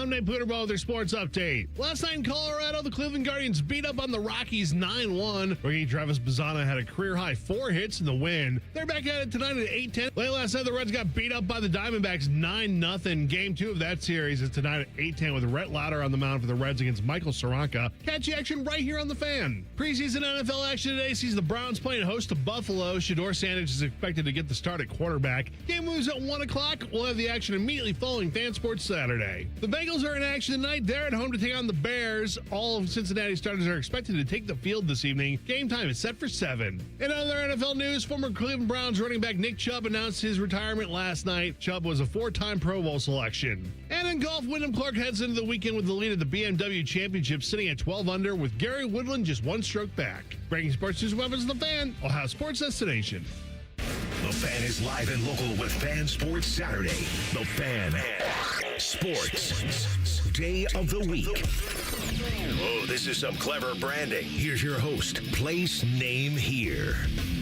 I'm Nate Puderball with their sports update. Last night in Colorado, the Cleveland Guardians beat up on the Rockies 9-1. Rookie Travis Bazzana had a career-high 4 hits in the win. They're back at it tonight at 8:10. Late last night, the Reds got beat up by the Diamondbacks 9-0. Game 2 of that series is tonight at 8:10 with Rhett Lauder on the mound for the Reds against Michael Soranka. Catch the action right here on The Fan. Preseason NFL action today sees the Browns playing host to Buffalo. Shedeur Sanders is expected to get the start at quarterback. Game moves at 1 o'clock. We'll have the action immediately following Fan Sports Saturday. The Bengals are in action tonight. They're at home to take on the Bears. All of Cincinnati starters are expected to take the field this evening. Game time is set for 7. In other NFL news, former Cleveland Browns running back Nick Chubb announced his retirement last night. Chubb was a 4-time Pro Bowl selection. And in golf, Wyndham Clark heads into the weekend with the lead at the BMW Championship, sitting at 12 under, with Gary Woodland just 1 stroke back. Breaking sports news weapons, The Fan, Ohio Sports Destination. The Fan is live and local with Fan Sports Saturday. The Fan Sports Day of the Week. Oh, this is some clever branding. Here's your host. Place, name, here.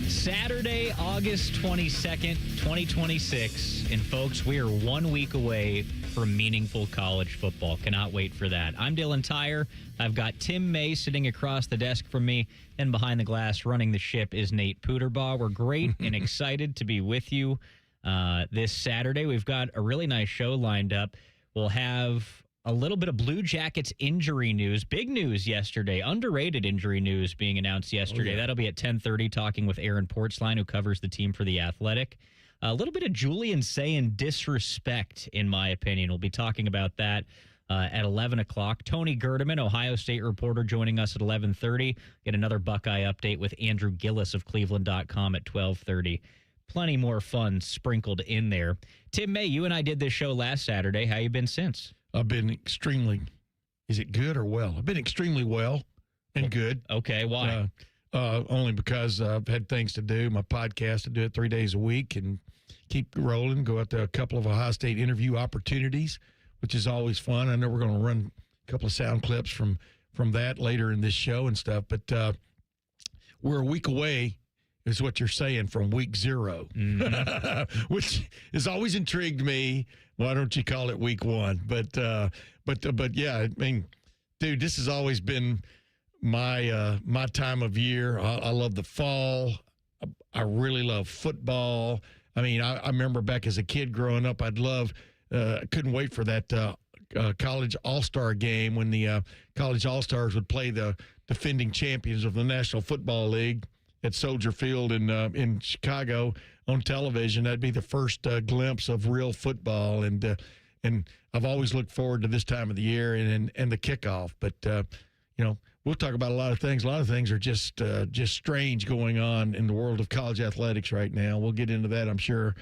Saturday, August 22nd, 2026. And folks, we are 1 week away from meaningful college football. Cannot wait for that. I'm Dylan Tyrer. I've got Tim May sitting across the desk from me. And behind the glass running the ship is Nate Puderball. We're great and excited to be with you this Saturday. We've got a really nice show lined up. We'll have a little bit of Blue Jackets injury news. Big news yesterday. Underrated injury news being announced yesterday. That'll be at 10:30, talking with Aaron Portzline, who covers the team for The Athletic. A little bit of Julian Sayin disrespect, in my opinion. We'll be talking about that at 11 o'clock. Tony Gerdeman, Ohio State reporter, joining us at 11:30. Get another Buckeye update with Andrew Gillis of Cleveland.com at 12:30. Plenty more fun sprinkled in there. Tim May, you and I did this show last Saturday. How you been since? I've been extremely, is it good or well? I've been extremely well and good. Okay, why? Only because I've had things to do, my podcast, to do it 3 days a week and keep rolling, go out to a couple of Ohio State interview opportunities, which is always fun. I know we're going to run a couple of sound clips from that later in this show and stuff, but we're a week away, is what you're saying, from week 0, which has always intrigued me. Why don't you call it week 1? But yeah, I mean, dude, this has always been my time of year. I love the fall. I really love football. I mean, I remember back as a kid growing up, I couldn't wait for that college all-star game when the college all-stars would play the defending champions of the National Football League at Soldier Field in Chicago on television. That'd be the first glimpse of real football, and I've always looked forward to this time of the year and the kickoff. But you know, we'll talk about a lot of things. A lot of things are just strange going on in the world of college athletics right now. We'll get into that, I'm sure,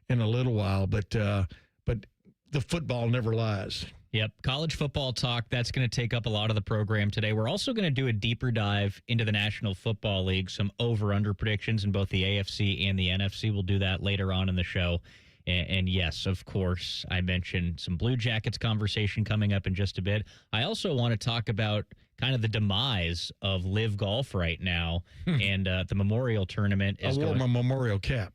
in a little while. But the football never lies. Yep. College football talk, that's going to take up a lot of the program today. We're also going to do a deeper dive into the National Football League, some over-under predictions in both the AFC and the NFC. We'll do that later on in the show. And yes, of course, I mentioned some Blue Jackets conversation coming up in just a bit. I also want to talk about kind of the demise of Live Golf right now, and the Memorial Tournament is I wore my Memorial cap.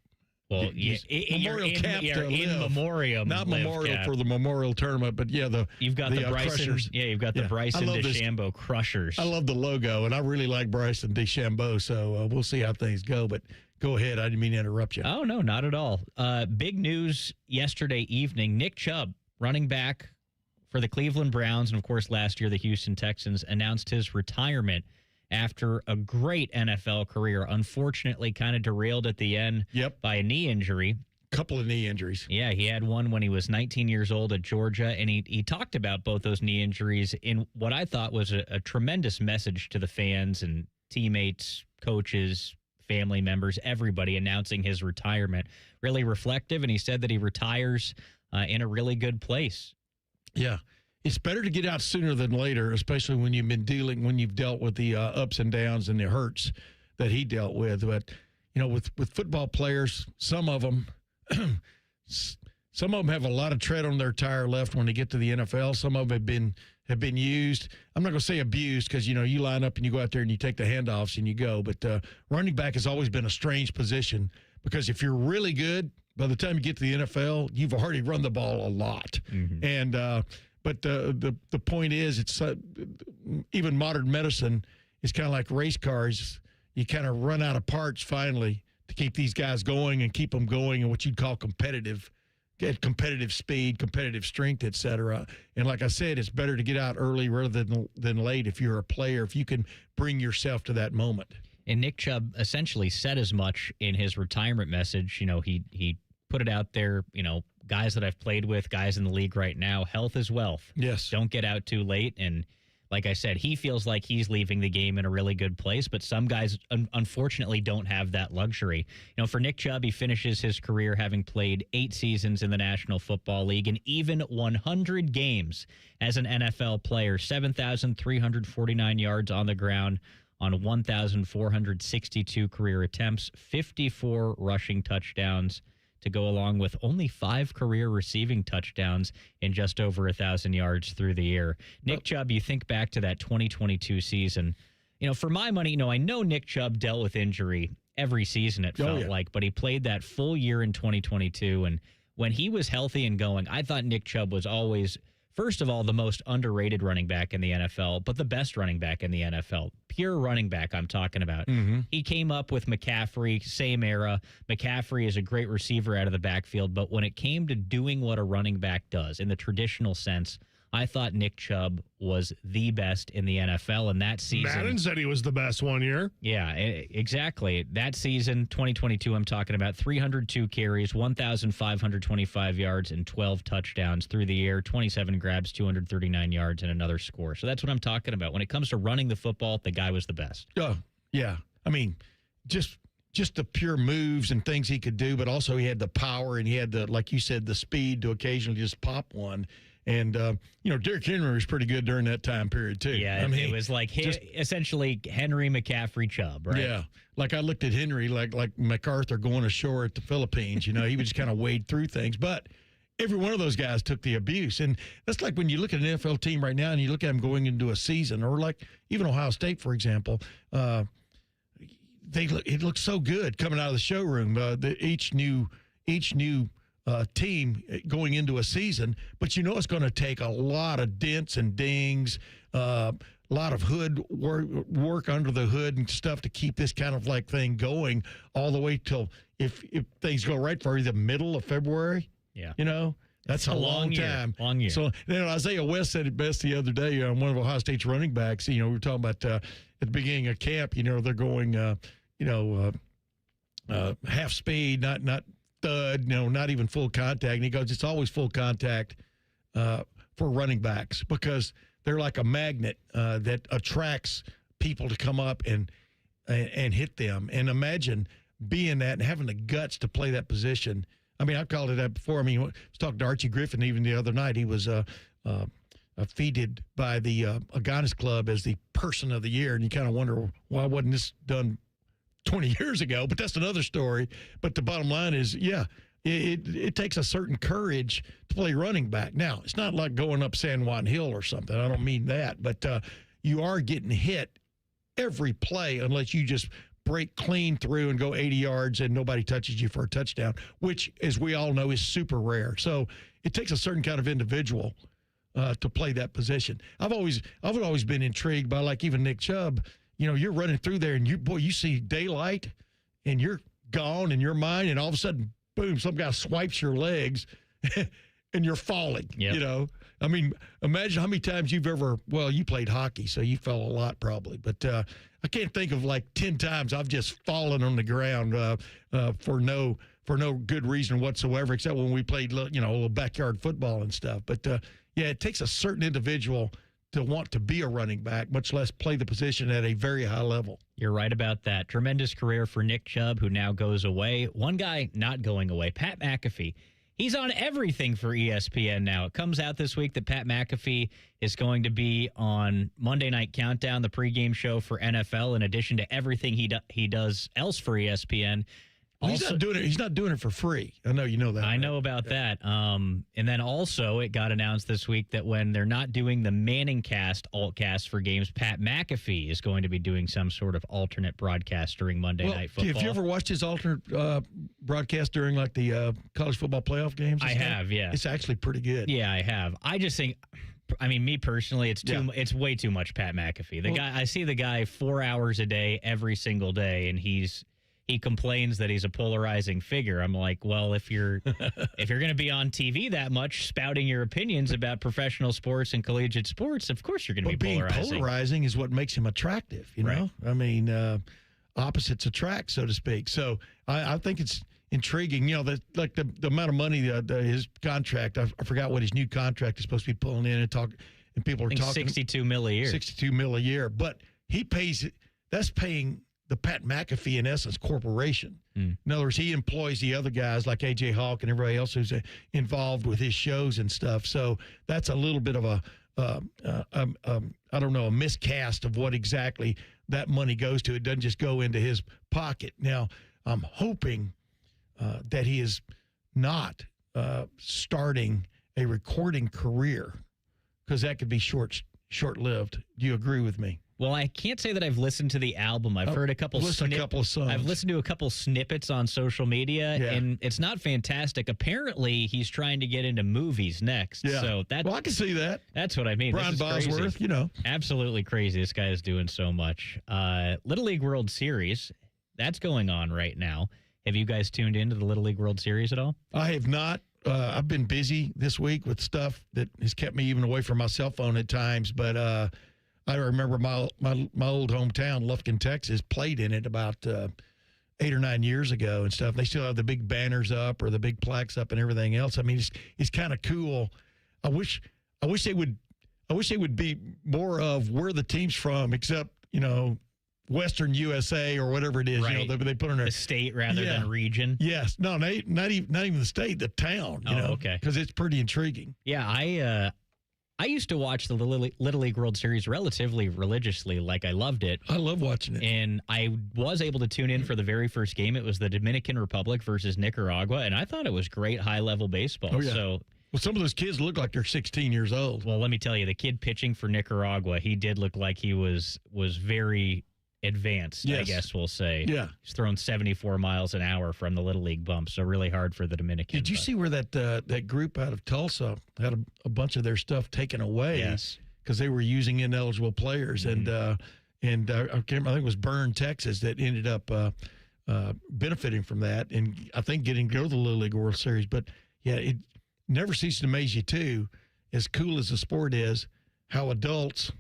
Well, Memorial cap you're to in live. memoriam, not memorial cap. For the Memorial Tournament, but yeah, you've got the Bryson, Crushers. Yeah, you've got the Bryson DeChambeau Crushers. I love the logo, and I really like Bryson DeChambeau. So we'll see how things go. But go ahead, I didn't mean to interrupt you. Oh no, not at all. Big news yesterday evening: Nick Chubb, running back for the Cleveland Browns, and of course last year the Houston Texans, announced his retirement after a great NFL career. Unfortunately, kind of derailed at the end by a knee injury. Couple of knee injuries. Yeah, he had one when he was 19 years old at Georgia, and he talked about both those knee injuries in what I thought was a tremendous message to the fans and teammates, coaches, family members, everybody, announcing his retirement. Really reflective, and he said that he retires in a really good place. Yeah. It's better to get out sooner than later, especially when you've dealt with the ups and downs and the hurts that he dealt with. But, you know, with football players, some of them have a lot of tread on their tire left when they get to the NFL. Some of them have been used. I'm not going to say abused, because, you know, you line up and you go out there and you take the handoffs and you go. But running back has always been a strange position, because if you're really good, by the time you get to the NFL, you've already run the ball a lot. Mm-hmm. And But the point is, it's even modern medicine is kind of like race cars. You kind of run out of parts finally to keep these guys going and keep them going in what you'd call competitive speed, competitive strength, et cetera. And like I said, it's better to get out early rather than late if you're a player, if you can bring yourself to that moment. And Nick Chubb essentially said as much in his retirement message. You know, he put it out there, you know, guys that I've played with, guys in the league right now, health is wealth. Yes. Don't get out too late. And like I said, he feels like he's leaving the game in a really good place, but some guys unfortunately don't have that luxury. You know, for Nick Chubb, he finishes his career having played 8 seasons in the National Football League and even 100 games as an NFL player, 7,349 yards on the ground on 1,462 career attempts, 54 rushing touchdowns to go along with only 5 career receiving touchdowns in just over 1,000 yards through the year. Nick Chubb, you think back to that 2022 season, you know, for my money, you know, I know Nick Chubb dealt with injury every season, it felt like, but he played that full year in 2022. And when he was healthy and going, I thought Nick Chubb was always, first of all, the most underrated running back in the NFL, but the best running back in the NFL. Pure running back I'm talking about. Mm-hmm. He came up with McCaffrey, same era. McCaffrey is a great receiver out of the backfield, but when it came to doing what a running back does in the traditional sense, I thought Nick Chubb was the best in the NFL, and that season... Madden said he was the best one year. Yeah, exactly. That season, 2022, I'm talking about 302 carries, 1,525 yards, and 12 touchdowns through the year, 27 grabs, 239 yards, and another score. So that's what I'm talking about. When it comes to running the football, the guy was the best. Yeah. I mean, just the pure moves and things he could do, but also he had the power and he had the, like you said, the speed to occasionally just pop one. And, you know, Derrick Henry was pretty good during that time period, too. Yeah, I mean, it was like essentially Henry, McCaffrey, Chubb, right? Yeah. Like I looked at Henry like MacArthur going ashore at the Philippines. You know, he would just kind of wade through things. But every one of those guys took the abuse. And that's like when you look at an NFL team right now and you look at them going into a season, or like even Ohio State, for example, it looks so good coming out of the showroom. Each new team going into a season, but you know it's going to take a lot of dents and dings, a lot of hood work under the hood and stuff to keep this kind of like thing going all the way till if things go right for the middle of February. Yeah, you know that's a long time. Long year. So you know, Isaiah West said it best the other day on one of Ohio State's running backs. You know, we were talking about at the beginning of camp. You know, they're going half speed, not thud, not even full contact. And he goes, it's always full contact for running backs because they're like a magnet that attracts people to come up and hit them. And imagine being that and having the guts to play that position. I mean, I've called it that before. I mean, I was talking to Archie Griffin even the other night. He was feted by the Agonis Club as the person of the year. And you kind of wonder, why wasn't this done 20 years ago? But that's another story. But the bottom line is, it takes a certain courage to play running back. Now, it's not like going up San Juan Hill or something. I don't mean that. But you are getting hit every play unless you just break clean through and go 80 yards and nobody touches you for a touchdown, which, as we all know, is super rare. So it takes a certain kind of individual to play that position. I've always been intrigued by, like, even Nick Chubb. You know, you're running through there and you see daylight and you're gone in your mind, and all of a sudden, boom, some guy swipes your legs and you're falling. Yep. You know, I mean, imagine how many times you played hockey, so you fell a lot probably, but I can't think of like 10 times I've just fallen on the ground for no good reason whatsoever, except when we played, a little backyard football and stuff. But it takes a certain individual to want to be a running back, much less play the position at a very high level. You're right about that. Tremendous career for Nick Chubb, who now goes away. One guy not going away, Pat McAfee. He's on everything for ESPN now. It comes out this week that Pat McAfee is going to be on Monday Night Countdown, the pregame show for NFL, in addition to everything he does else for ESPN. Well, he's not doing it for free. I know you know that. I know about that. And then also it got announced this week that when they're not doing the Manning Altcast for games, Pat McAfee is going to be doing some sort of alternate broadcast during Monday Night Football. Have you ever watched his alternate broadcast during like the college football playoff games? I have, yeah. It's actually pretty good. Yeah, I have. I just think I mean, me personally, it's way too much Pat McAfee. I see the guy 4 hours a day, every single day, and he complains that he's a polarizing figure. I'm like, well, if you're going to be on TV that much, spouting your opinions about professional sports and collegiate sports, of course you're going to be polarizing. Being polarizing is what makes him attractive, you know? Right. I mean, opposites attract, so to speak. So I think it's intriguing. You know, the amount of money, his contract, I forgot what his new contract is supposed to be pulling in and people are talking. $62 million a year. $62 million a year. But that's paying the Pat McAfee, in essence, corporation. In other words, he employs the other guys like A.J. Hawk and everybody else who's involved with his shows and stuff. So that's a little bit of I don't know, a miscast of what exactly that money goes to. It doesn't just go into his pocket. Now, I'm hoping that he is not starting a recording career, because that could be short-lived. Do you agree with me? Well, I can't say that I've listened to the album. I've heard a couple of songs. I've listened to a couple snippets on social media, and it's not fantastic. Apparently, he's trying to get into movies next. Yeah. So I can see that. That's what I mean. Brian Bosworth, crazy. Absolutely crazy. This guy is doing so much. Little League World Series, that's going on right now. Have you guys tuned into the Little League World Series at all? I have not. I've been busy this week with stuff that has kept me even away from my cell phone at times, but I remember my old hometown, Lufkin, Texas, played in it about 8 or 9 years ago and stuff. They still have the big banners up or the big plaques up and everything else. I mean, it's kind of cool. I wish they would be more of where the team's from, except, Western USA or whatever it is. Right. They put in the state rather than region. Yes. No, not even the state, the town. Okay. Because it's pretty intriguing. Yeah, I used to watch the Little League World Series relatively religiously. Like, I loved it. I love watching it. And I was able to tune in for the very first game. It was the Dominican Republic versus Nicaragua, and I thought it was great high-level baseball. Oh, yeah. So, well, some of those kids look like they're 16 years old. Well, let me tell you, the kid pitching for Nicaragua, he did look like he was very advanced, yes. I guess we'll say. Yeah. He's throwing 74 miles an hour from the Little League bump, so really hard for the Dominican. Did you see where that group out of Tulsa had a bunch of their stuff taken away? Yes. Because they were using ineligible players. Mm-hmm. And I think it was Byrne, Texas, that ended up benefiting from that, and I think getting to go to the Little League World Series. But, yeah, it never ceases to amaze you, too, as cool as the sport is, how adults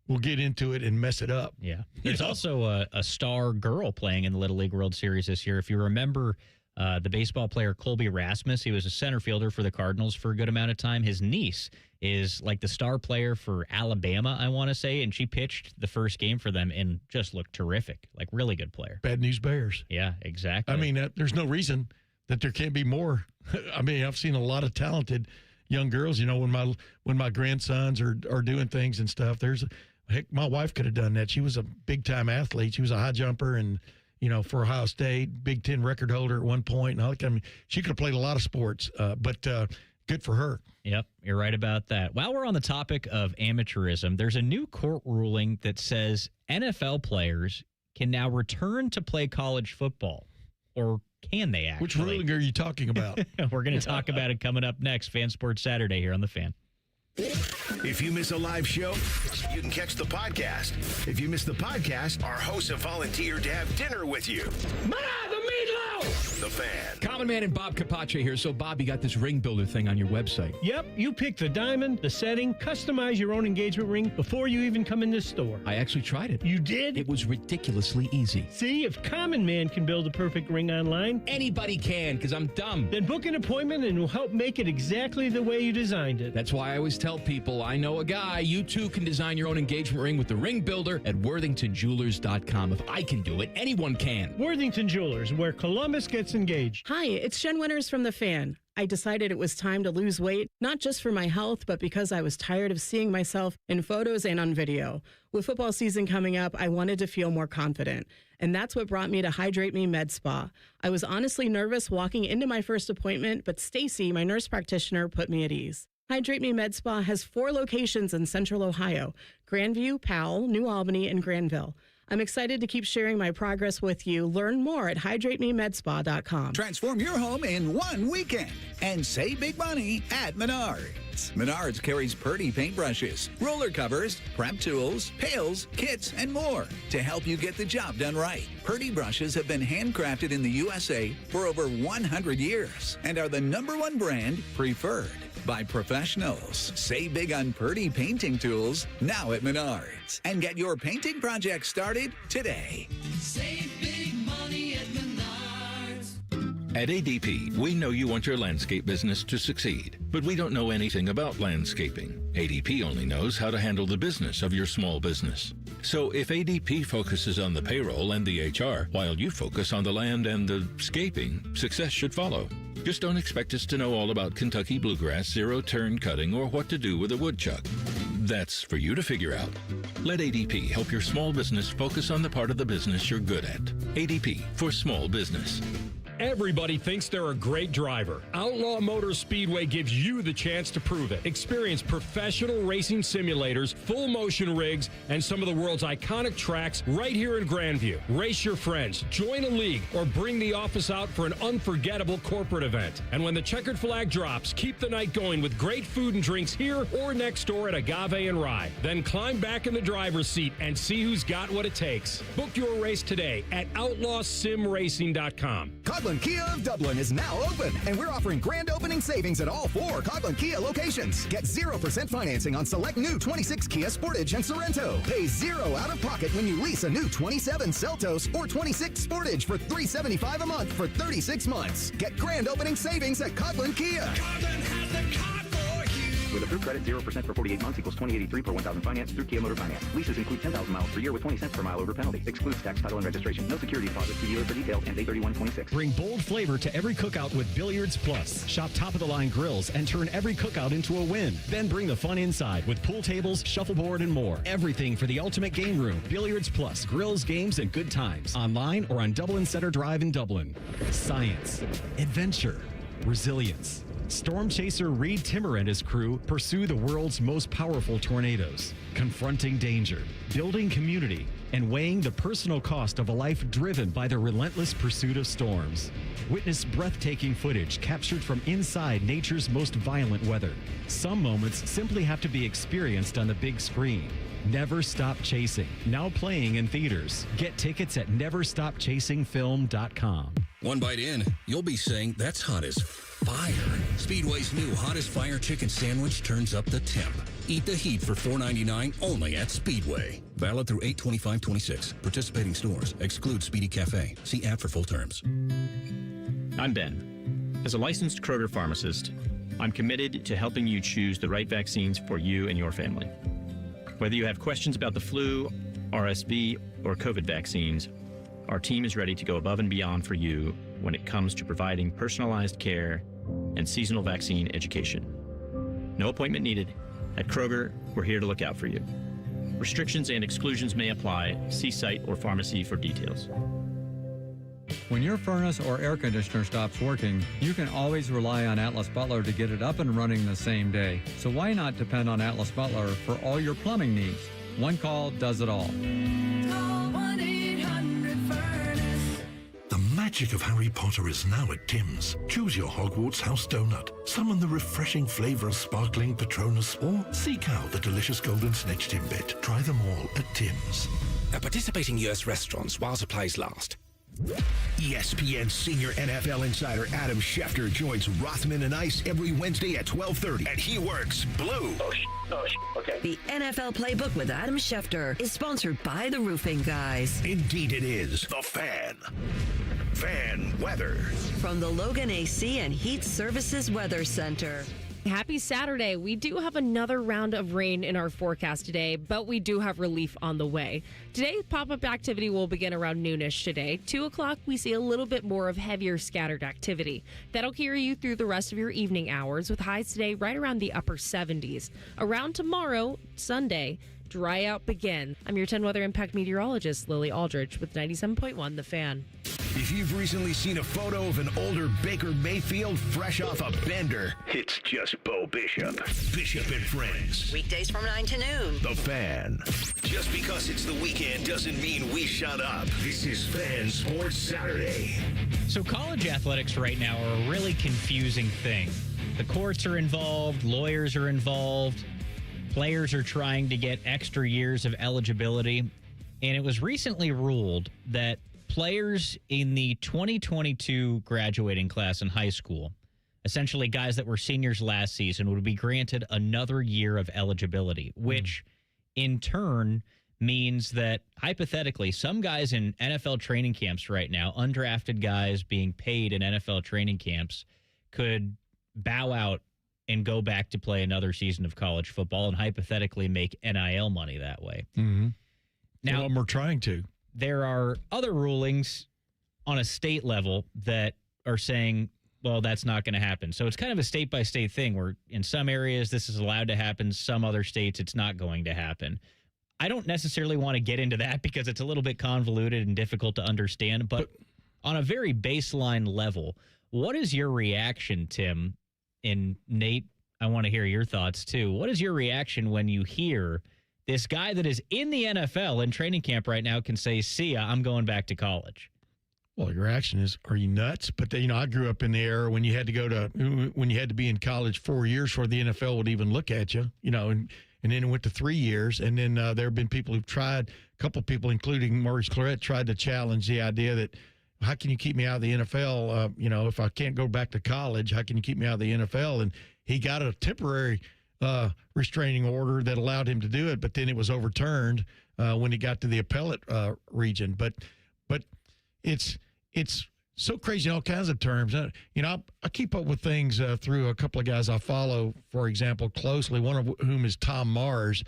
will get into it and mess it up. Yeah. There's also a star girl playing in the Little League World Series this year. If you remember the baseball player Colby Rasmus, he was a center fielder for the Cardinals for a good amount of time. His niece is like the star player for Alabama, I want to say, and she pitched the first game for them and just looked terrific. Like, really good player. Bad News Bears. Yeah, exactly. I mean, there's no reason that there can't be more. I mean, I've seen a lot of talented young girls, when my grandsons are doing things and stuff. Heck, my wife could have done that. She was a big-time athlete. She was a high jumper and, for Ohio State, Big Ten record holder at one point. And she could have played a lot of sports, but good for her. Yep, you're right about that. While we're on the topic of amateurism, there's a new court ruling that says NFL players can now return to play college football. Or can they actually? Which ruling are you talking about? We're going to talk about it coming up next. Fan Sports Saturday here on The Fan. If you miss a live show, you can catch the podcast. If you miss the podcast, our hosts have volunteered to have dinner with you. The meatloaf! The Fan. Common Man and Bob Capace here. So, Bob, you got this ring builder thing on your website. Yep, you pick the diamond, the setting, customize your own engagement ring before you even come in the store. I actually tried it. You did? It was ridiculously easy. See, if Common Man can build a perfect ring online, Anybody can, because I'm dumb. then book an appointment and we'll help make it exactly the way you designed it. That's why I always tell people, I know a guy. You too can design your own engagement ring with the ring builder at worthingtonjewelers.com. If I can do it, anyone can. Worthington Jewelers, where Columbus gets engaged. Hi, it's Jen Winters from The Fan. I decided it was time to lose weight, not just for my health, but because I was tired of seeing myself in photos and on video. With football season coming up, I wanted to feel more confident. And that's what brought me to Hydrate Me Med Spa. I was honestly nervous walking into my first appointment, but Stacy, my nurse practitioner, put me at ease. Hydrate Me Med Spa has 4 locations in Central Ohio: Grandview, Powell, New Albany, and Granville. I'm excited to keep sharing my progress with you. Learn more at hydratememetspa.com. Transform your home in one weekend and save big money at Menards. Menards carries Purdy paintbrushes, roller covers, prep tools, pails, kits, and more to help you get the job done right. Purdy brushes have been handcrafted in the USA for over 100 years and are the #1 brand preferred by professionals. Save big on Purdy painting tools now at Menards and get your painting project started today. Save big money at Menards. At ADP, we know you want your landscape business to succeed, but we don't know anything about landscaping. ADP only knows how to handle the business of your small business. So if ADP focuses on the payroll and the HR, while you focus on the land and the scaping, success should follow. Just don't expect us to know all about Kentucky bluegrass, zero-turn cutting, or what to do with a woodchuck. That's for you to figure out. Let ADP help your small business focus on the part of the business you're good at. ADP for small business. Everybody thinks they're a great driver. Outlaw Motor Speedway gives you the chance to prove it. Experience professional racing simulators, full motion rigs, and some of the world's iconic tracks right here in Grandview. Race your friends, join a league, or bring the office out for an unforgettable corporate event. And when the checkered flag drops, keep the night going with great food and drinks here or next door at Agave and Rye. Then climb back in the driver's seat and see who's got what it takes. Book your race today at outlawsimracing.com. Coghlan Kia of Dublin is now open, and we're offering grand opening savings at all 4 Coghlan Kia locations. Get 0% financing on select new 26 Kia Sportage and Sorrento. Pay 0 out of pocket when you lease a new 27 Seltos or 26 Sportage for $375 a month for 36 months. Get grand opening savings at Coghlan Kia. Coghlan has the car for you. With approved credit, 0% for 48 months equals $20.83 per 1,000 finance through Kia Motor Finance. Leases include 10,000 miles per year with 20 cents per mile over penalty. Excludes tax, title, and registration. No security deposit. See dealer for details and A3126. Bring bold flavor to every cookout with Billiards Plus. Shop top-of-the-line grills and turn every cookout into a win. Then bring the fun inside with pool tables, shuffleboard, and more. Everything for the ultimate game room. Billiards Plus. Grills, games, and good times. Online or on Dublin Center Drive in Dublin. Science. Adventure. Resilience. Storm chaser Reed Timmer and his crew pursue the world's most powerful tornadoes, confronting danger, building community, and weighing the personal cost of a life driven by the relentless pursuit of storms. Witness breathtaking footage captured from inside nature's most violent weather. Some moments simply have to be experienced on the big screen. Never Stop Chasing, now playing in theaters. Get tickets at neverstopchasingfilm.com. One bite in, you'll be saying, that's hot as fire. Speedway's new Hottest Fire Chicken Sandwich turns up the temp. Eat the heat for $4.99 only at Speedway. Valid through 8/25/26. Participating stores. Exclude Speedy Cafe. See app for full terms. I'm Ben. As a licensed Kroger pharmacist, I'm committed to helping you choose the right vaccines for you and your family. Whether you have questions about the flu, RSV, or COVID vaccines, our team is ready to go above and beyond for you when it comes to providing personalized care and seasonal vaccine education. No appointment needed. At Kroger, we're here to look out for you. Restrictions and exclusions may apply. See site or pharmacy for details. When your furnace or air conditioner stops working, you can always rely on Atlas Butler to get it up and running the same day. So why not depend on Atlas Butler for all your plumbing needs? One call does it all. Call 1-800-FURNACE. The magic of Harry Potter is now at Tim's. Choose your Hogwarts house donut, summon the refreshing flavor of sparkling Patronus, or seek out the delicious golden snitch Timbit. Try them all at Tim's. At participating U.S. restaurants while supplies last. ESPN senior NFL insider Adam Schefter joins Rothman and Ice every Wednesday at 12:30, and he works blue. Okay. The NFL Playbook with Adam Schefter is sponsored by the Roofing Guys. Indeed it is. The Fan. Fan weather. From the Logan AC and Heat Services Weather Center. Happy Saturday. We do have another round of rain in our forecast today, but we do have relief on the way. Today, pop-up activity will begin around noonish today. 2 o'clock, we see a little bit more of heavier scattered activity. That'll carry you through the rest of your evening hours with highs today right around the upper 70s. Around tomorrow, Sunday, dry out begin. I'm your 10 Weather Impact meteorologist, Lily Aldridge, with 97.1 The Fan. If you've recently seen a photo of an older Baker Mayfield fresh off a bender, it's just Bo Bishop. Bishop and Friends. Weekdays from 9 to noon. The Fan. Just because it's the weekend doesn't mean we shut up. This is Fan Sports Saturday. So college athletics right now are a really confusing thing. The courts are involved, lawyers are involved, players are trying to get extra years of eligibility. And it was recently ruled that players in the 2022 graduating class in high school, essentially guys that were seniors last season, would be granted another year of eligibility, which in turn means that hypothetically some guys in NFL training camps right now, undrafted guys being paid in NFL training camps, could bow out and go back to play another season of college football and hypothetically make NIL money that way. Mm-hmm. Now, well, we're trying to. There are other rulings on a state level that are saying, well, that's not going to happen. So it's kind of a state-by-state thing where in some areas this is allowed to happen, some other states it's not going to happen. I don't necessarily want to get into that because it's a little bit convoluted and difficult to understand, but on a very baseline level, what is your reaction, Tim? And Nate, I want to hear your thoughts too. What is your reaction when you hear this guy that is in the NFL in training camp right now can say, see ya, I'm going back to college? Well, your reaction is, are you nuts? But, I grew up in the era when you had to be in college 4 years before the NFL would even look at you, and then it went to 3 years. And then there have been people who've tried, a couple of people, including Maurice Clarett, tried to challenge the idea that, how can you keep me out of the NFL? If I can't go back to college, how can you keep me out of the NFL? And he got a temporary restraining order that allowed him to do it, but then it was overturned when he got to the appellate region. But it's so crazy in all kinds of terms. I keep up with things through a couple of guys I follow, for example, closely, one of whom is Tom Mars,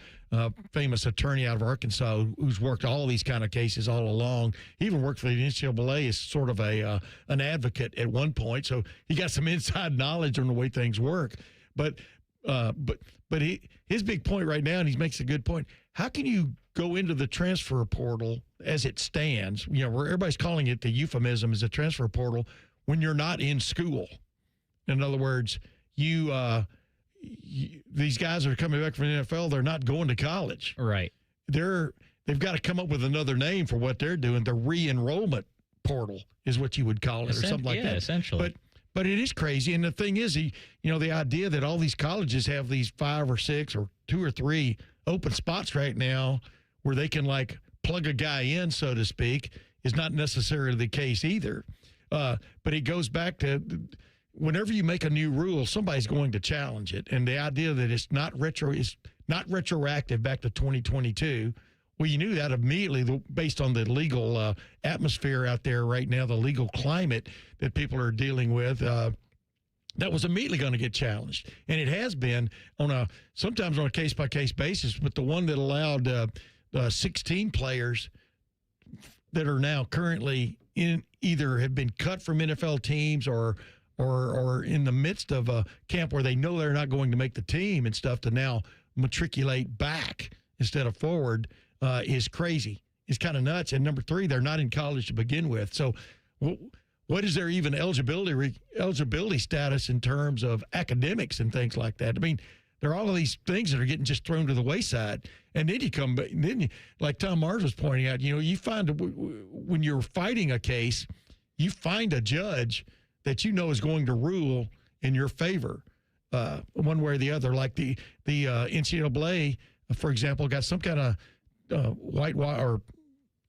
famous attorney out of Arkansas, who's worked all these kind of cases all along. He even worked for the NCAA as sort of an advocate at one point, so he got some inside knowledge on the way things work. But his big point right now, and he makes a good point, how can you go into the transfer portal as it stands, where everybody's calling it the euphemism is a transfer portal, when you're not in school? In other words, these guys are coming back from the NFL, they're not going to college. Right. They've got to come up with another name for what they're doing. The re-enrollment portal is what you would call it, or something like that. Essentially. But it is crazy. And the thing is, the idea that all these colleges have these 5 or 6 or 2 or 3 open spots right now where they can plug a guy in, so to speak, is not necessarily the case either. But it goes back to whenever you make a new rule, somebody's going to challenge it. And the idea that it's not retroactive back to 2022. Well, you knew that immediately based on the legal atmosphere out there right now, the legal climate that people are dealing with. That was immediately going to get challenged. And it has been sometimes on a case-by-case basis, but the one that allowed 16 players that are now currently in either have been cut from NFL teams or in the midst of a camp where they know they're not going to make the team and stuff to now matriculate back instead of forward is crazy. It's kind of nuts. And number 3, they're not in college to begin with. So what is their even eligibility status in terms of academics and things like that? I mean, there are all of these things that are getting just thrown to the wayside. And then like Tom Mars was pointing out, you find when you're fighting a case, you find a judge that is going to rule in your favor one way or the other. Like the NCAA, for example, got some kind of or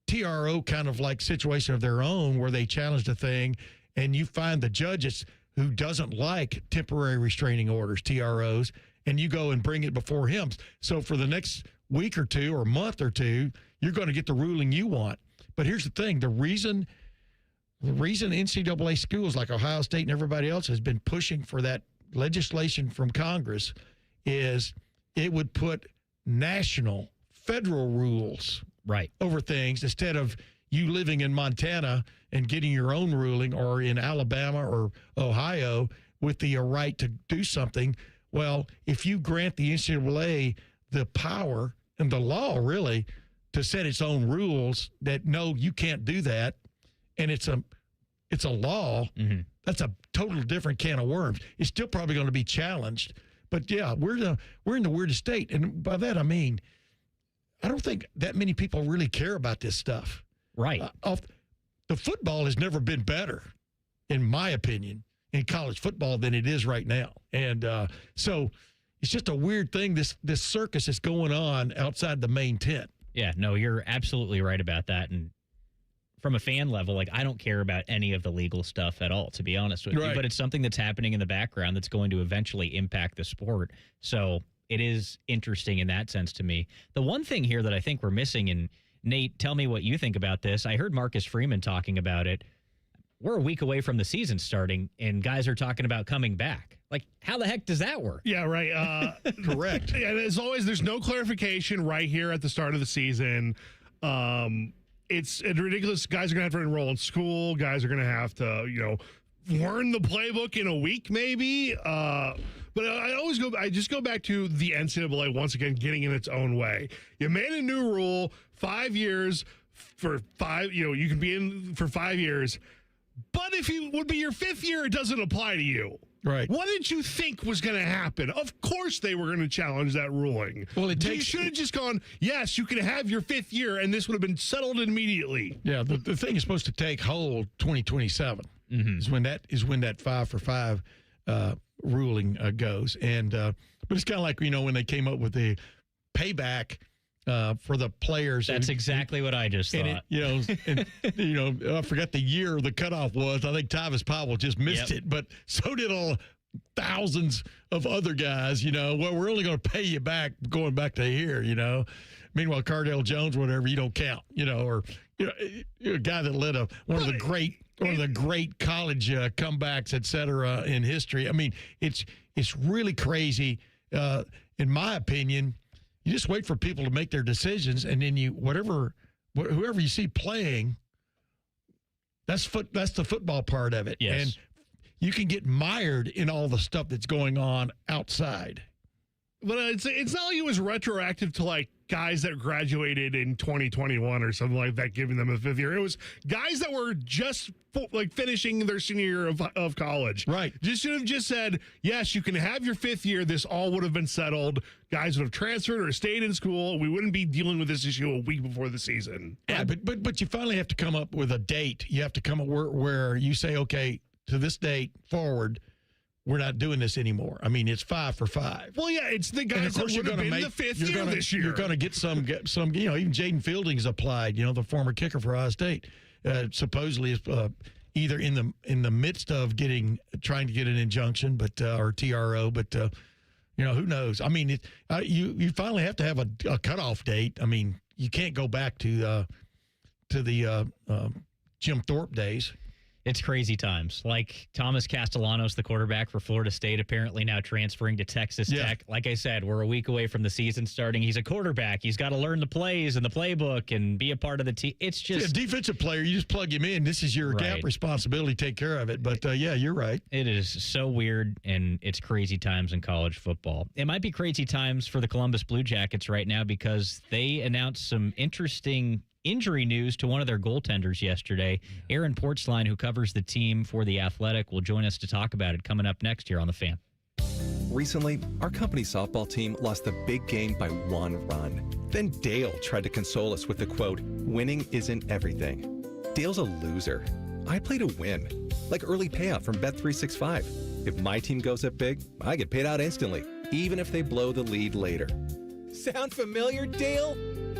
TRO kind of situation of their own where they challenged a thing, and you find the judges who doesn't like temporary restraining orders, TROs, and you go and bring it before him. So for the next week or 2 or month or 2, you're going to get the ruling you want. But here's the thing. The reason NCAA schools like Ohio State and everybody else has been pushing for that legislation from Congress is it would put national, federal rules over things instead of you living in Montana and getting your own ruling, or in Alabama or Ohio with the right to do something. Well, if you grant the NCAA the power and the law really to set its own rules that no, you can't do that, and it's a law, that's a total different can of worms. It's still probably going to be challenged, but yeah, we're in the weirdest state, and by that I mean I don't think that many people really care about this stuff. Right. The football has never been better, in my opinion, in college football than it is right now. And so it's just a weird thing, this circus is going on outside the main tent. Yeah, no, you're absolutely right about that. And from a fan level, like, I don't care about any of the legal stuff at all, to be honest with you. But it's something that's happening in the background that's going to eventually impact the sport. So it is interesting in that sense to me. The one thing here that I think we're missing, and Nate, tell me what you think about this. I heard Marcus Freeman talking about it. We're a week away from the season starting, and guys are talking about coming back. Like, how the heck does that work? Yeah, right. Correct. And as always, there's no clarification right here at the start of the season. It's ridiculous. Guys are going to have to enroll in school. Guys are going to have to, learn the playbook in a week, maybe. But I just go back to the NCAA once again getting in its own way. You made a new rule, 5 years for 5. You can be in for 5 years. But if it would be your 5th year, it doesn't apply to you. Right. What did you think was going to happen? Of course they were going to challenge that ruling. Well, you should have just gone, yes, you can have your 5th year, and this would have been settled immediately. Yeah, the thing is supposed to take hold 2027 is when that 5 for 5 ruling goes. And but it's kind of like, when they came up with the payback for the players. That's exactly what I just thought. I forgot the year the cutoff was. I think Tyvis Powell just missed it, but so did all thousands of other guys. Well, we're only going to pay you back going back to here. Meanwhile, Cardale Jones, whatever, you don't count. Or a guy that led one of the great college comebacks, et cetera, in history. I mean, it's really crazy. In my opinion, you just wait for people to make their decisions, and then whoever you see playing, that's the football part of it. Yes. And you can get mired in all the stuff that's going on outside. But it's not like it was retroactive to like guys that graduated in 2021 or something like that, giving them a 5th year. It was guys that were just finishing their senior year of college. Right. Just should have just said, yes, you can have your 5th year. This all would have been settled. Guys would have transferred or stayed in school. We wouldn't be dealing with this issue a week before the season. Yeah, but you finally have to come up with a date. You have to come up where you say, okay, to this date forward, we're not doing this anymore. I mean, it's 5 for 5. Well, yeah, it's the guys that would have been the 5th year this year. You're going to get some. Even Jaden Fielding's applied. The former kicker for Ohio State, supposedly is either in the midst of trying to get an injunction, or TRO, but who knows? I mean, you finally have to have a cutoff date. I mean, you can't go back to the Jim Thorpe days. It's crazy times. Like Thomas Castellanos, the quarterback for Florida State, apparently now transferring to Texas Tech. Like I said, we're a week away from the season starting. He's a quarterback. He's got to learn the plays and the playbook and be a part of the team. It's just a defensive player. You just plug him in. This is your gap responsibility. Take care of it. But yeah, you're right. It is so weird, and it's crazy times in college football. It might be crazy times for the Columbus Blue Jackets right now because they announced some interesting injury news to one of their goaltenders yesterday. Aaron Portzline, who covers the team for The Athletic, will join us to talk about it coming up next year on The Fan. Recently, our company softball team lost a big game by 1 run. Then Dale tried to console us with the quote, "Winning isn't everything." Dale's a loser. I play to win, like early payout from Bet365. If my team goes up big, I get paid out instantly, even if they blow the lead later. Sound familiar, Dale?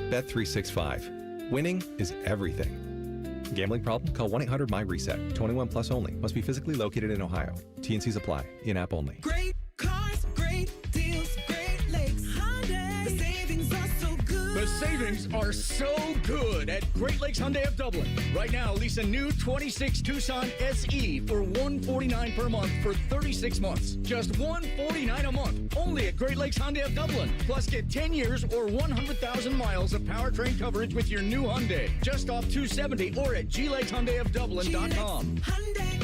Bet365. Winning is everything. Gambling problem? Call 1-800-MY-RESET. 21 plus only. Must be physically located in Ohio. T&Cs apply. In-app only. Great cars, great deals, Great Lakes Hyundai. The savings are so good. The savings are so good at Great Lakes Hyundai of Dublin. Right now, lease a new 26 Tucson SE for $149 per month for 36 months. Just $149 a month. Only at Great Lakes Hyundai of Dublin. Plus, get 10 years or 100,000 miles of powertrain coverage with your new Hyundai. Just off 270 or at GLakesHyundaiofDublin.com. Hyundai.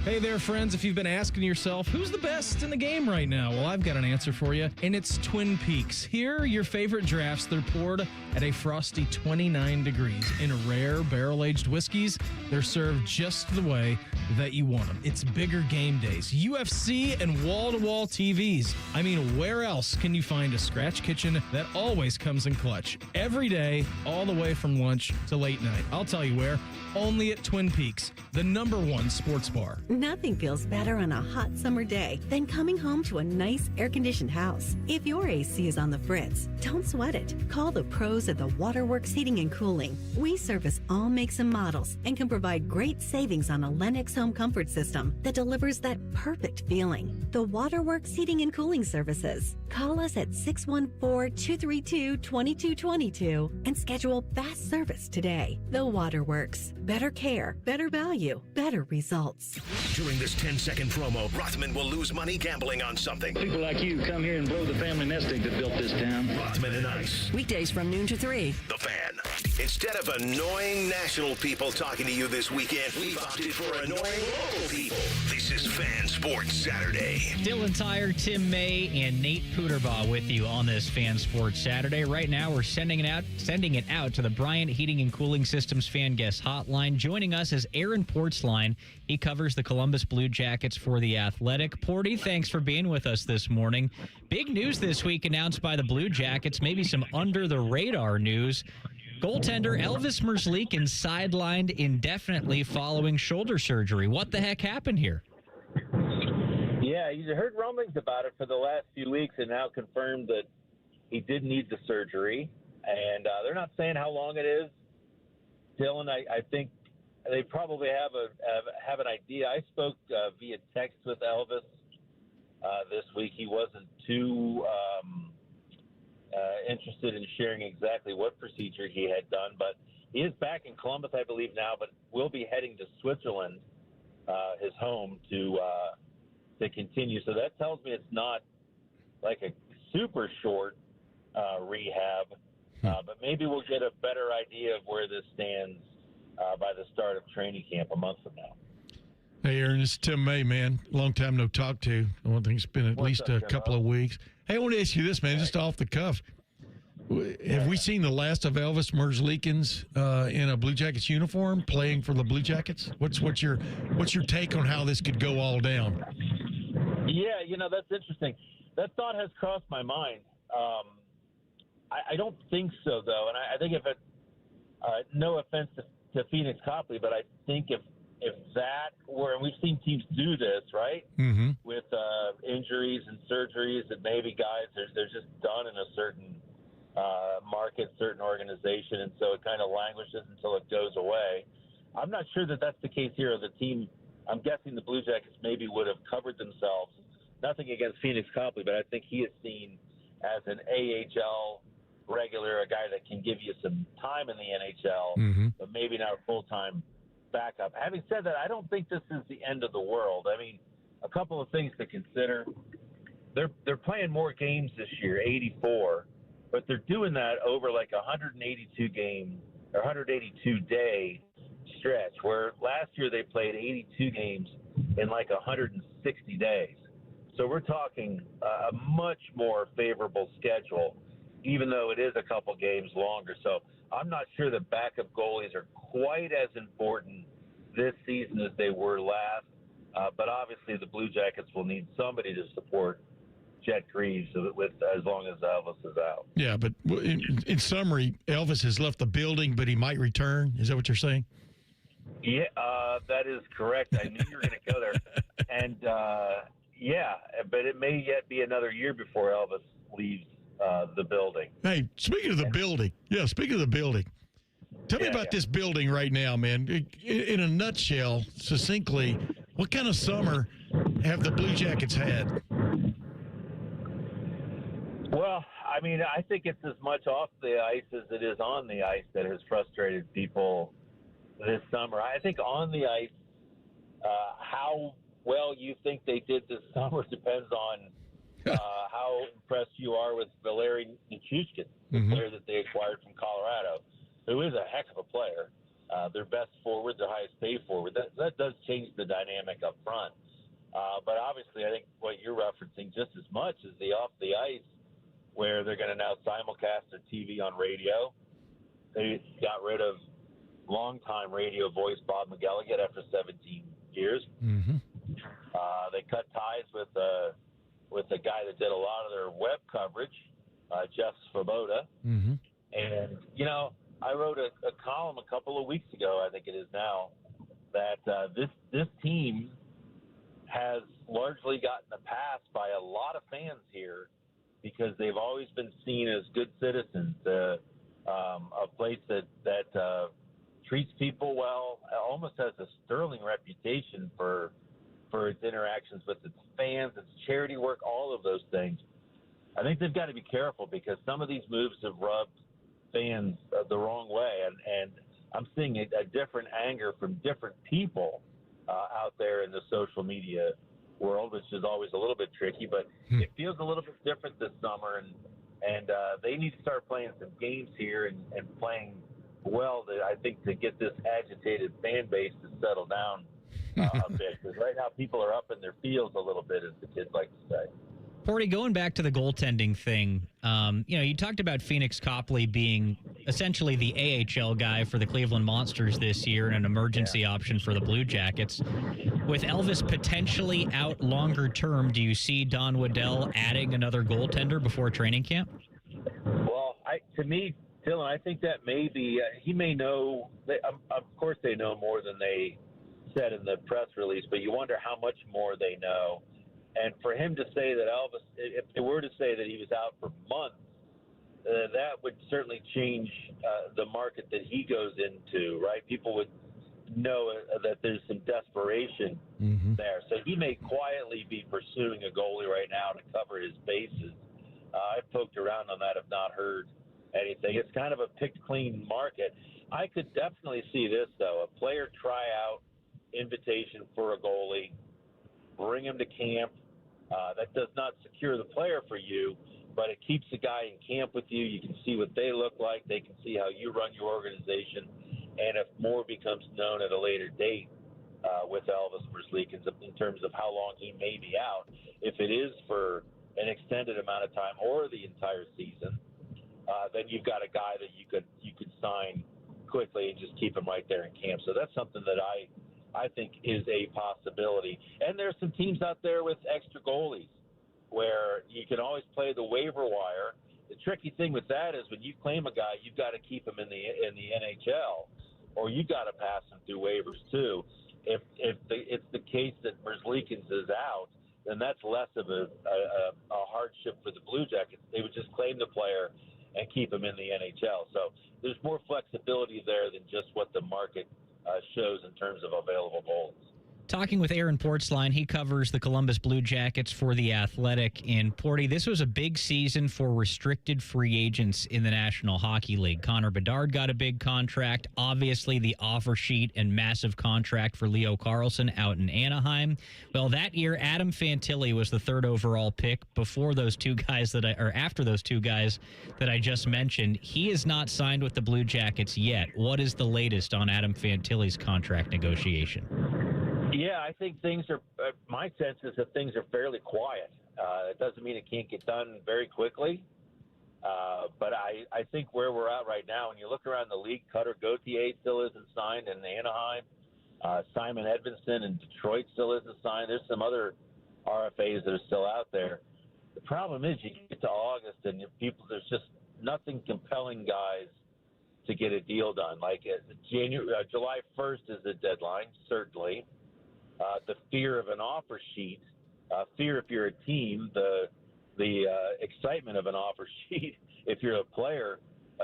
Hey there, friends. If you've been asking yourself, who's the best in the game right now? Well, I've got an answer for you, and it's Twin Peaks. Here are your favorite drafts. They're poured at a frosty 29 degrees in rare barrel-aged whiskeys. They're served just the way that you want them. It's bigger game days, UFC, and wall-to-wall TVs. I mean, where else can you find a scratch kitchen that always comes in clutch? Every day, all the way from lunch to late night. I'll tell you where. Only at Twin Peaks, the #1 sports bar. Nothing feels better on a hot summer day than coming home to a nice air-conditioned house. If your AC is on the fritz, don't sweat it. Call the pros at the Waterworks Heating and Cooling. We service all makes and models and can provide great savings on a Lennox home comfort system that delivers that perfect feeling. The Waterworks Heating and Cooling Services. Call us at 614-232-2222 and schedule fast service today. The Waterworks. Better care, better value, better results. During this 10-second promo, Rothman will lose money gambling on something. People like you come here and blow the family nest egg that built this town. Rothman and Ice. Weekdays from noon to 3. The Fan. Instead of annoying national people talking to you this weekend, we've opted for annoying local people. This is Fan Sports Saturday. Dylan Tyrer, Tim May, and Nate Puderbaugh with you on this Fan Sports Saturday. Right now, we're sending it out to the Bryant Heating and Cooling Systems fan guest hotline. Joining us is Aaron Portzline. He covers the Columbus Blue Jackets for The Athletic. Porty, thanks for being with us this morning. Big news this week announced by the Blue Jackets, maybe some under-the-radar news. Goaltender Elvis Merzlikins sidelined indefinitely following shoulder surgery. What the heck happened here? Yeah, you heard rumblings about it for the last few weeks and now confirmed that he did need the surgery. And they're not saying how long it is. Dylan, I think they probably have an idea. I spoke via text with Elvis this week. He wasn't too interested in sharing exactly what procedure he had done, but he is back in Columbus, I believe, now, but will be heading to Switzerland, his home, to continue. So that tells me it's not like a super short rehab, but maybe we'll get a better idea of where this stands by the start of training camp a month from now. Hey, Aaron, this is Tim May, man. Long time no talk to. I think it's been at least a couple of weeks. Hey, I want to ask you this, man, just off the cuff. Have we seen the last of Elvis Merzlikins in a Blue Jackets uniform playing for the Blue Jackets? What's your take on how this could go all down? Yeah, that's interesting. That thought has crossed my mind. I don't think so, though, and I think if it no offense to Phoenix Copley, but I think if that were, and we've seen teams do this, right, with injuries and surgeries, that maybe guys they're just done in a certain market, certain organization, and so it kind of languishes until it goes away. I'm not sure that that's the case here. The team, I'm guessing the Blue Jackets maybe would have covered themselves. Nothing against Phoenix Copley, but I think he is seen as an AHL regular, a guy that can give you some time in the NHL, but maybe not a full-time backup. Having said that, I don't think this is the end of the world. I mean, a couple of things to consider. They're playing more games this year, 84, but they're doing that over like 182 game or 182 day stretch, where last year they played 82 games in like 160 days. So we're talking a much more favorable schedule, even though it is a couple games longer. So I'm not sure that backup goalies are quite as important this season as they were last. But obviously the Blue Jackets will need somebody to support Jet Greaves with as long as Elvis is out. Yeah, but in summary, Elvis has left the building, but he might return. Is that what you're saying? Yeah, that is correct. I knew you were going to go there. And, yeah, but it may yet be another year before Elvis leaves the building. Hey, speaking of the building. Yeah, speaking of the building. Tell me about this building right now, man. In a nutshell, succinctly, what kind of summer have the Blue Jackets had? Well, I mean, I think it's as much off the ice as it is on the ice that has frustrated people this summer. I think on the ice, how well you think they did this summer depends on how impressed you are with Valeri Nichushkin, the player that they acquired from Colorado, who is a heck of a player. their best forward, their highest paid forward. That does change the dynamic up front. But obviously, I think what you're referencing just as much is the off the ice, where they're going to now simulcast their TV on radio. They got rid of longtime radio voice Bob McElligott after 17 years. Mm-hmm. They cut ties with the guy that did a lot of their web coverage, Jeff Svoboda. Mm-hmm. And, I wrote a column a couple of weeks ago, I think it is now, that this team has largely gotten a pass by a lot of fans here because they've always been seen as good citizens, a place that treats people well, almost has a sterling reputation for its interactions with its fans, its charity work, all of those things. I think they've got to be careful because some of these moves have rubbed fans the wrong way, and I'm seeing a different anger from different people out there in the social media world, which is always a little bit tricky, but it feels a little bit different this summer, and they need to start playing some games here and playing well, I think, to get this agitated fan base to settle down a bit, because right now people are up in their feels a little bit, as the kids like to say. Porty, going back to the goaltending thing, you talked about Phoenix Copley being essentially the AHL guy for the Cleveland Monsters this year and an emergency option for the Blue Jackets. With Elvis potentially out longer term, do you see Don Waddell adding another goaltender before training camp? Well, to me, Dylan, I think that may be he may know. Of course, they know more than they said in the press release, but you wonder how much more they know. And for him to say that Elvis, if they were to say that he was out for months, that would certainly change the market that he goes into, right? People would know that there's some desperation there. So he may quietly be pursuing a goalie right now to cover his bases. I've poked around on that, have not heard anything. It's kind of a picked clean market. I could definitely see this, though, a player tryout invitation for a goalie, bring him to camp. That does not secure the player for you, but it keeps the guy in camp with you. You can see what they look like. They can see how you run your organization. And if more becomes known at a later date with Elvis Merzlikins in terms of how long he may be out, if it is for an extended amount of time or the entire season, then you've got a guy that you could sign quickly and just keep him right there in camp. So that's something that I think is a possibility. And there's some teams out there with extra goalies where you can always play the waiver wire. The tricky thing with that is when you claim a guy, you've got to keep him in the NHL, or you've got to pass him through waivers too. If it's the case that Merzlikins is out, then that's less of a hardship for the Blue Jackets. They would just claim the player and keep him in the NHL. So there's more flexibility there than just what the market shows in terms of available goals. Talking with Aaron Portzline, he covers the Columbus Blue Jackets for The Athletic. And Porty, this was a big season for restricted free agents in the National Hockey League. Connor Bedard got a big contract. Obviously, the offer sheet and massive contract for Leo Carlsson out in Anaheim. Well, that year, Adam Fantilli was the third overall pick after those two guys that I just mentioned. He is not signed with the Blue Jackets yet. What is the latest on Adam Fantilli's contract negotiation? Yeah, I think things are my sense is that things are fairly quiet. It doesn't mean it can't get done very quickly. But I think where we're at right now, when you look around the league, Cutter Gauthier still isn't signed in Anaheim. Simon Edvinsson in Detroit still isn't signed. There's some other RFAs that are still out there. The problem is you get to August and there's just nothing compelling guys to get a deal done. Like July 1st is the deadline, certainly. The fear of an offer sheet, fear if you're a team, the excitement of an offer sheet if you're a player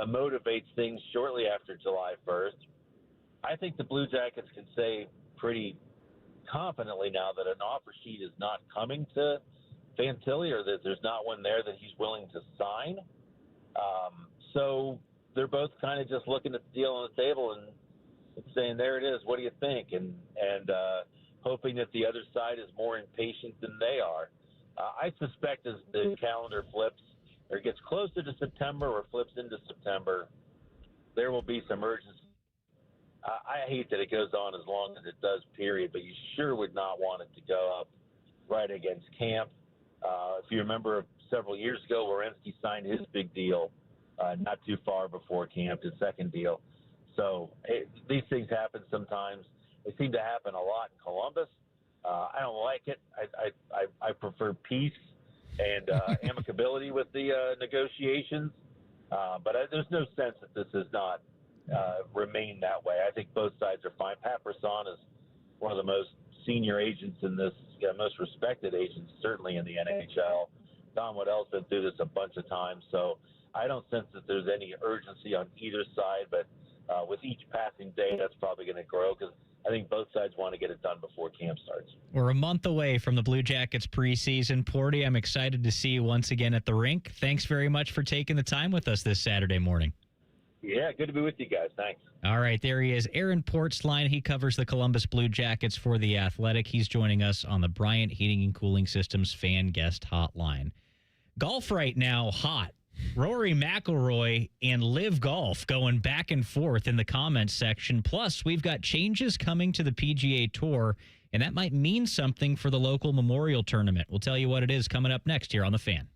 motivates things shortly after July 1st. I think the Blue Jackets can say pretty confidently now that an offer sheet is not coming to Fantilli, or that there's not one there that he's willing to sign. So they're both kind of just looking at the deal on the table and saying, there it is, what do you think? And hoping that the other side is more impatient than they are. I suspect as the calendar flips or gets closer to September or flips into September, there will be some urgency I hate that it goes on as long as it does, period, but you sure would not want it to go up right against camp. If you remember several years ago, Wierenski signed his big deal not too far before camp, his second deal. So these things happen sometimes. They seem to happen a lot in Columbus. I don't like it. I prefer peace and amicability with the negotiations. But there's no sense that this has not remained that way. I think both sides are fine. Pat Brisson is one of the most senior agents in this, most respected agents, certainly in the NHL. Don Waddell's been through this a bunch of times, so I don't sense that there's any urgency on either side, but with each passing day, that's probably going to grow because I think both sides want to get it done before camp starts. We're a month away from the Blue Jackets preseason. Porty, I'm excited to see you once again at the rink. Thanks very much for taking the time with us this Saturday morning. Yeah, good to be with you guys. Thanks. All right, there he is, Aaron Portzline. He covers the Columbus Blue Jackets for The Athletic. He's joining us on the Bryant Heating and Cooling Systems fan guest hotline. Golf right now, hot. Rory McIlroy and Live Golf going back and forth in the comments section. Plus, we've got changes coming to the PGA Tour, and that might mean something for the local Memorial Tournament. We'll tell you what it is coming up next here on The Fan.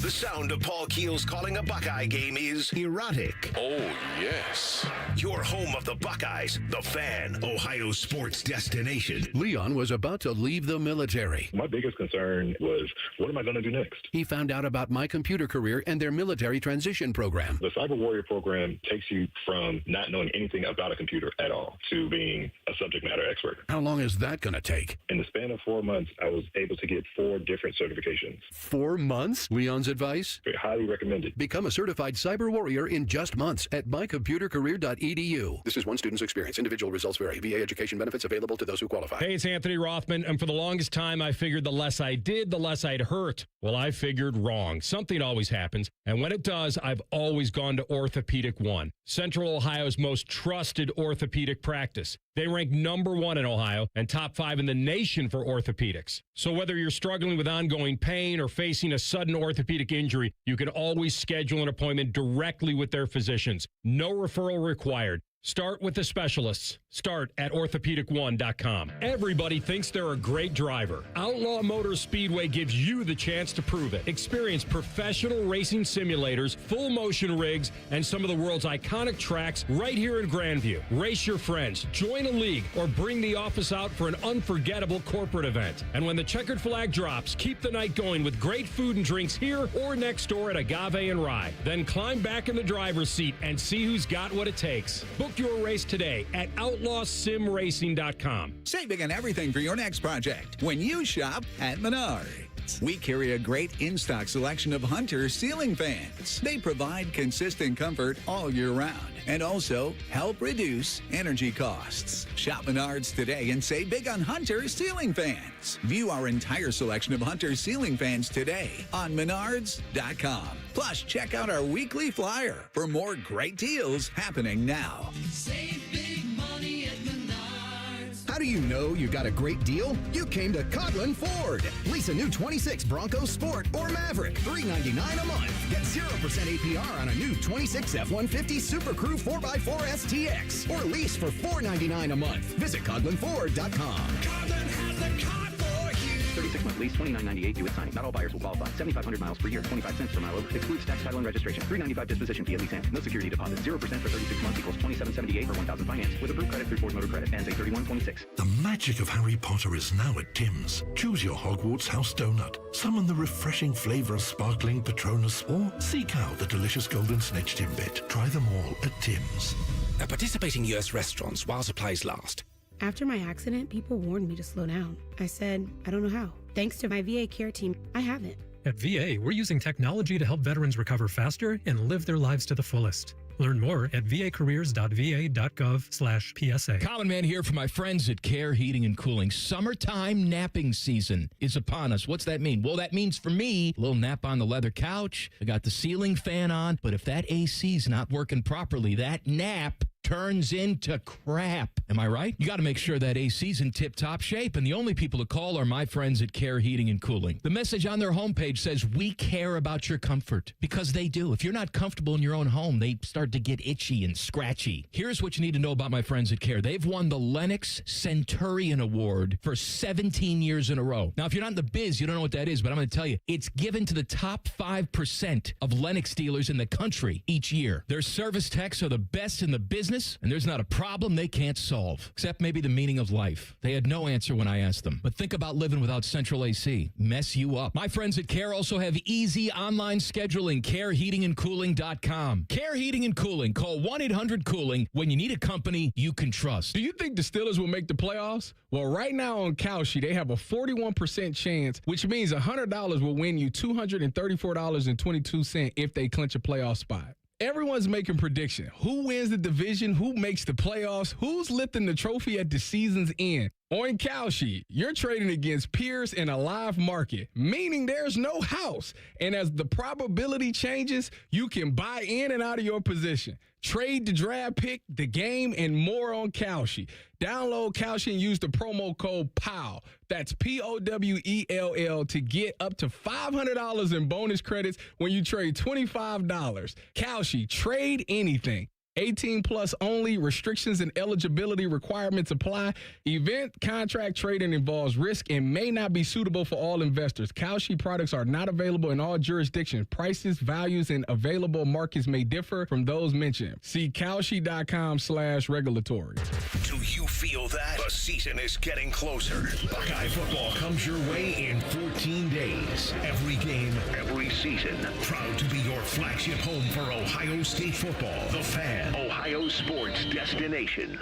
The sound of Paul Keels calling a Buckeye game is erotic. Oh, yes. Your home of the Buckeyes, The Fan, Ohio sports destination. Leon was about to leave the military. My biggest concern was, what am I going to do next? He found out about My Computer Career and their military transition program. The Cyber Warrior program takes you from not knowing anything about a computer at all to being a subject matter expert. How long is that going to take? In the span of 4 months, I was able to get 4 different certifications. 4 months? Leon's advice? Highly recommended. Become a certified cyber warrior in just months at mycomputercareer.edu. This is one student's experience. Individual results vary. VA education benefits available to those who qualify. Hey, it's Anthony Rothman, and for the longest time, I figured the less I did, the less I'd hurt. Well, I figured wrong. Something always happens, and when it does, I've always gone to Orthopedic One, Central Ohio's most trusted orthopedic practice. They rank #1 in Ohio and top 5 in the nation for orthopedics. So whether you're struggling with ongoing pain or facing a sudden orthopedic injury, you can always schedule an appointment directly with their physicians. No referral required. Start with the specialists. Start at orthopedic1.com. Everybody thinks they're a great driver. Outlaw Motor Speedway gives you the chance to prove it. Experience professional racing simulators, full motion rigs, and some of the world's iconic tracks right here in Grandview. Race your friends, join a league, or bring the office out for an unforgettable corporate event. And when the checkered flag drops, keep the night going with great food and drinks here or next door at Agave and Rye. Then climb back in the driver's seat and see who's got what it takes. Book your race today at outlawsimracing.com. Save big on everything for your next project when you shop at Menards. We carry a great in-stock selection of Hunter ceiling fans. They provide consistent comfort all year round and also help reduce energy costs. Shop Menards today and save big on Hunter ceiling fans. View our entire selection of Hunter ceiling fans today on Menards.com. Plus, check out our weekly flyer for more great deals happening now. Save big money at Menards. How do you know you got a great deal? You came to Coughlin Ford. Lease a new 26 Bronco Sport or Maverick, $399 a month. Get 0% APR on a new 26 F-150 Super Crew 4x4 STX or lease for $499 a month. Visit CoughlinFord.com. Coughlin has the car for you. 36-month lease, $29.98 due at signing. Not all buyers will qualify. 7,500 miles per year, 25 cents per mile over. Excludes tax, title, and registration. $395 disposition fee at lease end. No security deposit. 0% for 36 months equals $27.78 for 1,000 finance. With approved credit through Ford Motor Credit. Ends 8/31/26. The magic of Harry Potter is now at Tim's. Choose your Hogwarts house donut. Summon the refreshing flavor of sparkling Patronus or seek out the delicious golden snitch Timbit. Try them all at Tim's. At participating U.S. restaurants while supplies last. After my accident, people warned me to slow down. I said, I don't know how. Thanks to my VA care team, I haven't. At VA, we're using technology to help veterans recover faster and live their lives to the fullest. Learn more at vacareers.va.gov/PSA. Common Man here for my friends at Care Heating and Cooling. Summertime napping season is upon us. What's that mean? Well, that means for me, a little nap on the leather couch. I got the ceiling fan on, but if that AC's not working properly, that nap turns into crap. Am I right? You got to make sure that AC's in tip-top shape, and the only people to call are my friends at Care Heating and Cooling. The message on their homepage says, we care about your comfort, because they do. If you're not comfortable in your own home, they start to get itchy and scratchy. Here's what you need to know about my friends at Care. They've won the Lennox Centurion Award for 17 years in a row. Now, if you're not in the biz, you don't know what that is, but I'm going to tell you, it's given to the top 5% of Lennox dealers in the country each year. Their service techs are the best in the business, and there's not a problem they can't solve, except maybe the meaning of life. They had no answer when I asked them. But think about living without central AC. Mess you up. My friends at Care also have easy online scheduling. CareHeatingandCooling.com. Care Heating and Cooling. Call 1-800-COOLING when you need a company you can trust. Do you think the Steelers will make the playoffs? Well, right now on Kalshi, they have a 41% chance, which means $100 will win you $234.22 if they clinch a playoff spot. Everyone's making predictions. Who wins the division? Who makes the playoffs? Who's lifting the trophy at the season's end? On Kalshi, you're trading against peers in a live market, meaning there's no house. And as the probability changes, you can buy in and out of your position. Trade the draft pick, the game, and more on Kalshi. Download Kalshi and use the promo code POWELL. That's POWELL to get up to $500 in bonus credits when you trade $25. Kalshi, trade anything. 18 plus only. Restrictions and eligibility requirements apply. Event contract trading involves risk and may not be suitable for all investors. Kalshi products are not available in all jurisdictions. Prices, values, and available markets may differ from those mentioned. See Kalshi.com/regulatory. Do you feel that? The season is getting closer. Buckeye football comes your way in 14 days. Every game, every season. Proud to be your flagship home for Ohio State football. The Fan. Ohio sports destination.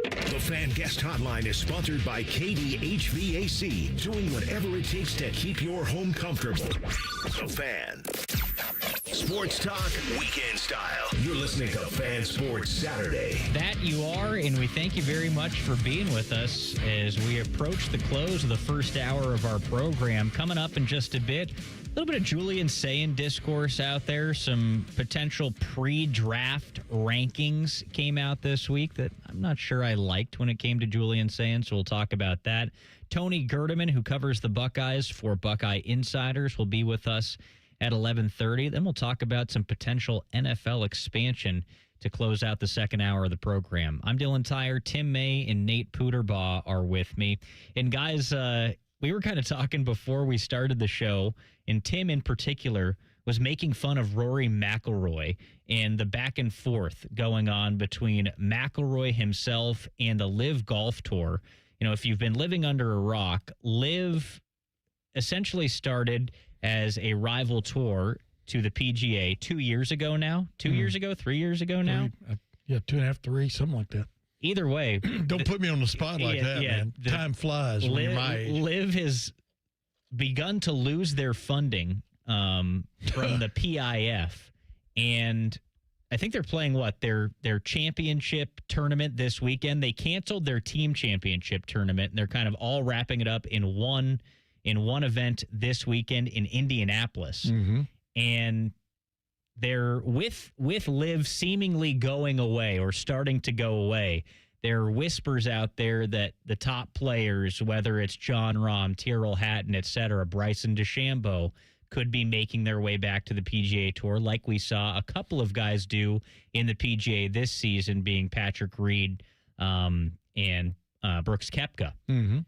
The Fan Guest Hotline is sponsored by KDHVAC, doing whatever it takes to keep your home comfortable. The Fan. Sports talk, weekend style. You're listening to Fan Sports Saturday. That you are, and we thank you very much for being with us as we approach the close of the first hour of our program. Coming up in just a bit, a little bit of Julian Sayin discourse out there. Some potential pre-draft rankings came out this week that I'm not sure I liked when it came to Julian Sayin, so we'll talk about that. Tony Gerdeman, who covers the Buckeyes for Buckeye Insiders, will be with us at 11:30. Then we'll talk about some potential NFL expansion to close out the second hour of the program. I'm Dylan Tyrer. Tim May and Nate Puderbaugh are with me. And guys, we were kind of talking before we started the show, and Tim in particular was making fun of Rory McIlroy and the back and forth going on between McIlroy himself and the LIV Golf Tour. You know, if you've been living under a rock, LIV essentially started as a rival tour to the PGA 2 years ago now. 2 years ago, 3 years ago now? 2.5, 3, something like that. Either way. Don't put me on the spot like that, man. Time flies when you're my age. LIV has begun to lose their funding from the PIF, and I think they're playing their championship tournament this weekend. They canceled their team championship tournament, and they're kind of all wrapping it up in one event this weekend in Indianapolis. Mm-hmm. And they're with LIV seemingly going away or starting to go away. There are whispers out there that the top players, whether it's Jon Rahm, Tyrrell Hatton, et cetera, Bryson DeChambeau, could be making their way back to the PGA Tour, like we saw a couple of guys do in the PGA this season, being Patrick Reed and Brooks Koepka. Mm-hmm.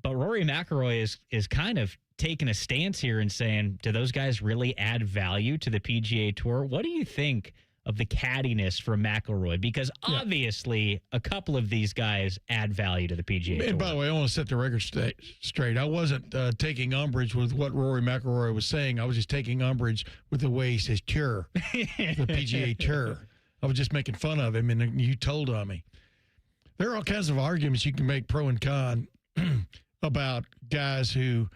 But Rory McIlroy is kind of taking a stance here and saying, do those guys really add value to the PGA Tour? What do you think of the cattiness from McIlroy? Because obviously a couple of these guys add value to the PGA Tour. And by the way, I want to set the record straight. I wasn't taking umbrage with what Rory McIlroy was saying. I was just taking umbrage with the way he says tour, the PGA Tour. I was just making fun of him, and you told on me. There are all kinds of arguments you can make pro and con about guys who,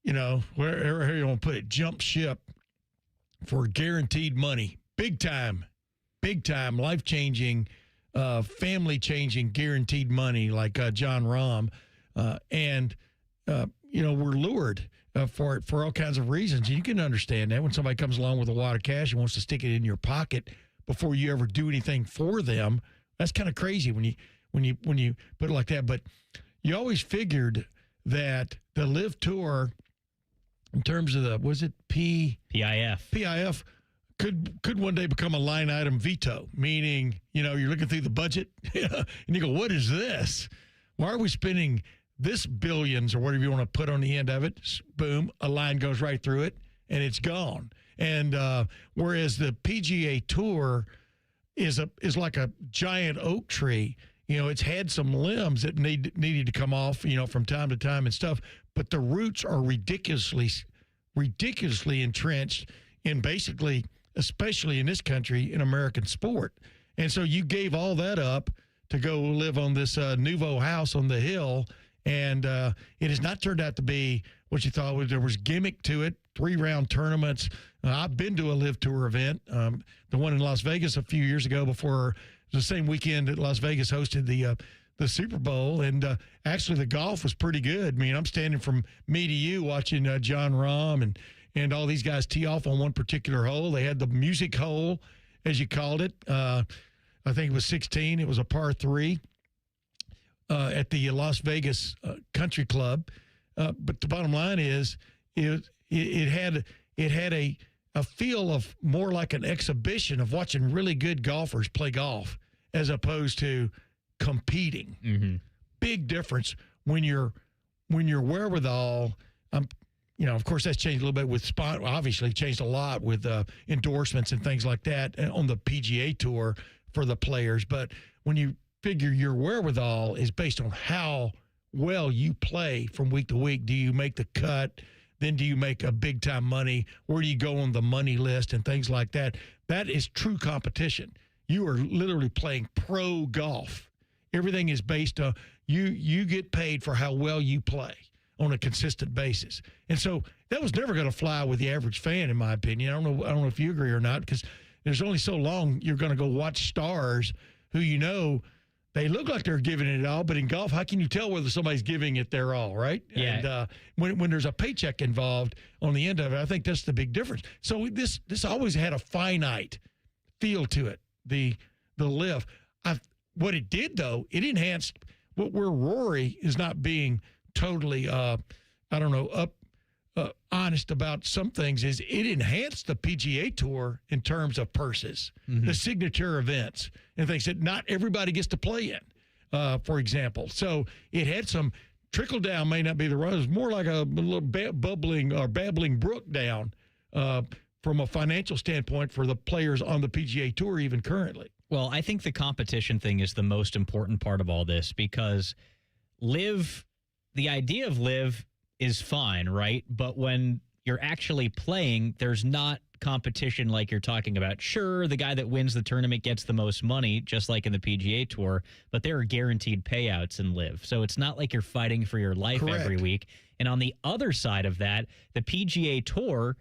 you know, wherever you want to put it, jump ship for guaranteed money. Big time, life-changing, family-changing, guaranteed money like Jon Rahm. You know, we're lured for it for all kinds of reasons. You can understand that when somebody comes along with a wad of cash and wants to stick it in your pocket. before you ever do anything for them. That's kind of crazy when you put it like that. But you always figured that the Live Tour, in terms of the, was it PIF could one day become a line item veto, meaning, you're looking through the budget and you go, what is this? Why are we spending this billions or whatever you want to put on the end of it? Boom, a line goes right through it and it's gone. And whereas the PGA Tour is like a giant oak tree, it's had some limbs that needed to come off, from time to time and stuff, but the roots are ridiculously entrenched in basically, especially in this country, in American sport. And so you gave all that up to go live on this nouveau house on the hill, and it has not turned out to be what you thought. There was gimmick to it, 3-round tournaments. I've been to a Live Tour event, the one in Las Vegas a few years ago, before the same weekend that Las Vegas hosted the Super Bowl, and actually the golf was pretty good. I mean, I'm standing from me to you watching John Rahm and all these guys tee off on one particular hole. They had the music hole, as you called it. I think it was 16. It was a par 3 at the Las Vegas Country Club. But the bottom line is, it had a feel of more like an exhibition of watching really good golfers play golf as opposed to competing. Mm-hmm. Big difference when your wherewithal. Of course, that's changed a little bit with spot. Obviously, changed a lot with endorsements and things like that on the PGA Tour for the players. But when you figure your wherewithal is based on how well you play from week to week, do you make the cut? Then do you make a big time money? Where do you go on the money list and things like that? That is true competition. You are literally playing pro golf. Everything is based on you get paid for how well you play on a consistent basis. And so that was never going to fly with the average fan, in my opinion. I don't know if you agree or not, because there's only so long you're going to go watch stars who they look like they're giving it all, but in golf, how can you tell whether somebody's giving it their all, right? Yeah. And when there's a paycheck involved on the end of it, I think that's the big difference. So this always had a finite feel to it, the Live. What it did, though, it enhanced where Rory is not being totally, honest about some things, is it enhanced the PGA Tour in terms of purses, the signature events, and things that not everybody gets to play in, for example. So it had some trickle down, may not be the right, it was more like a little bubbling or babbling brook down from a financial standpoint for the players on the PGA Tour even currently. Well, I think the competition thing is the most important part of all this, because the idea of Live is fine, right? But when you're actually playing, there's not competition like you're talking about. Sure, the guy that wins the tournament gets the most money, just like in the PGA Tour, but there are guaranteed payouts in Live. So it's not like you're fighting for your life every week. And on the other side of that, the PGA Tour,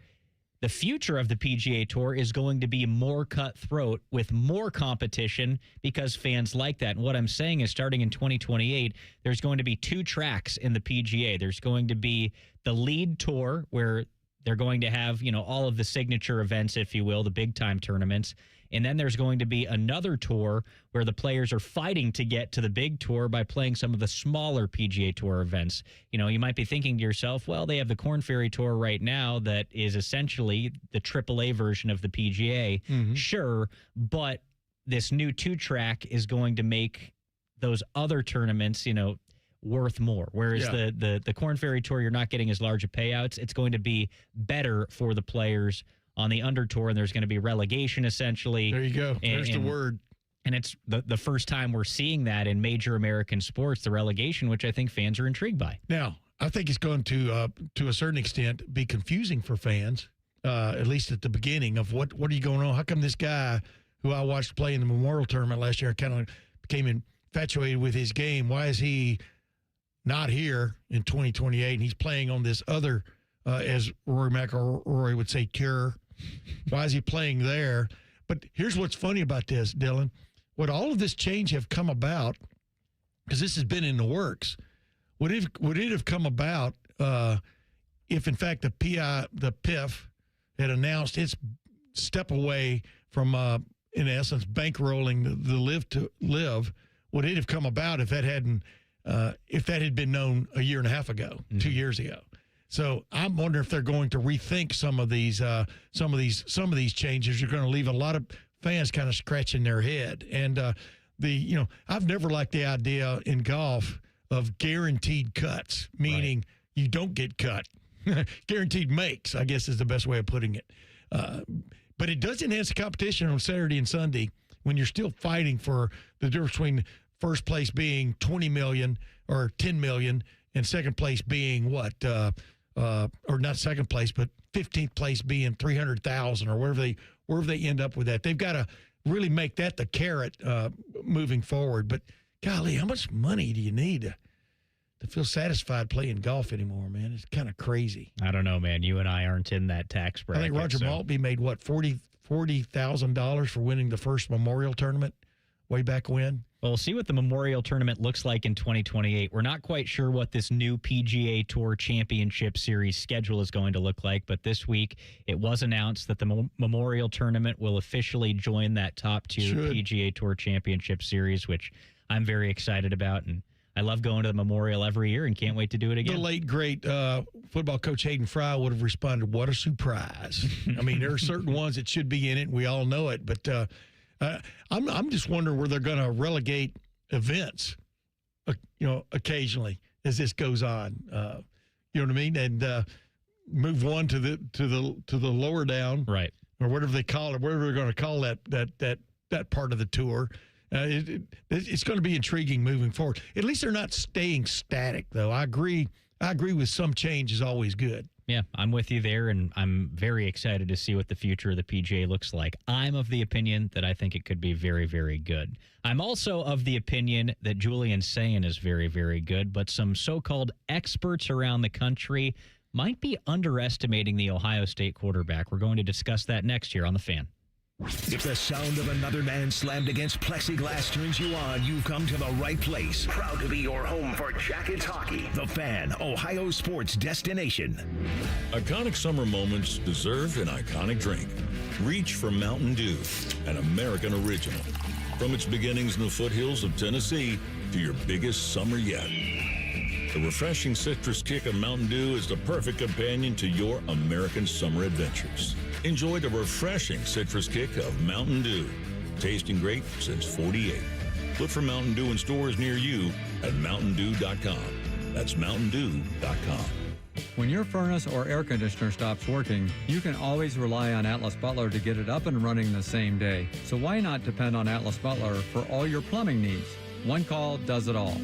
the future of the PGA Tour is going to be more cutthroat with more competition because fans like that. And what I'm saying is, starting in 2028, there's going to be 2 tracks in the PGA. There's going to be the lead tour, where they're going to have, all of the signature events, if you will, the big time tournaments. And then there's going to be another tour where the players are fighting to get to the big tour by playing some of the smaller PGA Tour events. You might be thinking to yourself, well, they have the Korn Ferry Tour right now that is essentially the AAA version of the PGA. Mm-hmm. Sure, but this new 2-track is going to make those other tournaments, worth more. Whereas the Korn Ferry Tour, you're not getting as large of payouts. It's going to be better for the players on the under tour, and there's going to be relegation, essentially. There you go. There's the word. And it's the first time we're seeing that in major American sports, the relegation, which I think fans are intrigued by. Now, I think it's going to a certain extent, be confusing for fans, at least at the beginning, of what are you going on? How come this guy who I watched play in the Memorial Tournament last year kind of became infatuated with his game? Why is he not here in 2028? And he's playing on this other, as Rory McIlroy would say, tour. Why is he playing there? But here's what's funny about this, Dylan. Would all of this change have come about, because this has been in the works, would it have come about if, in fact, the PIF had announced its step away from in essence, bankrolling the Live to Live, would it have come about if that had been known a year and a half ago, 2 years ago? So I'm wondering if they're going to rethink some of these changes. You're going to leave a lot of fans kind of scratching their head. And I've never liked the idea in golf of guaranteed cuts, meaning you don't get cut. Guaranteed makes, I guess, is the best way of putting it. But it does enhance the competition on Saturday and Sunday when you're still fighting for the difference between first place being $20 million or $10 million and second place being what? Or not second place, but 15th place being $300,000 or wherever they end up with that. They've got to really make that the carrot moving forward. But golly, how much money do you need to feel satisfied playing golf anymore, man? It's kind of crazy. I don't know, man. You and I aren't in that tax bracket. I think Roger Maltby made what, $40,000 for winning the first Memorial Tournament way back when. Well, we'll see what the Memorial Tournament looks like in 2028. We're not quite sure what this new PGA Tour Championship Series schedule is going to look like, but this week it was announced that the Memorial Tournament will officially join that top two PGA Tour Championship Series, which I'm very excited about, and I love going to the Memorial every year and can't wait to do it again. The late, great football coach Hayden Fry would have responded, what a surprise. I mean, there are certain ones that should be in it, and we all know it, but I'm just wondering where they're going to relegate events, occasionally as this goes on. You know what I mean? And move one to the lower down, right, or whatever they call it, whatever they're going to call that part of the tour. It's going to be intriguing moving forward. At least they're not staying static, though. I agree with some change is always good. Yeah, I'm with you there, and I'm very excited to see what the future of the PGA looks like. I'm of the opinion that I think it could be very, very good. I'm also of the opinion that Julian Sayin is very, very good, but some so-called experts around the country might be underestimating the Ohio State quarterback. We're going to discuss that next year on The Fan. If the sound of another man slammed against plexiglass turns you on, you've come to the right place. Proud to be your home for Jackets hockey. The Fan, Ohio sports destination. Iconic summer moments deserve an iconic drink. Reach for Mountain Dew, an American original. From its beginnings in the foothills of Tennessee to your biggest summer yet. The refreshing citrus kick of Mountain Dew is the perfect companion to your American summer adventures. Enjoy the refreshing citrus kick of Mountain Dew. Tasting great since 48. Look for Mountain Dew in stores near you at mountaindew.com. That's mountaindew.com. When your furnace or air conditioner stops working, you can always rely on Atlas Butler to get it up and running the same day. So why not depend on Atlas Butler for all your plumbing needs? One call does it all.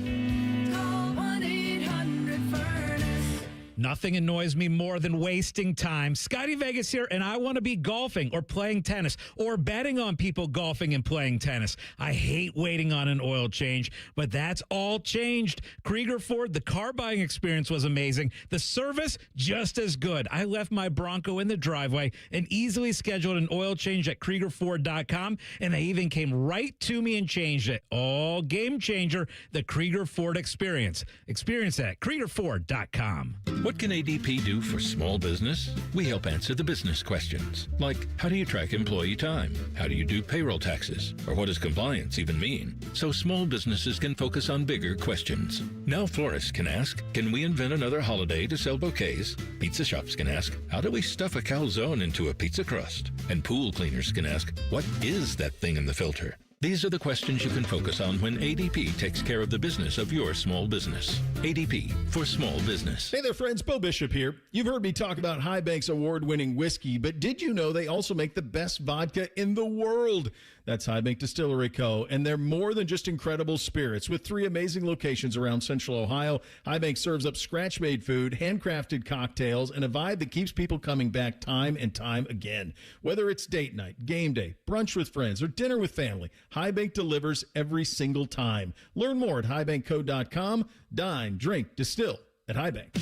Nothing annoys me more than wasting time. Scotty Vegas here, and I want to be golfing or playing tennis or betting on people golfing and playing tennis. I hate waiting on an oil change, but that's all changed. Krieger Ford, the car buying experience was amazing. The service, just as good. I left my Bronco in the driveway and easily scheduled an oil change at KriegerFord.com, and they even came right to me and changed it. All game changer, the Krieger Ford experience. Experience that at KriegerFord.com. What can ADP do for small business? We help answer the business questions, like how do you track employee time? How do you do payroll taxes? Or what does compliance even mean? So small businesses can focus on bigger questions. Now florists can ask, can we invent another holiday to sell bouquets? Pizza shops can ask, how do we stuff a calzone into a pizza crust? And pool cleaners can ask, what is that thing in the filter? These are the questions you can focus on when ADP takes care of the business of your small business. ADP for small business. Hey there, friends. Bo Bishop here. You've heard me talk about High Bank's award-winning whiskey, but did you know they also make the best vodka in the world? That's High Bank Distillery Co., and they're more than just incredible spirits. With 3 amazing locations around Central Ohio, High Bank serves up scratch-made food, handcrafted cocktails, and a vibe that keeps people coming back time and time again. Whether it's date night, game day, brunch with friends, or dinner with family, High Bank delivers every single time. Learn more at highbankco.com. Dine, drink, distill at High Bank.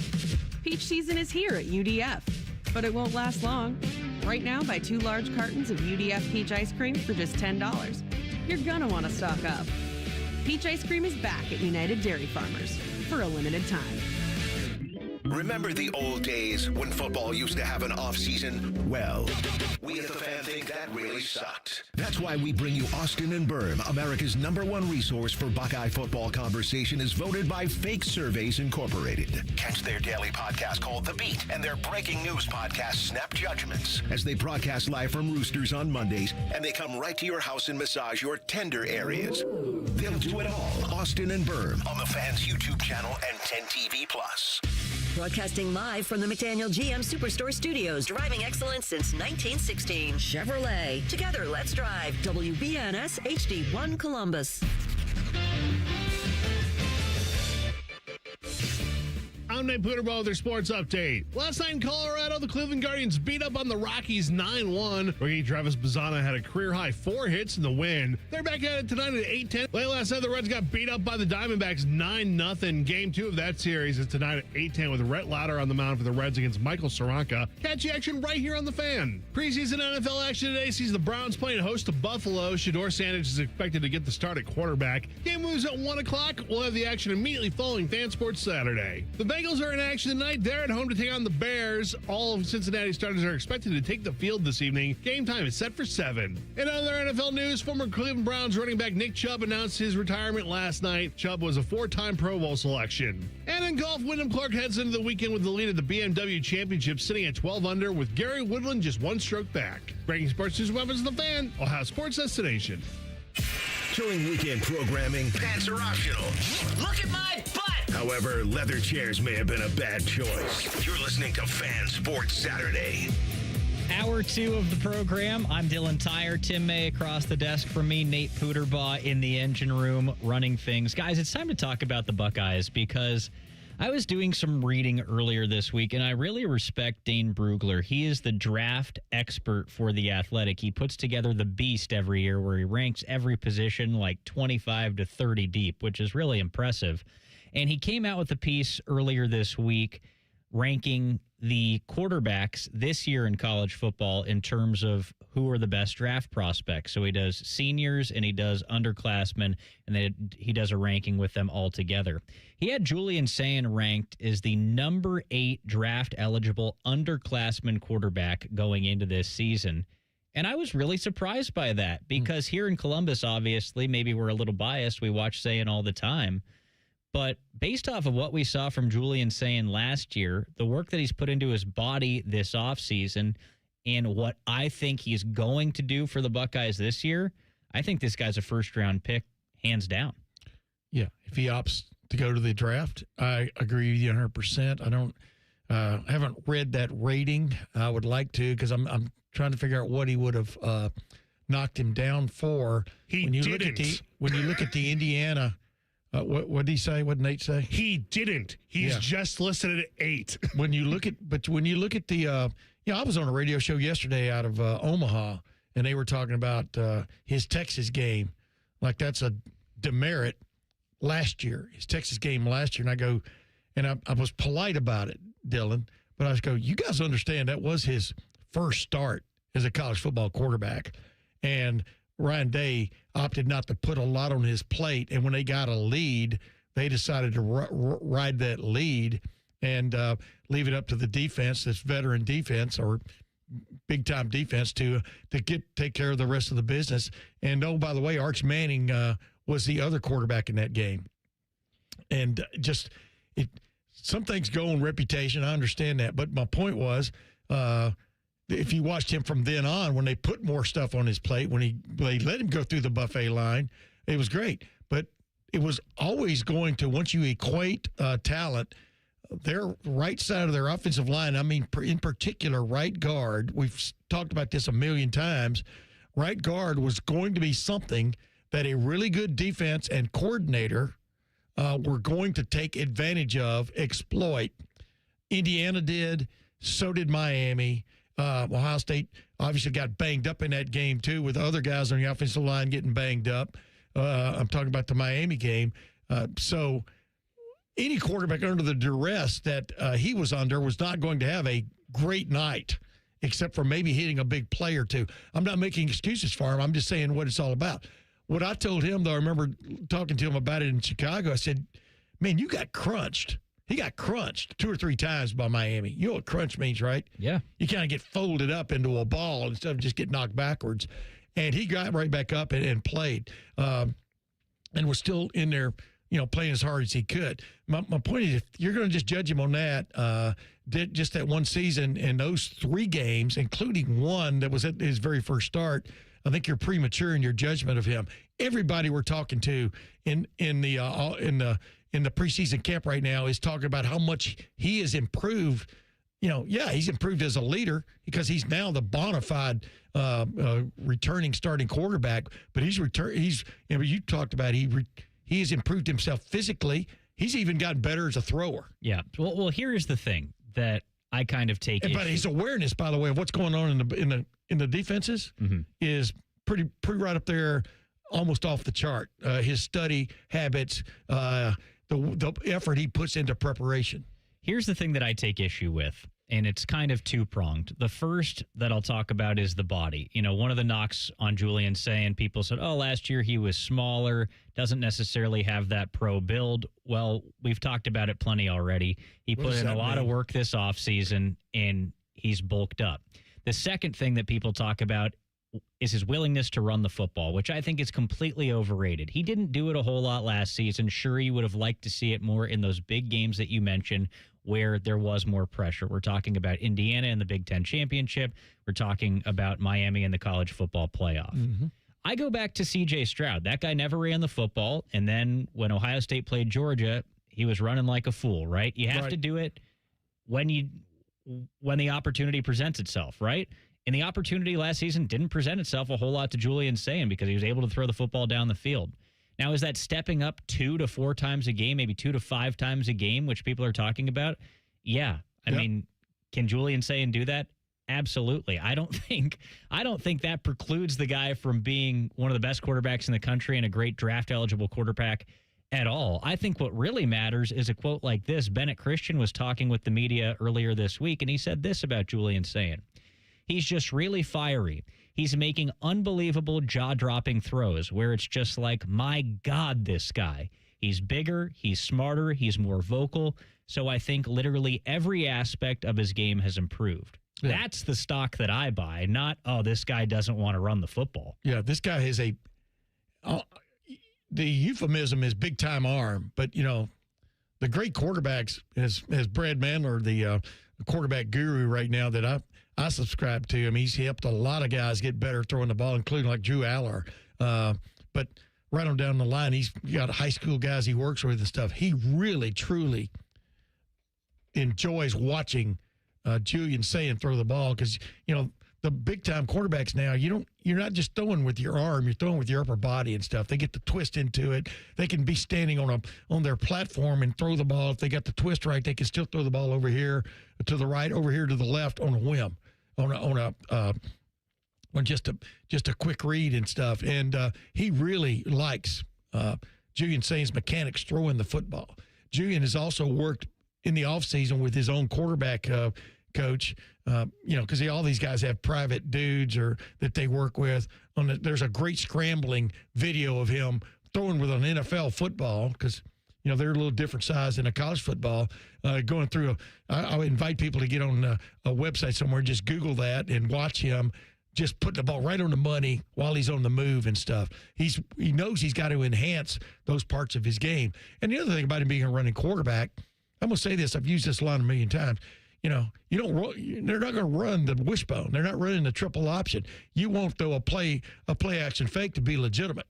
Peach season is here at UDF, but it won't last long. Right now, buy 2 large cartons of UDF peach ice cream for just $10. You're gonna want to stock up. Peach ice cream is back at United Dairy Farmers for a limited time. Remember the old days when football used to have an off-season? Well, we at The Fan think that really sucked. That's why we bring you Austin and Berm, America's #1 resource for Buckeye football conversation, is voted by Fake Surveys Incorporated. Catch their daily podcast called The Beat and their breaking news podcast, Snap Judgments, as they broadcast live from Roosters on Mondays, and they come right to your house and massage your tender areas. They'll do it all. Austin and Berm on the Fan's YouTube channel and 10 TV+. Broadcasting live from the McDaniel GM Superstore Studios. Driving excellence since 1916. Chevrolet. Together, let's drive. WBNS HD1 Columbus. I'm Nate Puderball with their sports update. Last night in Colorado, the Cleveland Guardians beat up on the Rockies 9-1. Rookie Travis Bazzana had a career-high 4 hits in the win. They're back at it tonight at 8:10. Late last night, the Reds got beat up by the Diamondbacks 9-0. Game 2 of that series is tonight at 8:10 with Rhett Lauder on the mound for the Reds against Michael Soranka. Catch the action right here on The Fan. Preseason NFL action today sees the Browns playing host to Buffalo. Shedeur Sanders is expected to get the start at quarterback. Game moves at 1 o'clock. We'll have the action immediately following Fan Sports Saturday. The Bengals are in action tonight. They're at home to take on the Bears. All of Cincinnati starters are expected to take the field this evening. Game time is set for 7. In other NFL news, former Cleveland Browns running back Nick Chubb announced his retirement last night. Chubb was a 4-time Pro Bowl selection. And in golf, Wyndham Clark heads into the weekend with the lead at the BMW Championship, sitting at 12 under, with Gary Woodland just 1 stroke back. Breaking sports news weapons, The Fan, Ohio Sports Destination. During weekend programming, pants are optional. Look at my butt! However, leather chairs may have been a bad choice. You're listening to Fan Sports Saturday. Hour 2 of the program. I'm Dylan Tyrer. Tim May across the desk from me. Nate Puderbaugh in the engine room running things. Guys, it's time to talk about the Buckeyes because I was doing some reading earlier this week, and I really respect Dane Brugler. He is the draft expert for The Athletic. He puts together the Beast every year where he ranks every position like 25 to 30 deep, which is really impressive. And he came out with a piece earlier this week ranking the quarterbacks this year in college football in terms of who are the best draft prospects. So he does seniors and he does underclassmen, and then he does a ranking with them all together. He had Julian Sayin ranked as the number 8 draft eligible underclassman quarterback going into this season. And I was really surprised by that because here in Columbus, obviously, maybe we're a little biased. We watch Sayin all the time. But based off of what we saw from Julian Sayin last year, the work that he's put into his body this offseason, and what I think he's going to do for the Buckeyes this year, I think this guy's a first-round pick, hands down. Yeah, if he opts to go to the draft, I agree with you 100%. I don't haven't read that rating. I would like to because I'm trying to figure out what he would have knocked him down for. When you look at the Indiana. What did he say? What did Nate say? He didn't. He's just listed at 8. when you look at the, I was on a radio show yesterday out of Omaha, and they were talking about his Texas game, like that's a demerit last year. His Texas game last year, and I go, and I was polite about it, Dylan, but I go, you guys understand that was his first start as a college football quarterback, and Ryan Day opted not to put a lot on his plate, and when they got a lead, they decided to ride that lead and leave it up to the defense, this veteran defense or big-time defense, to take care of the rest of the business. And, oh, by the way, Arch Manning was the other quarterback in that game. And some things go on reputation. I understand that. But my point was if you watched him from then on, when they put more stuff on his plate, when they let him go through the buffet line, it was great. But it was always going to, once you equate talent, their right side of their offensive line, I mean, in particular, right guard, we've talked about this a million times, right guard was going to be something that a really good defense and coordinator were going to take advantage of, exploit. Indiana did, so did Miami. Ohio State obviously got banged up in that game, too, with other guys on the offensive line getting banged up. I'm talking about the Miami game. So any quarterback under the duress that he was under was not going to have a great night, except for maybe hitting a big play or two. I'm not making excuses for him. I'm just saying what it's all about. What I told him, though, I remember talking to him about it in Chicago, I said, man, you got crunched. he got crunched 2 or 3 times by Miami. You know what crunch means, right? Yeah. You kind of get folded up into a ball instead of just get knocked backwards. And he got right back up and played, and was still in there, playing as hard as he could. My point is, if you're going to just judge him on that, just that one season and those 3 games, including one that was at his very first start, I think you're premature in your judgment of him. Everybody we're talking to in the preseason camp right now is talking about how much he has improved. He's improved as a leader because he's now the bona fide returning starting quarterback. But you talked about he has improved himself physically. He's even gotten better as a thrower. Yeah. Well, here's the thing that I kind of take. But his awareness, by the way, of what's going on in the defenses is pretty right up there, almost off the chart. His study habits, the effort he puts into preparation. Here's the thing that I take issue with, and it's kind of two-pronged. The first that I'll talk about is the body. One of the knocks on Julian Sayin, people said, last year he was smaller, doesn't necessarily have that pro build. Well, we've talked about it plenty already. He put in a lot of work this offseason, and he's bulked up. The second thing that people talk about is his willingness to run the football, which I think is completely overrated. He didn't do it a whole lot last season. Sure, you would have liked to see it more in those big games that you mentioned where there was more pressure. We're talking about Indiana in the Big Ten Championship. We're talking about Miami in the college football playoff. Mm-hmm. I go back to C.J. Stroud. That guy never ran the football, and then when Ohio State played Georgia, he was running like a fool, right? You have to do it when the opportunity presents itself, right? And the opportunity last season didn't present itself a whole lot to Julian Sayin because he was able to throw the football down the field. Now, is that stepping up 2 to 4 times a game, maybe 2 to 5 times a game, which people are talking about? Yeah. I mean, can Julian Sayin do that? Absolutely. I don't think that precludes the guy from being one of the best quarterbacks in the country and a great draft-eligible quarterback at all. I think what really matters is a quote like this. Bennett Christian was talking with the media earlier this week, and he said this about Julian Sayin. He's just really fiery. He's making unbelievable jaw-dropping throws where it's just like, my God, this guy. He's bigger, he's smarter, he's more vocal. So I think literally every aspect of his game has improved. Yeah. That's the stock that I buy, not, this guy doesn't want to run the football. Yeah, this guy has the euphemism is big-time arm, but, the great quarterbacks, as Brad Mandler, the quarterback guru right now that I subscribe to him. He's helped a lot of guys get better throwing the ball, including like Drew Aller. But right on down the line, he's got high school guys he works with and stuff. He really, truly enjoys watching Julian Sayin throw the ball because, the big-time quarterbacks now, you're not just throwing with your arm, you're throwing with your upper body and stuff. They get the twist into it. They can be standing on their platform and throw the ball. If they got the twist right, they can still throw the ball over here to the right, over here to the left on a whim, on just a quick read and stuff. And he really likes Julian Sayin's mechanics throwing the football. Julian has also worked in the offseason with his own quarterback coach, because all these guys have private dudes that they work with. There's a great scrambling video of him throwing with an NFL football because, they're a little different size than a college football. Going through, I would invite people to get on a website somewhere, just Google that and watch him just put the ball right on the money while he's on the move and stuff. He knows he's got to enhance those parts of his game. And the other thing about him being a running quarterback, I'm going to say this, I've used this line a million times. They're not going to run the wishbone. They're not running the triple option. You won't throw a play action fake to be legitimate.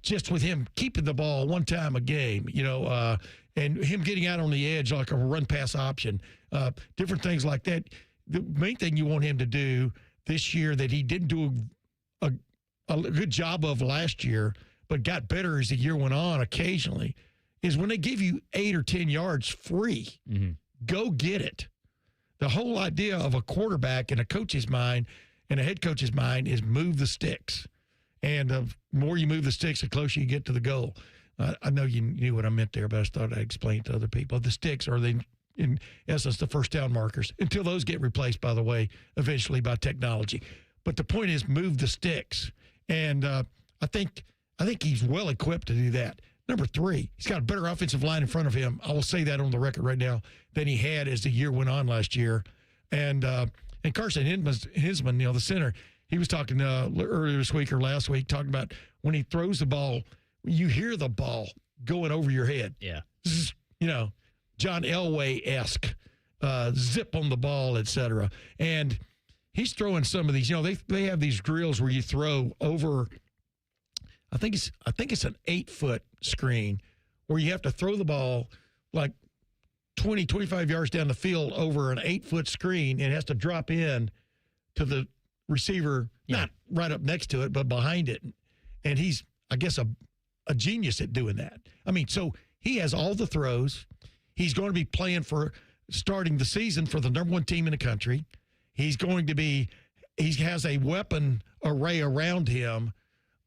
Just with him keeping the ball one time a game, and him getting out on the edge like a run pass option, different things like that. The main thing you want him to do this year that he didn't do a good job of last year, but got better as the year went on occasionally, is when they give you 8 or 10 yards free. Mm-hmm. Go get it. The whole idea of a quarterback in a coach's mind and a head coach's mind is move the sticks. And the more you move the sticks, the closer you get to the goal. I know you knew what I meant there, but I thought I'd explain it to other people. The sticks are, in essence, the first down markers, until those get replaced, by the way, eventually by technology. But the point is move the sticks. And I think he's well equipped to do that. Number 3, he's got a better offensive line in front of him. I will say that on the record right now than he had as the year went on last year. And Carson Hinsman, the center, he was talking earlier this week or last week, talking about when he throws the ball, you hear the ball going over your head. Yeah. This is, John Elway-esque, zip on the ball, et cetera. And he's throwing some of these, they have these drills where you throw over, I think it's an 8-foot screen where you have to throw the ball like 20, 25 yards down the field over an 8-foot screen, and it has to drop in to the receiver, not right up next to it, but behind it. And he's, I guess, a genius at doing that. I mean, so he has all the throws. He's going to be playing for starting the season for the number 1 team in the country. He has a weapon array around him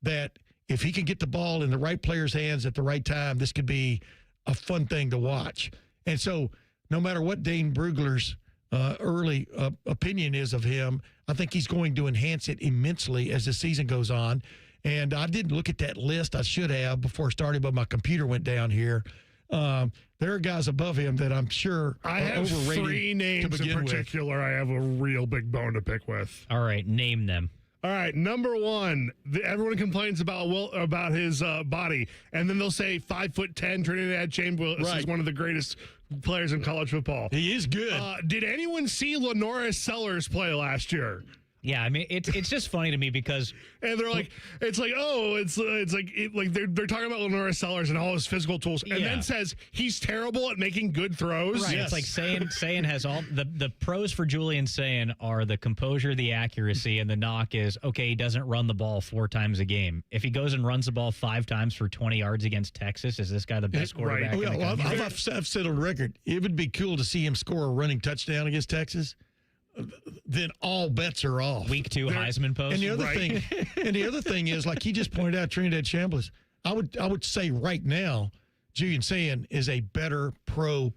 that if he can get the ball in the right player's hands at the right time, this could be a fun thing to watch. And so no matter what Dane Brugler's early opinion is of him, I think he's going to enhance it immensely as the season goes on. And I didn't look at that list. I should have before I started, but my computer went down here. There are guys above him that I'm sure I are have overrated 3 names in particular I have a real big bone to pick with. All right, name them. All right, number 1, everyone complains about his body, and then they'll say 5'10" Trinidad Chamberlain is one of the greatest players in college football. He is good. Did anyone see Lenora Sellers play last year? Yeah, I mean it's just funny to me because and they're like they're talking about Lenora Sellers and all his physical tools, and then says he's terrible at making good throws. Right, it's like Sayin has all the pros for Julian Sayin are the composure, the accuracy, and the knock is he doesn't run the ball 4 times a game. If he goes and runs the ball 5 times for 20 yards against Texas, is this guy the best quarterback? Right. In the country? I've said on record, it would be cool to see him score a running touchdown against Texas. Then all bets are off. Week 2 Heisman post. And the other thing is, like he just pointed out, Trinidad Chambliss, I would say right now, Julian Sayin is a better pro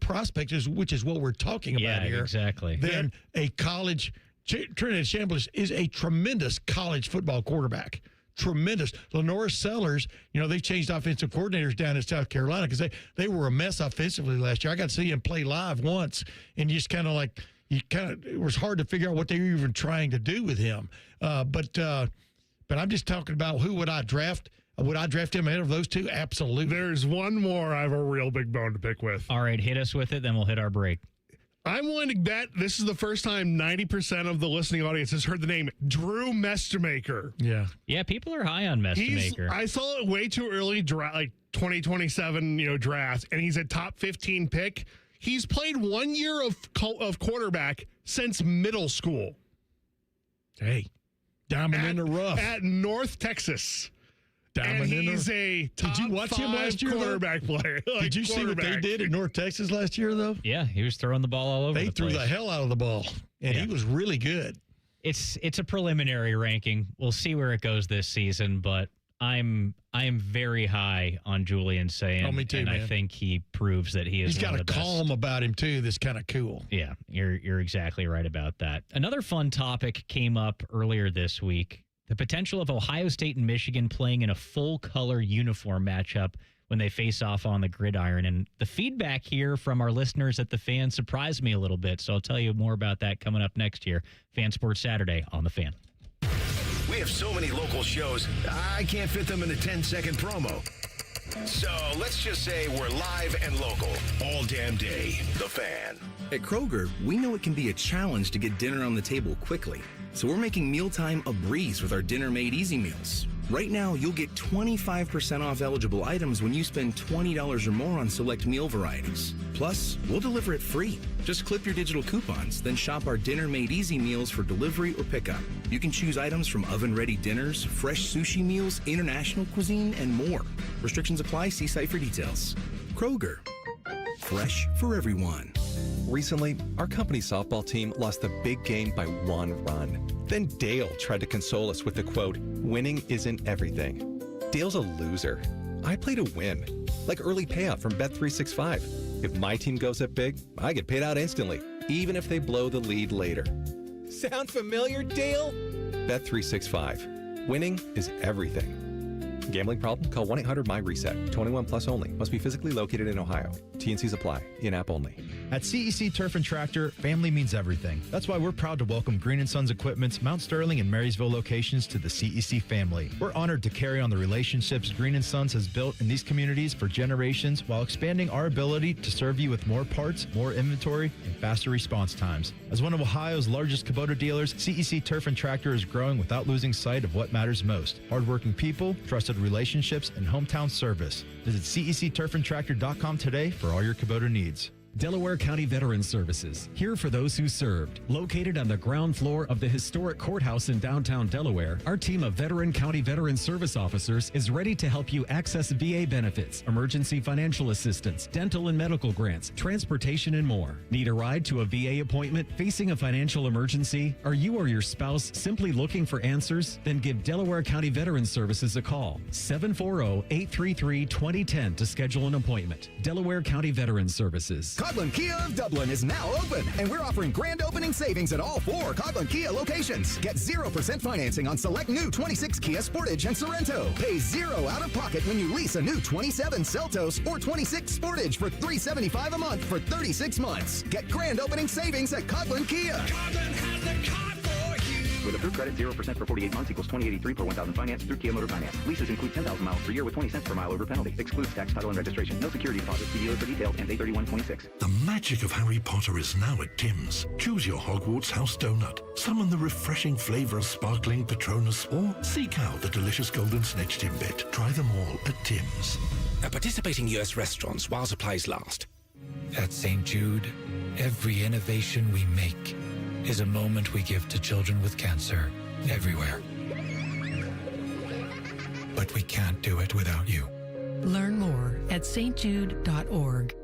prospect, which is what we're talking about here. Exactly. Than a college. Trinidad Chambliss is a tremendous college football quarterback. Tremendous. Lenora Sellers, they've changed offensive coordinators down in South Carolina because they were a mess offensively last year. I got to see him play live once, and just kind of like, it was hard to figure out what they were even trying to do with him. But I'm just talking about who would I draft? Would I draft him ahead of those 2? Absolutely. There's one more I have a real big bone to pick with. All right, hit us with it, then we'll hit our break. I'm willing to bet this is the first time 90% of the listening audience has heard the name Drew Mestemaker. Yeah. Yeah, people are high on Mestemaker. I saw it way too early, like 2027, draft, and he's a top 15 pick. He's played 1 year of quarterback since middle school. Hey, diamond in the rough. At North Texas. Diamond in the rough. He's a top Did you watch him last year, quarterback player. Did you see what they did at North Texas last year, though? Yeah, he was throwing the ball all over the place. They threw the hell out of the ball, and he was really good. It's a preliminary ranking. We'll see where it goes this season, but I am very high on Julian Sayin. Oh, me too, and man. I think he proves that he is. He's got a calm about him too. That's kind of cool. Yeah, you're exactly right about that. Another fun topic came up earlier this week: the potential of Ohio State and Michigan playing in a full color uniform matchup when they face off on the gridiron. And the feedback here from our listeners at the Fan surprised me a little bit. So I'll tell you more about that coming up next year. Fan Sports Saturday on the Fan. We have so many local shows, I can't fit them in a 10-second promo. So let's just say we're live and local all damn day. The Fan. At Kroger, we know it can be a challenge to get dinner on the table quickly. So we're making mealtime a breeze with our Dinner Made Easy meals. Right now, you'll get 25% off eligible items when you spend $20 or more on select meal varieties. Plus, we'll deliver it free. Just clip your digital coupons, then shop our Dinner Made Easy meals for delivery or pickup. You can choose items from oven-ready dinners, fresh sushi meals, international cuisine, and more. Restrictions apply. See site for details. Kroger. Fresh for everyone. Recently, our company's softball team lost the big game by 1 run. Then Dale tried to console us with the quote, "Winning isn't everything." Dale's a loser. I play to win, like early payout from Bet365. If my team goes up big, I get paid out instantly, even if they blow the lead later. Sound familiar, Dale? Bet365. Winning is everything. Gambling problem? Call 1-800-MY-RESET. 21 plus only. Must be physically located in Ohio. T&Cs apply. In-app only. At CEC Turf and Tractor, family means everything. That's why we're proud to welcome Green & Sons Equipment's Mount Sterling and Marysville locations to the CEC family. We're honored to carry on the relationships Green & Sons has built in these communities for generations while expanding our ability to serve you with more parts, more inventory, and faster response times. As one of Ohio's largest Kubota dealers, CEC Turf and Tractor is growing without losing sight of what matters most: hardworking people, trusted relationships, and hometown service. Visit CECTurfandTractor.com today for all your Kubota needs. Delaware County Veterans Services, here for those who served. Located on the ground floor of the historic courthouse in downtown Delaware, our team of Veteran County Veterans Service officers is ready to help you access VA benefits, emergency financial assistance, dental and medical grants, transportation, and more. Need a ride to a VA appointment? Facing a financial emergency? Are you or your spouse simply looking for answers? Then give Delaware County Veterans Services a call. 740-833-2010 to schedule an appointment. Delaware County Veterans Services. Coghlan Kia of Dublin is now open, and we're offering grand opening savings at all 4 Coghlan Kia locations. Get 0% financing on select new 26 Kia Sportage and Sorrento. Pay 0 out of pocket when you lease a new 27 Seltos or 26 Sportage for $375 a month for 36 months. Get grand opening savings at Coghlan Kia. Coghlan has the car for you. With approved credit, 0% for 48 months equals $20.83 per 1,000 finance through Kia Motor Finance. Leases include 10,000 miles per year with 20 cents per mile over penalty. Excludes tax, title, and registration. No security deposit. See dealer for details. Ends 8/31/26. The magic of Harry Potter is now at Tim's. Choose your Hogwarts house donut. Summon the refreshing flavor of sparkling Patronus, or seek out the delicious golden snitch Timbit. Try them all at Tim's. At participating U.S. restaurants while supplies last. At St. Jude, every innovation we make is a moment we give to children with cancer everywhere. But we can't do it without you. Learn more at stjude.org.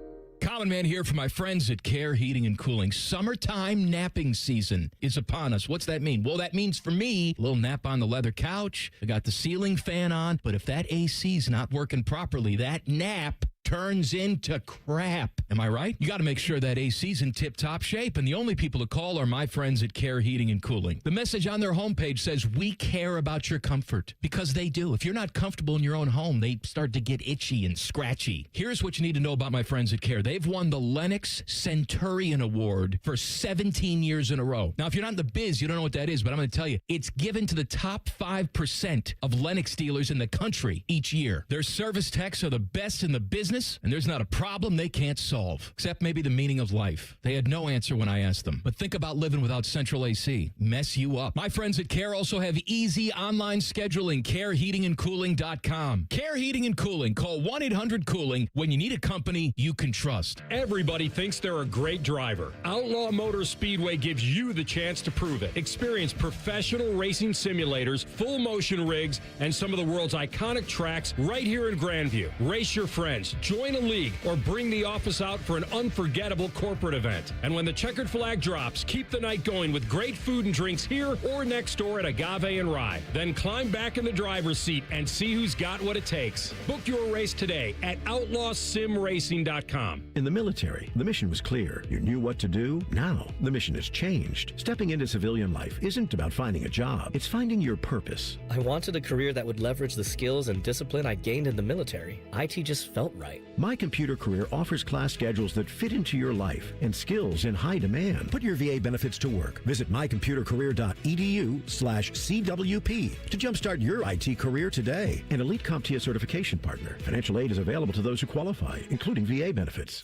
Common Man here for my friends at Care Heating and Cooling. Summertime napping season is upon us. What's that mean? Well, that means for me, a little nap on the leather couch. I got the ceiling fan on, but if that AC's not working properly, that nap turns into crap. Am I right? You got to make sure that AC's in tip-top shape, and the only people to call are my friends at Care Heating and Cooling. The message on their homepage says, we care about your comfort, because they do. If you're not comfortable in your own home, they start to get itchy and scratchy. Here's what you need to know about my friends at Care. They've won the Lennox Centurion Award for 17 years in a row. Now, if you're not in the biz, you don't know what that is, but I'm going to tell you, it's given to the top 5% of Lennox dealers in the country each year. Their service techs are the best in the business, and there's not a problem they can't solve, except maybe the meaning of life. They had no answer when I asked them. But think about living without central AC. Mess you up. My friends at Care also have easy online scheduling. CareHeatingandCooling.com. Care Heating and Cooling. Call 1-800-COOLING when you need a company you can trust. Everybody thinks they're a great driver. Outlaw Motor Speedway gives you the chance to prove it. Experience professional racing simulators, full motion rigs, and some of the world's iconic tracks right here in Grandview. Race your friends, join a league, or bring the office out for an unforgettable corporate event. And when the checkered flag drops, keep the night going with great food and drinks here or next door at Agave and Rye. Then climb back in the driver's seat and see who's got what it takes. Book your race today at outlawsimracing.com. In the military, the mission was clear. You knew what to do. Now, the mission has changed. Stepping into civilian life isn't about finding a job. It's finding your purpose. I wanted a career that would leverage the skills and discipline I gained in the military. IT just felt right. My Computer Career offers class schedules that fit into your life and skills in high demand. Put your VA benefits to work. Visit mycomputercareer.edu/CWP to jumpstart your IT career today. An elite CompTIA certification partner. Financial aid is available to those who qualify, including VA benefits.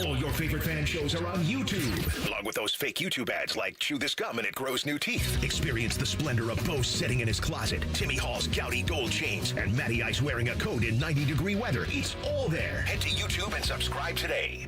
All your favorite fan shows are on YouTube, along with those fake YouTube ads like chew this gum and it grows new teeth. Experience the splendor of Bo sitting in his closet, Timmy Hall's gouty gold chains, and Matty Ice wearing a coat in 90-degree weather. It's all there. Head to YouTube and subscribe today.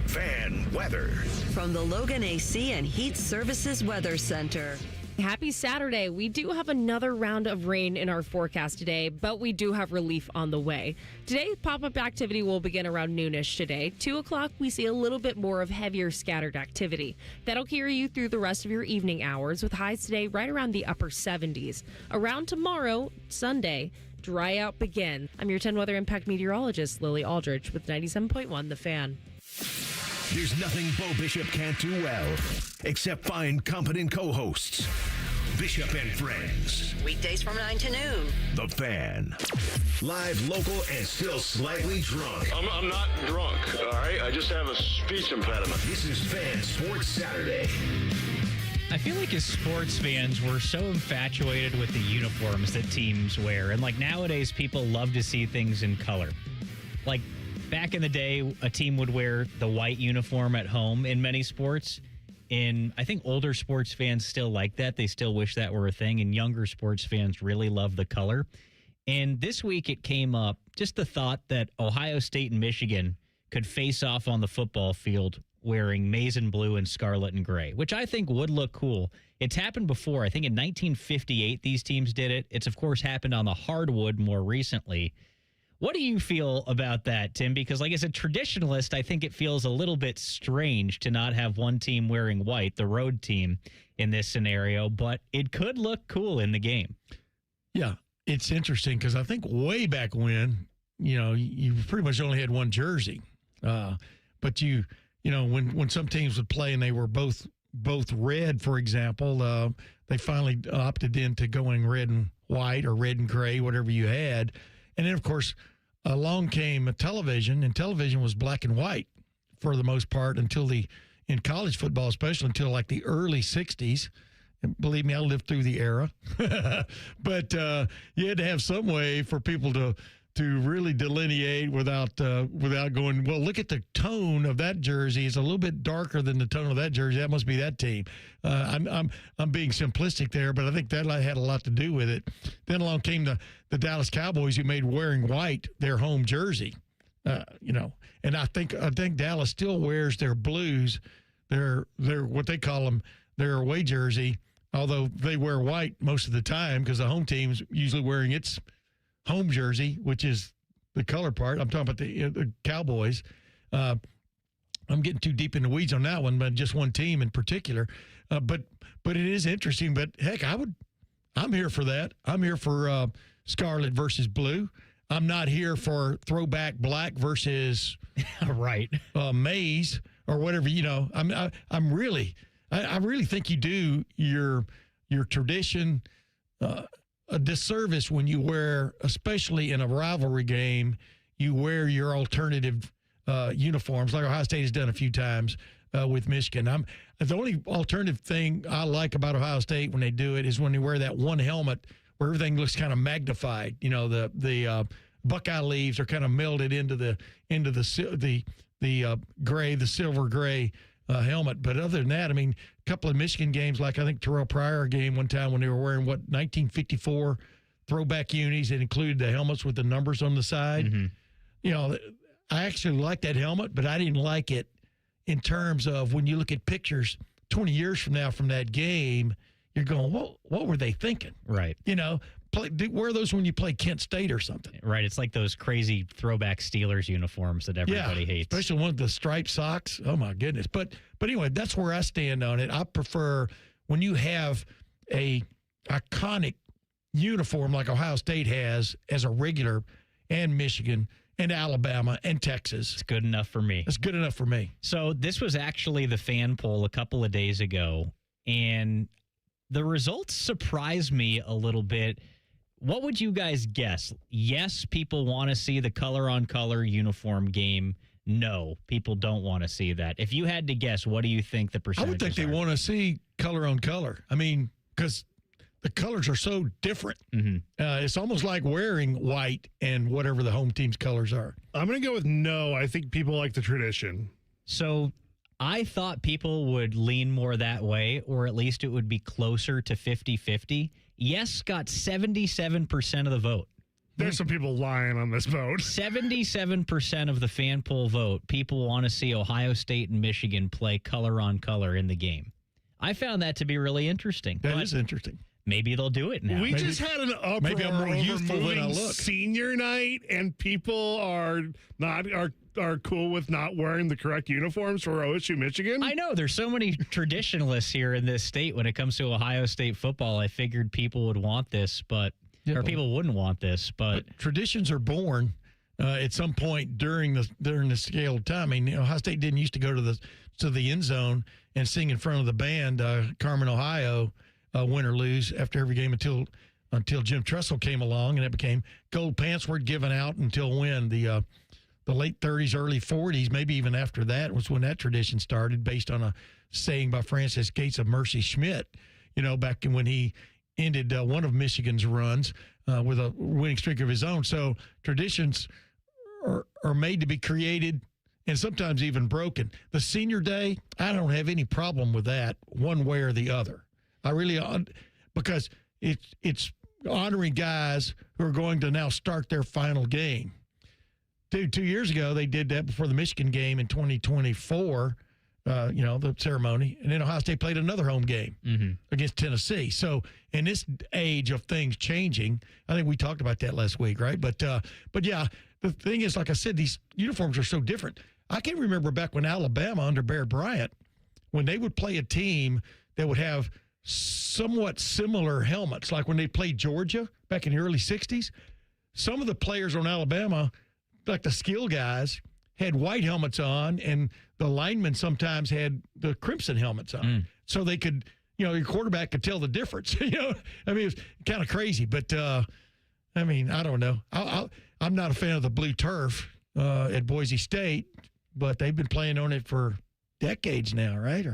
Fan weather. From the Logan AC and Heat Services Weather Center. Happy Saturday. We do have another round of rain in our forecast today, but we do have relief on the way. Today, pop-up activity will begin around noonish today. 2 o'clock, we see a little bit more of heavier scattered activity. That'll carry you through the rest of your evening hours with highs today right around the upper 70s. Around tomorrow, Sunday, dry out begin. I'm your 10 Weather Impact meteorologist, Lily Aldridge, with 97.1 The Fan. There's nothing Bo Bishop can't do well, except find competent co-hosts. Bishop and Friends. Weekdays from 9 to noon. The Fan. Live, local, and still slightly drunk. I'm not drunk, all right? I just have a speech impediment. This is Fan Sports Saturday. I feel like as sports fans, we're so infatuated with the uniforms that teams wear. And like nowadays, people love to see things in color. Like back in the day, a team would wear the white uniform at home in many sports. And I think older sports fans still like that. They still wish that were a thing. And younger sports fans really love the color. And this week it came up, just the thought that Ohio State and Michigan could face off on the football field wearing maize and blue and scarlet and gray, which I think would look cool. It's happened before. I think in 1958 these teams did it. It's, of course, happened on the hardwood more recently. What do you feel about that, Tim? Because, like, as a traditionalist, I think it feels a little bit strange to not have one team wearing white, the road team, in this scenario, but it could look cool in the game. Yeah, it's interesting because I think way back when, you pretty much only had one jersey. But when some teams would play and they were both red, for example, they finally opted into going red and white or red and gray, whatever you had. And then, of course, along came a television, and television was black and white for the most part in college football, especially until like the early 60s. And believe me, I lived through the era. But you had to have some way for people to really delineate without going, well, look at the tone of that jersey. It's a little bit darker than the tone of that jersey. That must be that team. I'm being simplistic there, but I think that had a lot to do with it. Then along came the Dallas Cowboys, who made wearing white their home jersey. And I think Dallas still wears their blues, their what they call them, their away jersey, although they wear white most of the time because the home team's usually wearing its home jersey, which is the color part. I'm talking about the Cowboys. I'm getting too deep in the weeds on that one, but just one team in particular. But it is interesting. But heck, I'm here for that. I'm here for scarlet versus blue. I'm not here for throwback black versus right maize or whatever. I really think you do your tradition a disservice when you wear, especially in a rivalry game, you wear your alternative uniforms, like Ohio State has done a few times with Michigan. The only alternative thing I like about Ohio State when they do it is when they wear that one helmet where everything looks kind of magnified. The Buckeye leaves are kind of melded into the gray, the silver gray helmet. But other than that, I mean, a couple of Michigan games, like I think Terrell Pryor game one time when they were wearing 1954 throwback unis that included the helmets with the numbers on the side. Mm-hmm. I actually liked that helmet, but I didn't like it in terms of when you look at pictures 20 years from now from that game, you're going, what were they thinking? Right. Wear those when you play Kent State or something. Right. It's like those crazy throwback Steelers uniforms that everybody hates. Especially one with the striped socks. Oh, my goodness. But anyway, that's where I stand on it. I prefer when you have a iconic uniform like Ohio State has as a regular, and Michigan and Alabama and Texas. It's good enough for me. It's good enough for me. So this was actually the fan poll a couple of days ago, and the results surprised me a little bit. What would you guys guess? Yes, people want to see the color-on-color uniform game. No, people don't want to see that. If you had to guess, what do you think the percentages are? I would think they want to see color-on-color. I mean, because the colors are so different. Mm-hmm. It's almost like wearing white and whatever the home team's colors are. I'm going to go with no. I think people like the tradition. So I thought people would lean more that way, or at least it would be closer to 50-50. Yes got 77% of the vote. There's some people lying on this vote. 77% of the fan poll vote. People want to see Ohio State and Michigan play color on color in the game. I found that to be really interesting. That is interesting. Maybe they'll do it now. We just had an uproar maybe I'm more youthful than I over look. senior night, and people are cool with not wearing the correct uniforms for OSU Michigan. I know there's so many traditionalists here in this state when it comes to Ohio State football. I figured people would want this, or people wouldn't want this. But traditions are born at some point during the scale of time. I mean, Ohio State didn't used to go to the end zone and sing in front of the band, Carmen, Ohio, win or lose after every game until Jim Tressel came along, and it became gold pants weren't given out until when? The late 30s, early 40s, maybe even after that was when that tradition started, based on a saying by Francis Gates of Mercy Schmidt, back when he ended one of Michigan's runs with a winning streak of his own. So traditions are made to be created and sometimes even broken. The senior day, I don't have any problem with that one way or the other. I really, because it's honoring guys who are going to now start their final game. Dude, 2 years ago, they did that before the Michigan game in 2024, the ceremony. And then Ohio State played another home game against Tennessee. So in this age of things changing, I think we talked about that last week, right? But yeah, the thing is, like I said, these uniforms are so different. I can remember back when Alabama under Bear Bryant, when they would play a team that would have somewhat similar helmets, like when they played Georgia back in the early 60s, some of the players on Alabama, like the skill guys, had white helmets on, and the linemen sometimes had the crimson helmets on. So they could, your quarterback could tell the difference. It was kind of crazy. But, I don't know. I'm not a fan of the blue turf at Boise State, but they've been playing on it for decades now, right?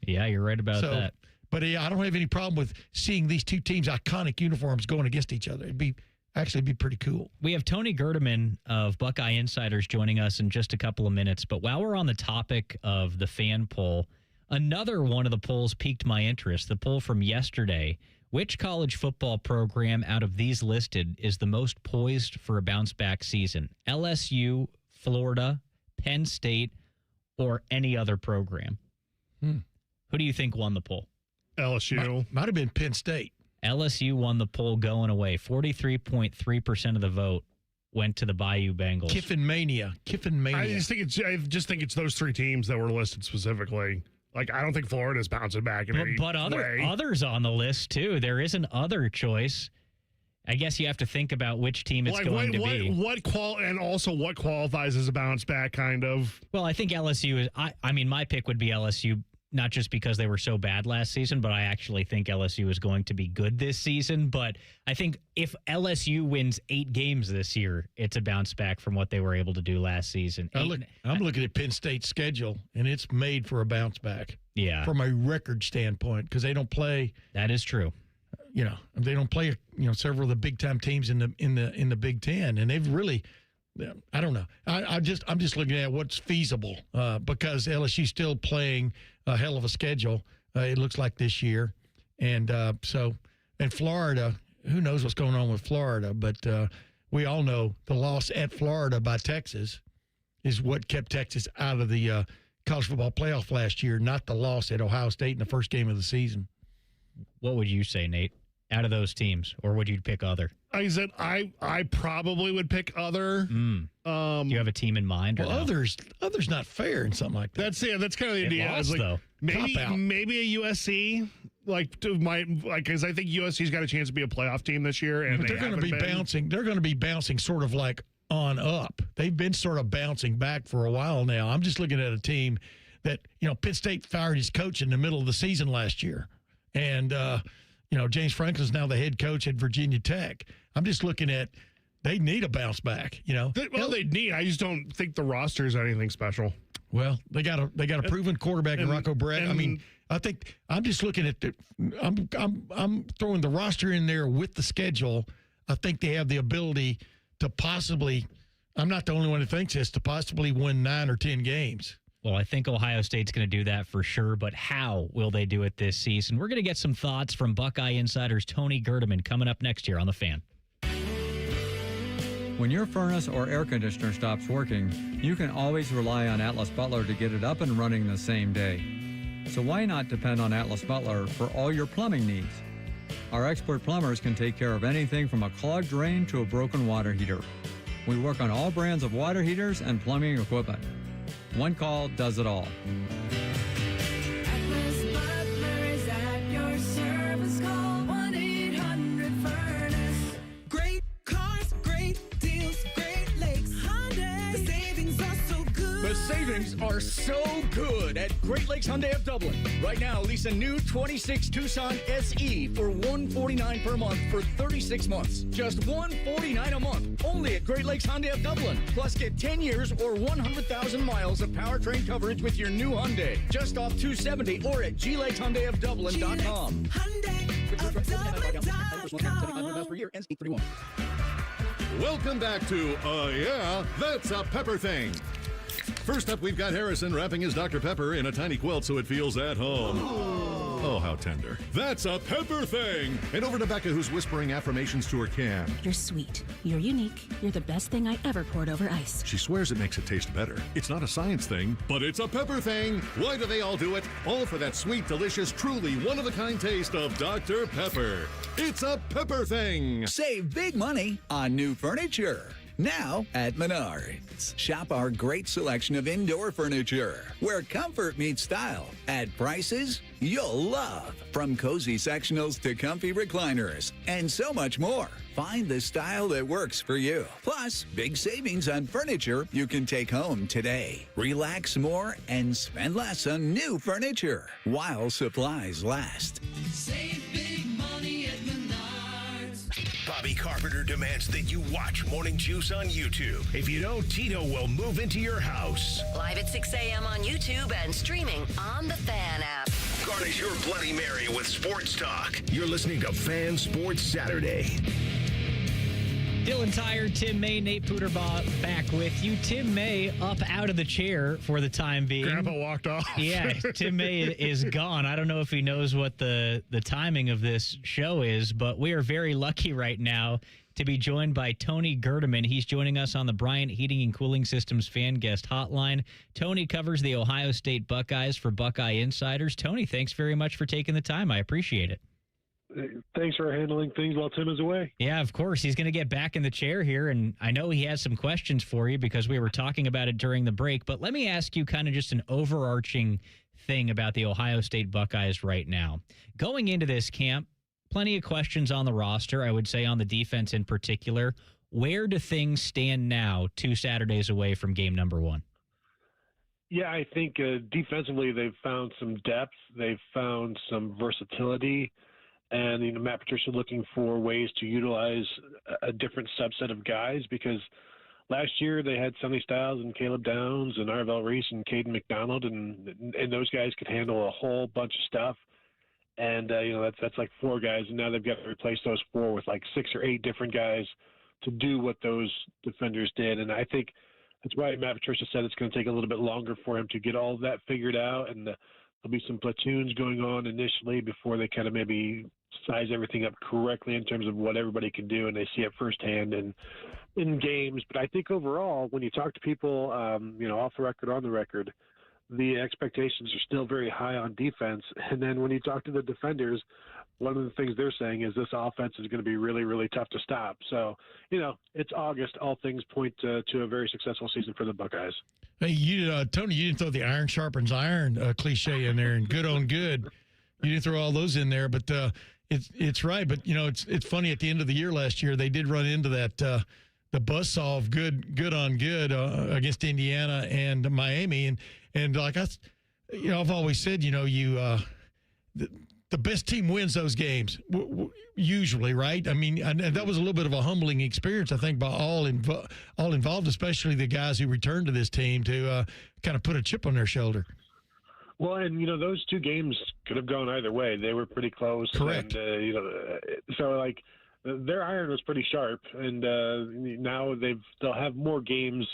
Yeah, you're right about that. But I don't have any problem with seeing these two teams' iconic uniforms going against each other. It'd be pretty cool. We have Tony Gerdeman of Buckeye Insiders joining us in just a couple of minutes. But while we're on the topic of the fan poll, another one of the polls piqued my interest. The poll from yesterday. Which college football program out of these listed is the most poised for a bounce-back season? LSU, Florida, Penn State, or any other program? Who do you think won the poll? LSU. Might have been Penn State. LSU won the poll going away. 43.3% of the vote went to the Bayou Bengals. Kiffin Mania. I just think it's those three teams that were listed specifically. Like, I don't think Florida's bouncing back in any but way. others on the list, too. There is an other choice. I guess you have to think about which team it's going to be. And also what qualifies as a bounce back, kind of. Well, I think LSU is. My pick would be LSU, not just because they were so bad last season, but I actually think LSU is going to be good this season. But I think if LSU wins 8 games this year, it's a bounce back from what they were able to do last season. I'm looking at Penn State's schedule, and it's made for a bounce back. Yeah, from a record standpoint, because they don't play. That is true. They don't play. Several of the big time teams in the Big Ten, and they've really. I don't know. I'm just looking at what's feasible because LSU's still playing a hell of a schedule. It looks like this year, and Florida. Who knows what's going on with Florida? But we all know the loss at Florida by Texas is what kept Texas out of the college football playoff last year, not the loss at Ohio State in the first game of the season. What would you say, Nate? Out of those teams, or would you pick other? I said I probably would pick other. Do you have a team in mind? Or others not fair and something like that. That's kind of the idea. Lost, though. Maybe a USC. Because I think USC's got a chance to be a playoff team this year, and they're going to be bouncing. They're going to be bouncing sort of like on up. They've been sort of bouncing back for a while now. I'm just looking at a team that Penn State fired his coach in the middle of the season last year, and James Franklin's now the head coach at Virginia Tech. I'm just looking at they need a bounce back. They need. I just don't think the roster is anything special. Well, they got a proven quarterback in Rocco Brett. I think I'm just looking at I'm throwing the roster in there with the schedule. I think they have the ability to possibly. I'm not the only one who thinks this, to possibly win 9 or 10 games. Well, I think Ohio State's going to do that for sure, but how will they do it this season? We're going to get some thoughts from Buckeye Insider's Tony Gerdeman coming up next year on The Fan. When your furnace or air conditioner stops working, you can always rely on Atlas Butler to get it up and running the same day. So why not depend on Atlas Butler for all your plumbing needs? Our expert plumbers can take care of anything from a clogged drain to a broken water heater. We work on all brands of water heaters and plumbing equipment. One call does it all. Atlas Butler is at your service. Call 1-800-FURNACE. Great cars, great deals, Great Lakes Hyundai. The savings are so good. The savings savings are so good at Great Lakes Hyundai of Dublin. Right now, lease a new 26 Tucson SE for $149 per month for 36 months. Just $149 a month. Only at Great Lakes Hyundai of Dublin. Plus, get 10 years or 100,000 miles of powertrain coverage with your new Hyundai. Just off 270 or at glakeshyundaiofdublin.com. Welcome back to Yeah, That's a Pepper Thing. First up, we've got Harrison wrapping his Dr. Pepper in a tiny quilt so it feels at home. Oh, how tender. That's a Pepper Thing. And over to Becca, who's whispering affirmations to her can. You're sweet. You're unique. You're the best thing I ever poured over ice. She swears it makes it taste better. It's not a science thing, but it's a pepper thing. Why do they all do it? All for that sweet, delicious, truly one-of-a-kind taste of Dr. Pepper. It's a Pepper Thing. Save big money on new furniture. Now at Menards. Shop our great selection of indoor furniture, where comfort meets style, at prices you'll love. From cozy sectionals to comfy recliners, and so much more. Find the style that works for you. Plus, big savings on furniture you can take home today. Relax more and spend less on new furniture while supplies last. Save big money at Menards. Bobby Carpenter demands that you watch Morning Juice on YouTube. If you don't, Tito will move into your house. Live at 6 a.m. on YouTube and streaming on the Fan app. Garnish your Bloody Mary with sports talk. You're listening to Fan Sports Saturday. Dylan Tyrer, Tim May, Nate Puderbaugh back with you. Tim May up out of the chair for the time being. Grandpa walked off. Yeah, Tim May is gone. I don't know if he knows what the timing of this show is, but we are very lucky right now to be joined by Tony Gerdeman. He's joining us on the Bryant Heating and Cooling Systems fan guest hotline. Tony covers the Ohio State Buckeyes for Buckeye Insiders. Tony, thanks very much for taking the time. I appreciate it. Thanks for handling things while Tim is away. Yeah, of course. He's going to get back in the chair here, and I know he has some questions for you because we were talking about it during the break. But let me ask you kind of just an overarching thing about the Ohio State Buckeyes right now. Going into this camp, plenty of questions on the roster, I would say on the defense in particular. Where do things stand now, 2 Saturdays away from game number 1? Yeah, I think defensively they've found some depth. They've found some versatility. And, Matt Patricia looking for ways to utilize a different subset of guys because last year they had Sonny Styles and Caleb Downs and Arvell Reese and Caden McDonald, and those guys could handle a whole bunch of stuff. And, that's like 4 guys, and now they've got to replace those 4 with like 6 or 8 different guys to do what those defenders did. And I think that's why Matt Patricia said it's going to take a little bit longer for him to get all of that figured out, and there'll be some platoons going on initially before they kind of maybe size everything up correctly in terms of what everybody can do, and they see it firsthand in games. But I think overall, when you talk to people, off the record, on the record, the expectations are still very high on defense. And then when you talk to the defenders, one of the things they're saying is this offense is going to be really, really tough to stop. So, it's August. All things point to a very successful season for the Buckeyes. Hey, Tony, you didn't throw the iron sharpens iron cliche in there and good on good. You didn't throw all those in there, but it's right. But, it's funny at the end of the year last year, they did run into that the buzzsaw of good on good against Indiana and Miami. And like I've always said, the best team wins those games usually, right? I mean, and that was a little bit of a humbling experience, I think, by all involved, especially the guys who returned to this team to kind of put a chip on their shoulder. Well, and, those 2 games could have gone either way. They were pretty close. Correct. And, so, their iron was pretty sharp. And now they'll have more games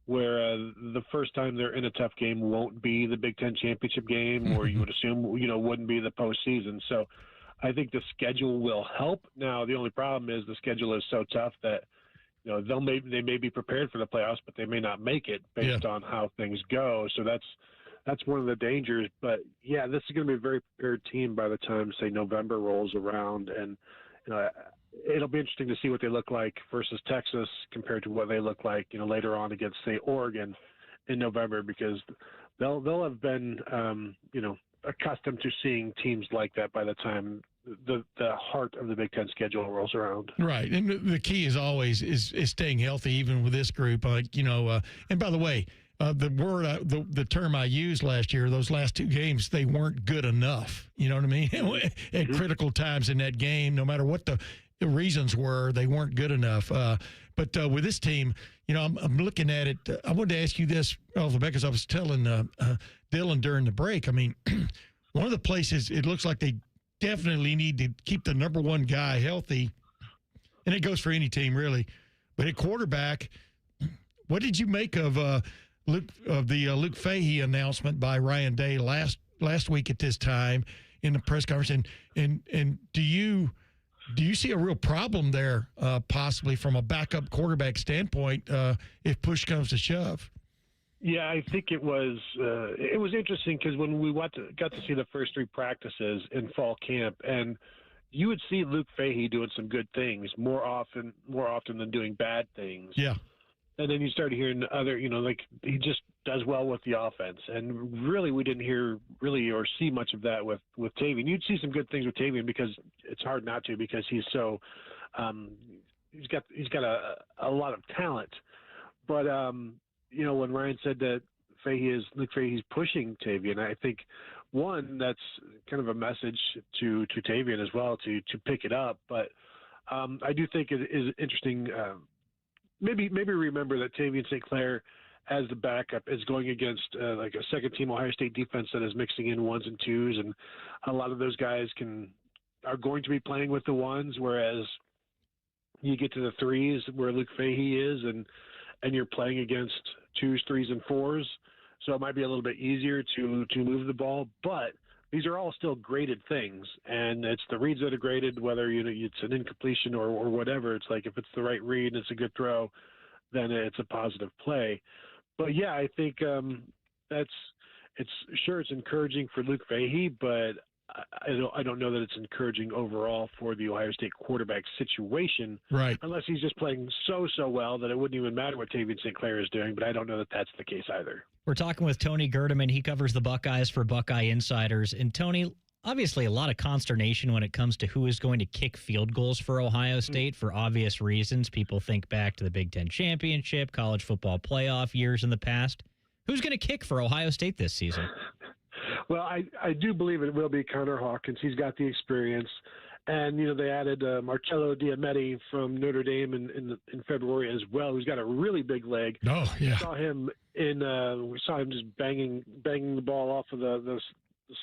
where the first time they're in a tough game won't be the Big Ten championship game, or you would assume, wouldn't be the postseason. So I think the schedule will help. Now, the only problem is the schedule is so tough that, they may be prepared for the playoffs, but they may not make it based on how things go. So that's one of the dangers. But, yeah, this is going to be a very prepared team by the time, say, November rolls around. And, it'll be interesting to see what they look like versus Texas compared to what they look like, later on against, say, Oregon in November, because they'll have been, accustomed to seeing teams like that by the time the heart of the Big Ten schedule rolls around. Right. And the key is always is staying healthy, even with this group. And by the way, the term I used last year, those last two games, they weren't good enough. You know what I mean? At critical times in that game, no matter what the reasons were, they weren't good enough. But with this team, I'm looking at it. I wanted to ask you this, because I was telling Dylan during the break. I mean, one of the places it looks like they definitely need to keep the number one guy healthy, and it goes for any team really. But at quarterback, what did you make of Luke Fahey announcement by Ryan Day last week at this time in the press conference? And do you see a real problem there, possibly from a backup quarterback standpoint, if push comes to shove? Yeah, I think it was interesting because when we got to see the first three practices in fall camp, and you would see Luke Fahey doing some good things more often than doing bad things. Yeah. And then you started hearing other, like he just does well with the offense. And really, we didn't hear really or see much of that with Tavian. You'd see some good things with Tavian because it's hard not to, because he's so he's got a lot of talent. But when Ryan said that Luke Fahey's pushing Tavian, I think one, that's kind of a message to Tavian as well to pick it up. But I do think it is interesting. Maybe remember that Tavian St. Clair as the backup is going against like a second-team Ohio State defense that is mixing in ones and twos, and a lot of those guys are going to be playing with the ones, whereas you get to the threes where Luke Fahey is, and you're playing against twos, threes, and fours, so it might be a little bit easier to move the ball, but these are all still graded things, and it's the reads that are graded, whether it's an incompletion or whatever. It's like if it's the right read and it's a good throw, then it's a positive play. But yeah, I think it's encouraging for Luke Fahey, but I don't know that it's encouraging overall for the Ohio State quarterback situation. Right. Unless he's just playing so well that it wouldn't even matter what Tavian St. Clair is doing, but I don't know that that's the case either. We're talking with Tony Gerdeman. He covers the Buckeyes for Buckeye Insiders. And Tony, obviously a lot of consternation when it comes to who is going to kick field goals for Ohio State for obvious reasons. People think back to the Big Ten championship, college football playoff years in the past. Who's going to kick for Ohio State this season? Well, I do believe it will be Connor Hawkins. He's got the experience. And, they added Marcello Diametti from Notre Dame in February as well, who's got a really big leg. Oh, yeah. We saw him just banging the ball off of the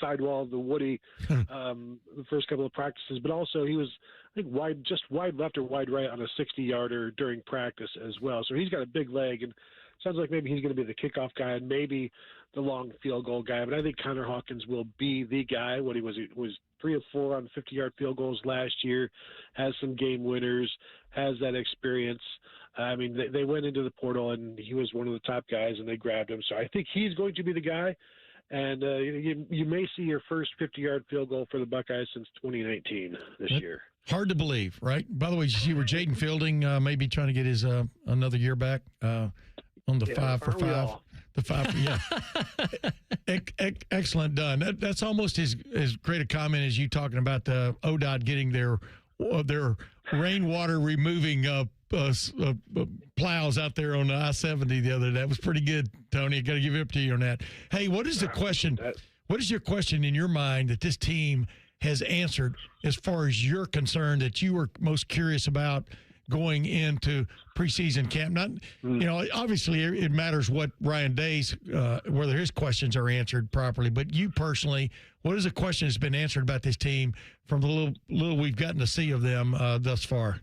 sidewall of the Woody the first couple of practices. But also he was, I think, wide left or wide right on a 60-yarder during practice as well. So he's got a big leg, and sounds like maybe he's going to be the kickoff guy and maybe the long field goal guy. But I think Connor Hawkins will be the guy. What he was 3 of 4 on 50-yard field goals last year, has some game winners, has that experience. I mean, they went into the portal, and he was one of the top guys, and they grabbed him. So I think he's going to be the guy. And you may see your first 50-yard field goal for the Buckeyes since 2019 this year. Hard to believe, right? By the way, did you see where Jaden Fielding may be trying to get his another year back on the 5 for 5? The 5 for, yeah. Excellent done. That's almost as great a comment as you talking about the ODOT getting their rainwater removing plows out there on I-70 the other day. That was pretty good, Tony. I got to give it up to you on that. Hey, what is the question? What is your question in your mind that this team has answered as far as you're concerned that you were most curious about going into preseason camp? Not, obviously it matters what Ryan Day's, whether his questions are answered properly, but you personally, what is a question that's been answered about this team from the little we've gotten to see of them thus far?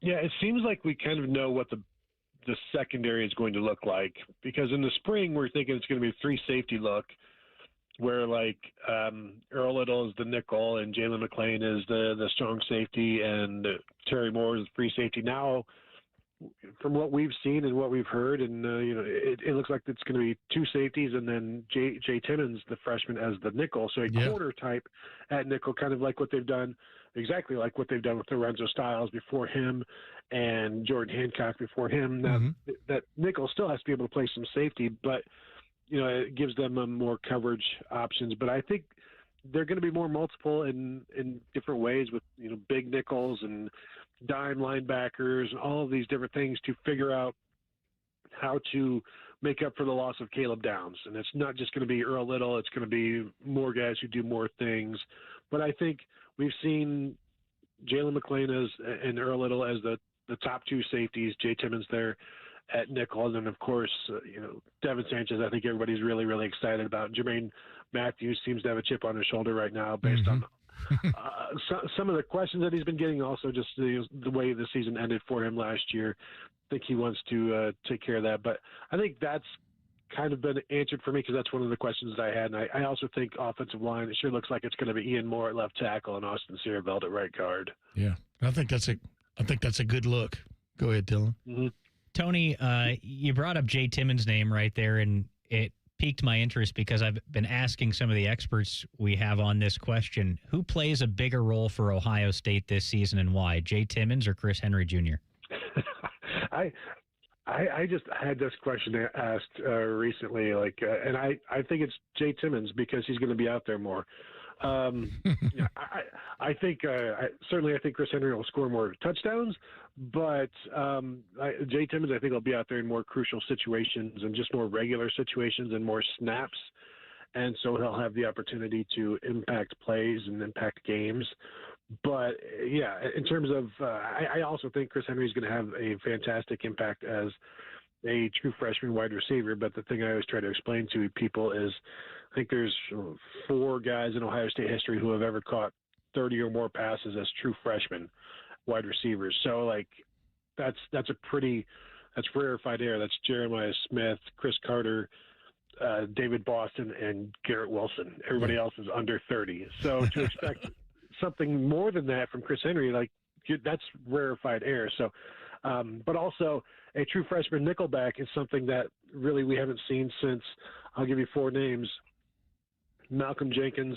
Yeah, it seems like we kind of know what the secondary is going to look like, because in the spring we're thinking it's going to be a 3 safety look, where Earl Little is the nickel and Jalen McClain is the strong safety and Terry Moore is the free safety. Now, from what we've seen and what we've heard, and it looks like it's going to be 2 safeties and then Jay Timmons, the freshman, as the nickel. So a quarter type at nickel, kind of like what they've done, exactly like what they've done with Lorenzo Styles before him and Jordan Hancock before him. Now, that nickel still has to be able to play some safety, but it gives them more coverage options. But I think they're going to be more multiple in different ways with, big nickels and dime linebackers and all of these different things to figure out how to make up for the loss of Caleb Downs. And it's not just going to be Earl Little. It's going to be more guys who do more things. But I think we've seen Jalen McClain and Earl Little as the top two safeties. Jay Timmons there at nickel. And then, of course, Devin Sanchez, I think everybody's really, really excited about. Jermaine Matthews seems to have a chip on his shoulder right now based on some of the questions that he's been getting, also just the way the season ended for him last year. I think he wants to take care of that. But I think that's kind of been answered for me because that's one of the questions that I had. And I also think offensive line, it sure looks like it's going to be Ian Moore at left tackle and Austin Searveld at right guard. Yeah, I think that's a good look. Go ahead, Dylan. Mm-hmm. Tony, you brought up Jay Timmons' name right there, and it piqued my interest because I've been asking some of the experts we have on this question, who plays a bigger role for Ohio State this season and why, Jay Timmons or Chris Henry Jr.? I just had this question asked recently, and I think it's Jay Timmons because he's going to be out there more. I think certainly I think Chris Henry will score more touchdowns, but Jay Timmons I think will be out there in more crucial situations and just more regular situations and more snaps, and so he'll have the opportunity to impact plays and impact games. But yeah, in terms of I also think Chris Henry is going to have a fantastic impact as a true freshman wide receiver. But the thing I always try to explain to people is I think there's 4 guys in Ohio State history who have ever caught 30 or more passes as true freshmen wide receivers. So that's rarefied air. That's Jeremiah Smith, Chris Carter, David Boston, and Garrett Wilson. Everybody else is under 30. So to expect something more than that from Chris Henry, that's rarefied air. So, but also a true freshman nickelback is something that really we haven't seen since, I'll give you 4 names, Malcolm Jenkins,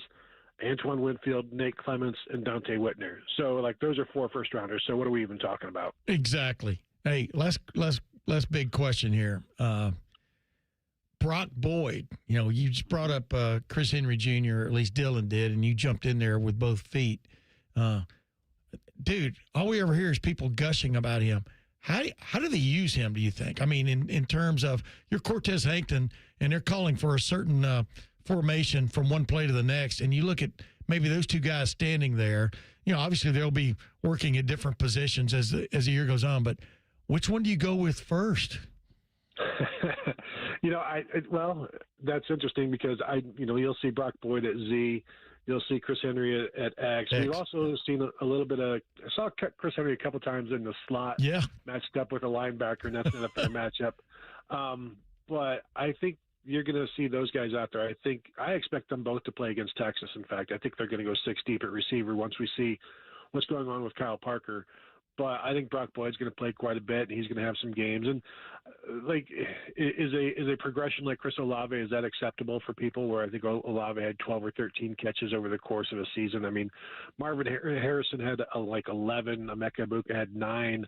Antoine Winfield, Nate Clements, and Dante Whitner. So those are 4 first rounders. So what are we even talking about? Exactly. Hey, last big question here. Brock Boyd, you just brought up Chris Henry Jr., or at least Dylan did, and you jumped in there with both feet. Dude, all we ever hear is people gushing about him. How do they use him, do you think? I mean, in terms of your Cortez Hankton, and they're calling for a certain formation from one play to the next, and you look at maybe those 2 guys standing there. Obviously they'll be working at different positions as the year goes on, but which one do you go with first? Well, that's interesting because you'll see Brock Boyd at Z, you'll see Chris Henry at X. We've also seen a little bit of. I saw Chris Henry a couple times in the slot, matched up with a linebacker, and that's not a fair matchup. But I think you're going to see those guys out there. I expect them both to play against Texas. In fact, I think they're going to go 6 deep at receiver once we see what's going on with Kyle Parker. But I think Brock Boyd's going to play quite a bit, and he's going to have some games. And is a progression like Chris Olave, is that acceptable for people? Where I think Olave had 12 or 13 catches over the course of a season. I mean, Marvin Harrison had 11. Emeka Egbuka had 9.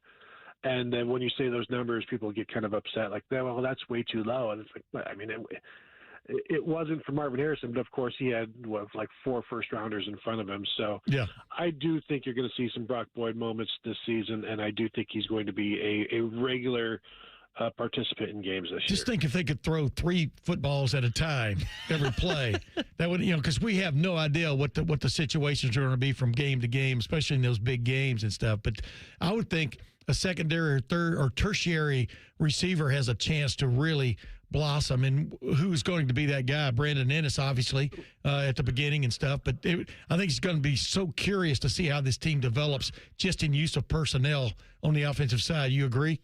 And then when you say those numbers, people get kind of upset, well, that's way too low. And it's it wasn't for Marvin Harrison, but of course he had 4 first rounders in front of him. So yeah, I do think you're going to see some Brock Boyd moments this season, and I do think he's going to be a regular participant in games this year. Just think if they could throw 3 footballs at a time every play, that would, because we have no idea what the situations are going to be from game to game, especially in those big games and stuff. But I would think a secondary or third or tertiary receiver has a chance to really blossom. And who's going to be that guy? Brandon Ennis, obviously, at the beginning and stuff. But I think he's going to be so curious to see how this team develops just in use of personnel on the offensive side. You agree?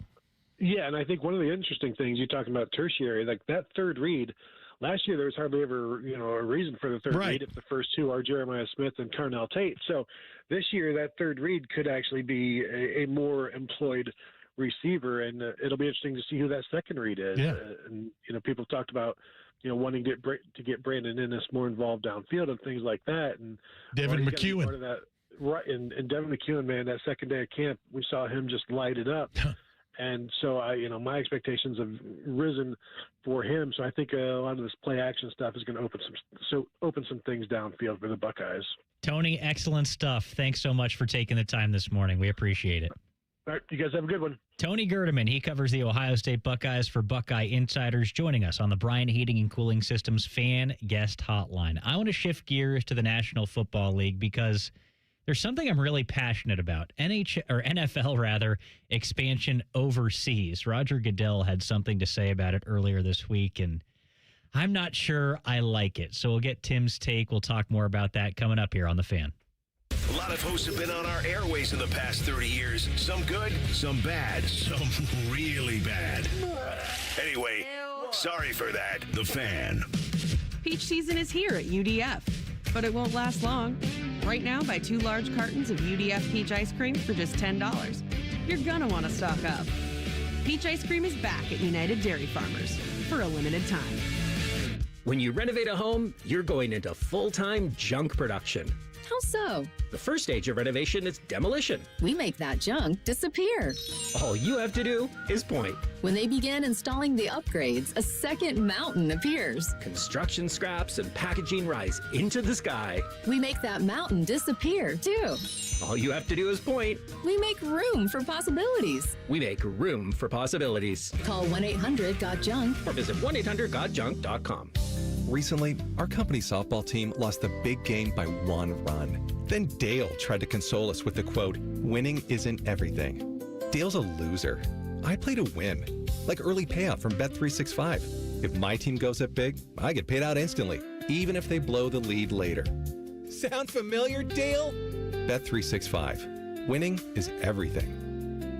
Yeah, and I think one of the interesting things, you're talking about tertiary, that third read, last year there was hardly ever, a reason for the third read if the first 2 are Jeremiah Smith and Carnell Tate. So this year that third read could actually be a more employed receiver, and it'll be interesting to see who that second read is. Yeah. And people talked about wanting to get Brandon Ennis more involved downfield and things like that. And Devin McEwen, part of that, right? And Devin McEwen, man, that second day of camp, we saw him just light it up. And so my expectations have risen for him. So I think a lot of this play action stuff is going to open some things downfield for the Buckeyes. Tony, excellent stuff. Thanks so much for taking the time this morning. We appreciate it. All right, you guys have a good one. Tony Gerdeman, he covers the Ohio State Buckeyes for Buckeye Insiders, joining us on the Bryant Heating and Cooling Systems Fan Guest Hotline. I want to shift gears to the National Football League because there's something I'm really passionate about. NFL expansion overseas. Roger Goodell had something to say about it earlier this week, and I'm not sure I like it. So we'll get Tim's take. We'll talk more about that coming up here on The Fan. A lot of hosts have been on our airways in the past 30 years. Some good, some bad, some really bad. Anyway, sorry for that. The Fan. Peach season is here at UDF, but it won't last long. Right now, buy 2 large cartons of UDF peach ice cream for just $10. You're gonna want to stock up. Peach ice cream is back at United Dairy Farmers for a limited time. When you renovate a home, you're going into full-time junk production. How so? The first stage of renovation is demolition. We make that junk disappear. All you have to do is point. When they begin installing the upgrades, a second mountain appears. Construction scraps and packaging rise into the sky. We make that mountain disappear, too. All you have to do is point. We make room for possibilities. We make room for possibilities. Call 1-800-GOT-JUNK or visit 1-800-GOT-JUNK.com. Recently, our company's softball team lost the big game by 1 run. Then Dale tried to console us with the quote, "Winning isn't everything." Dale's a loser. I play to win, like early payout from Bet365. If my team goes up big, I get paid out instantly, even if they blow the lead later. Sound familiar, Dale? Bet365. Winning is everything.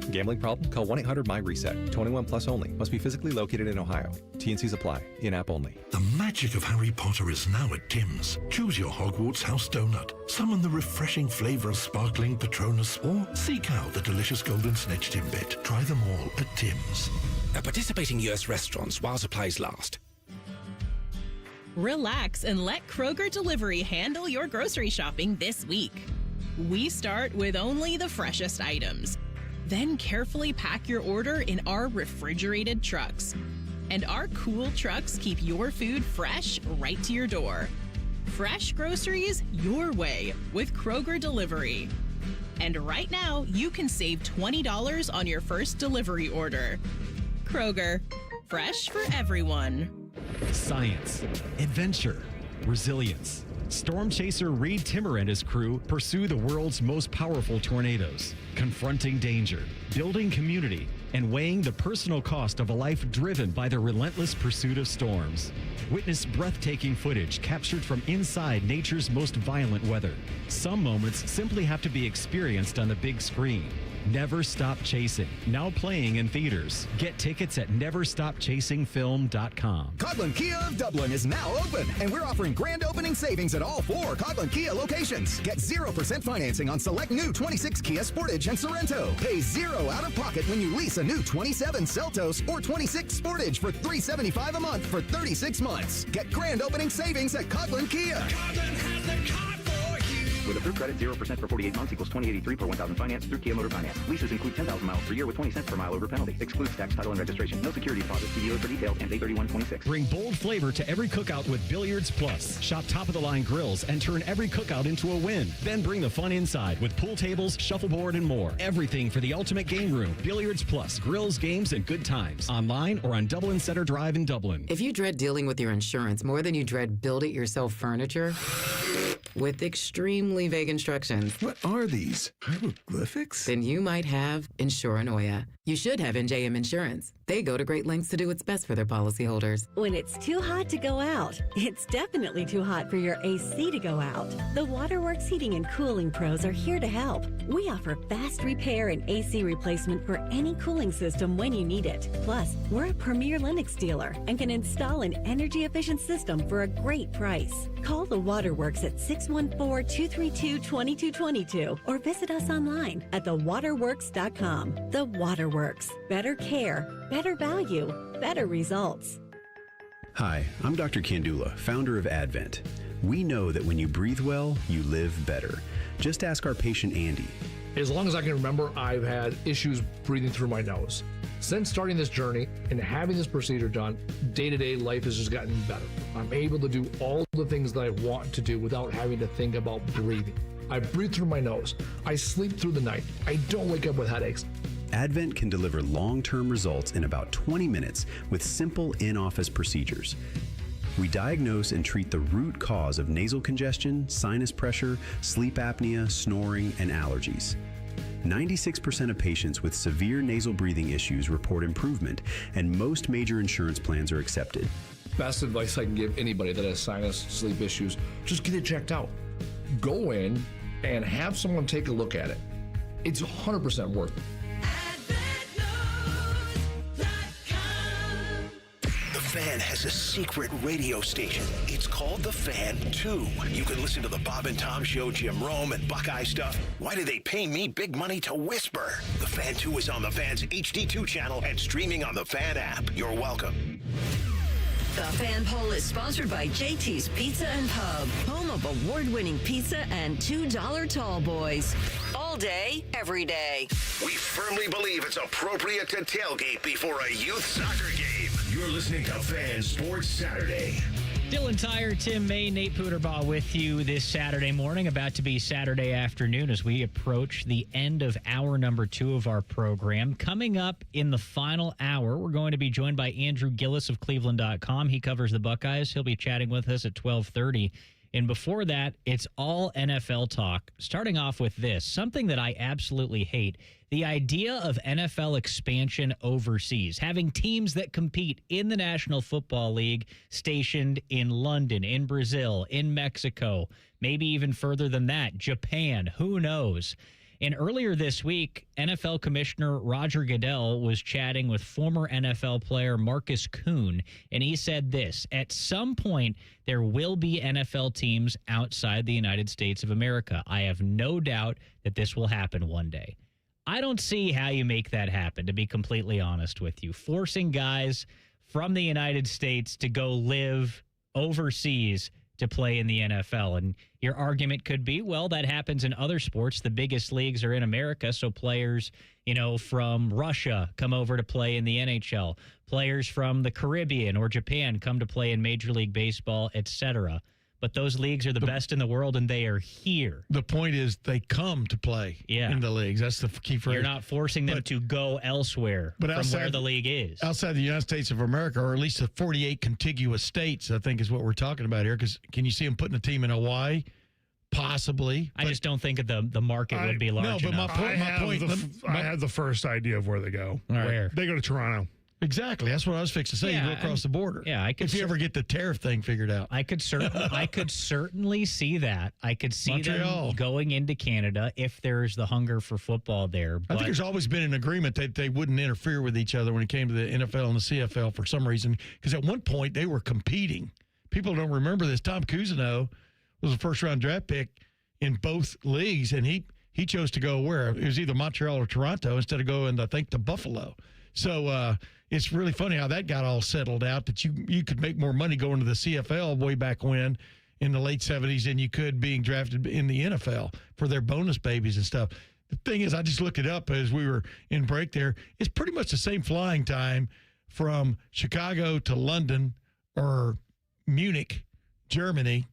Gambling problem? Call 1-800-MY-RESET. 21 plus only. Must be physically located in Ohio. T&Cs apply. In-app only. The magic of Harry Potter is now at Tim's. Choose your Hogwarts house donut. Summon the refreshing flavor of sparkling Patronus, or seek out the delicious golden snitch Timbit. Try them all at Tim's. At participating U.S. restaurants while supplies last. Relax and let Kroger Delivery handle your grocery shopping this week. We start with only the freshest items. Then carefully pack your order in our refrigerated trucks. And our cool trucks keep your food fresh right to your door. Fresh groceries your way with Kroger Delivery. And right now, you can save $20 on your first delivery order. Kroger, fresh for everyone. Science, adventure, resilience. Storm chaser Reed Timmer and his crew pursue the world's most powerful tornadoes, confronting danger, building community, and weighing the personal cost of a life driven by the relentless pursuit of storms. Witness breathtaking footage captured from inside nature's most violent weather. Some moments simply have to be experienced on the big screen. Never Stop Chasing, now playing in theaters. Get tickets at neverstopchasingfilm.com. Coghlan Kia of Dublin is now open, and we're offering grand opening savings at all 4 Coghlan Kia locations. Get 0% financing on select new 26 Kia Sportage and Sorrento. Pay 0 out of pocket when you lease a new 27 Seltos or 26 Sportage for $375 a month for 36 months. Get grand opening savings at Coghlan Kia. Coghlan has the car for you. With approved credit, 0% for 48 months equals $20.83 per 1,000 finance through Kia Motor Finance. Leases include 10,000 miles per year with 20 cents per mile over penalty. Excludes tax, title, and registration. No security deposit. See dealer for details. And 831.26. Bring bold flavor to every cookout with Billiards Plus. Shop top-of-the-line grills and turn every cookout into a win. Then bring the fun inside with pool tables, shuffleboard, and more. Everything for the ultimate game room. Billiards Plus. Grills, games, and good times. Online or on Dublin Center Drive in Dublin. If you dread dealing with your insurance more than you dread build-it-yourself furniture, with extremely vague instructions. What are these? Hieroglyphics? Then you might have Insuranoia. You should have NJM Insurance. They go to great lengths to do what's best for their policyholders. When it's too hot to go out, it's definitely too hot for your AC to go out. The Waterworks Heating and Cooling Pros are here to help. We offer fast repair and AC replacement for any cooling system when you need it. Plus, we're a premier Lennox dealer and can install an energy-efficient system for a great price. Call the Waterworks at 614-232-2222 or visit us online at thewaterworks.com. The Waterworks. Better care, better value, better results. Hi, I'm Dr. Kandula, founder of Advent. We know that when you breathe well, you live better. Just ask our patient Andy. As long as I can remember, I've had issues breathing through my nose. Since starting this journey and having this procedure done, day-to-day life has just gotten better. I'm able to do all the things that I want to do without having to think about breathing. I breathe through my nose. I sleep through the night. I don't wake up with headaches. Advent can deliver long-term results in about 20 minutes with simple in-office procedures. We diagnose and treat the root cause of nasal congestion, sinus pressure, sleep apnea, snoring, and allergies. 96% of patients with severe nasal breathing issues report improvement, and most major insurance plans are accepted. Best advice I can give anybody that has sinus, sleep issues, just get it checked out. Go in and have someone take a look at it. It's 100% worth it. The Fan has a secret radio station. It's called The Fan 2. You can listen to the Bob and Tom Show, Jim Rome, and Buckeye stuff. Why do they pay me big money to whisper? The Fan 2 is on the Fan's HD2 channel and streaming on the Fan app. You're welcome. The Fan Poll is sponsored by JT's Pizza and Pub, home of award-winning pizza and $2 tall boys. All day, every day. We firmly believe it's appropriate to tailgate before a youth soccer game. You're listening to Fan Sports Saturday. Dylan Tyrer, Tim May, Nate Puderbaugh with you this Saturday morning, about to be Saturday afternoon as we approach the end of hour number 2 of our program. Coming up in the final hour, we're going to be joined by Andrew Gillis of Cleveland.com. He covers the Buckeyes. He'll be chatting with us at 12:30. And before that, it's all NFL talk. Starting off with this, something that I absolutely hate, the idea of NFL expansion overseas, having teams that compete in the National Football League stationed in London, in Brazil, in Mexico, maybe even further than that, Japan, who knows? And earlier this week, NFL Commissioner Roger Goodell was chatting with former NFL player Marcus Kuhn, and he said this: at some point, there will be NFL teams outside the United States of America. I have no doubt that this will happen one day. I don't see how you make that happen, to be completely honest with you. Forcing guys from the United States to go live overseas to play in the NFL. And your argument could be, well, that happens in other sports. The biggest leagues are in America, so players, from Russia come over to play in the NHL. Players from the Caribbean or Japan come to play in Major League Baseball, etc. But those leagues are the best in the world, and they are here. The point is they come to play in the leagues. That's the key phrase. You're not forcing them to go elsewhere from where the league is. Outside the United States of America, or at least the 48 contiguous states, I think is what we're talking about here. Because can you see them putting a team in Hawaii? Possibly. I just don't think that the market would be large enough. I have the first idea of where they go. All right. Where? They go to Toronto. Exactly. That's what I was fixing to say. Yeah, you go across the border. Yeah, if you ever get the tariff thing figured out. I could certainly see that. I could see Montreal. them going into Canada if there's the hunger for football there. I think there's always been an agreement that they wouldn't interfere with each other when it came to the NFL and the CFL for some reason, because at one point they were competing. People don't remember this. Tom Cousineau was a first-round draft pick in both leagues, and he chose to go where? It was either Montreal or Toronto instead of going, I think, to Buffalo. So it's really funny how that got all settled out, that you could make more money going to the CFL way back when in the late 70s than you could being drafted in the NFL for their bonus babies and stuff. The thing is, I just looked it up as we were in break there. It's pretty much the same flying time from Chicago to London or Munich, Germany,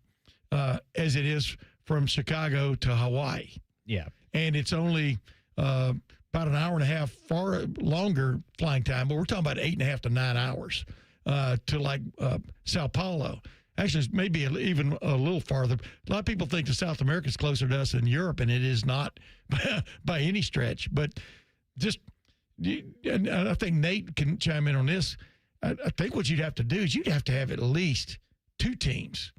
as it is from Chicago to Hawaii. Yeah. And it's only about an hour and a half far longer flying time, but we're talking about 8.5 to 9 hours to like Sao Paulo. Actually, it's maybe even a little farther. A lot of people think that South America is closer to us than Europe, and it is not by any stretch. But and I think Nate can chime in on this. I think what you'd have to do is you'd have to have at least 2 teams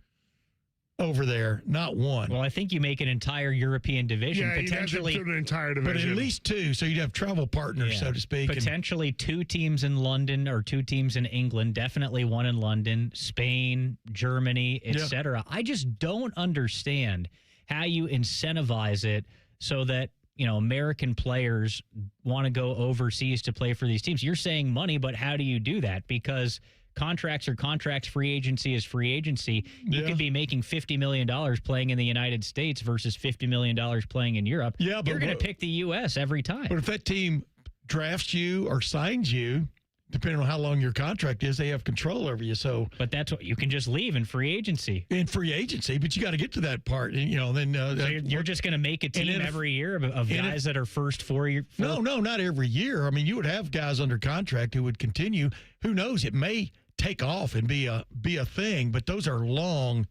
over there, not one. Well, I think you make an entire European division, potentially an entire division, but at least 2, so you'd have travel partners, so to speak. Potentially 2 teams in London or 2 teams in England. Definitely one in London, Spain, Germany, etc. I just don't understand how you incentivize it so that American players want to go overseas to play for these teams. You're saying money, but how do you do that? Because contracts are contracts, free agency is free agency. You could be making $50 million playing in the United States versus $50 million playing in Europe. Yeah, but you're going to pick the U.S. every time. But if that team drafts you or signs you, depending on how long your contract is, they have control over you. So, but that's what you can just leave in free agency. But you got to get to that part, and then so you're just going to make a team every year of guys that are first 4 year. No, not every year. I mean, you would have guys under contract who would continue. Who knows? It may take off and be a thing, but those are long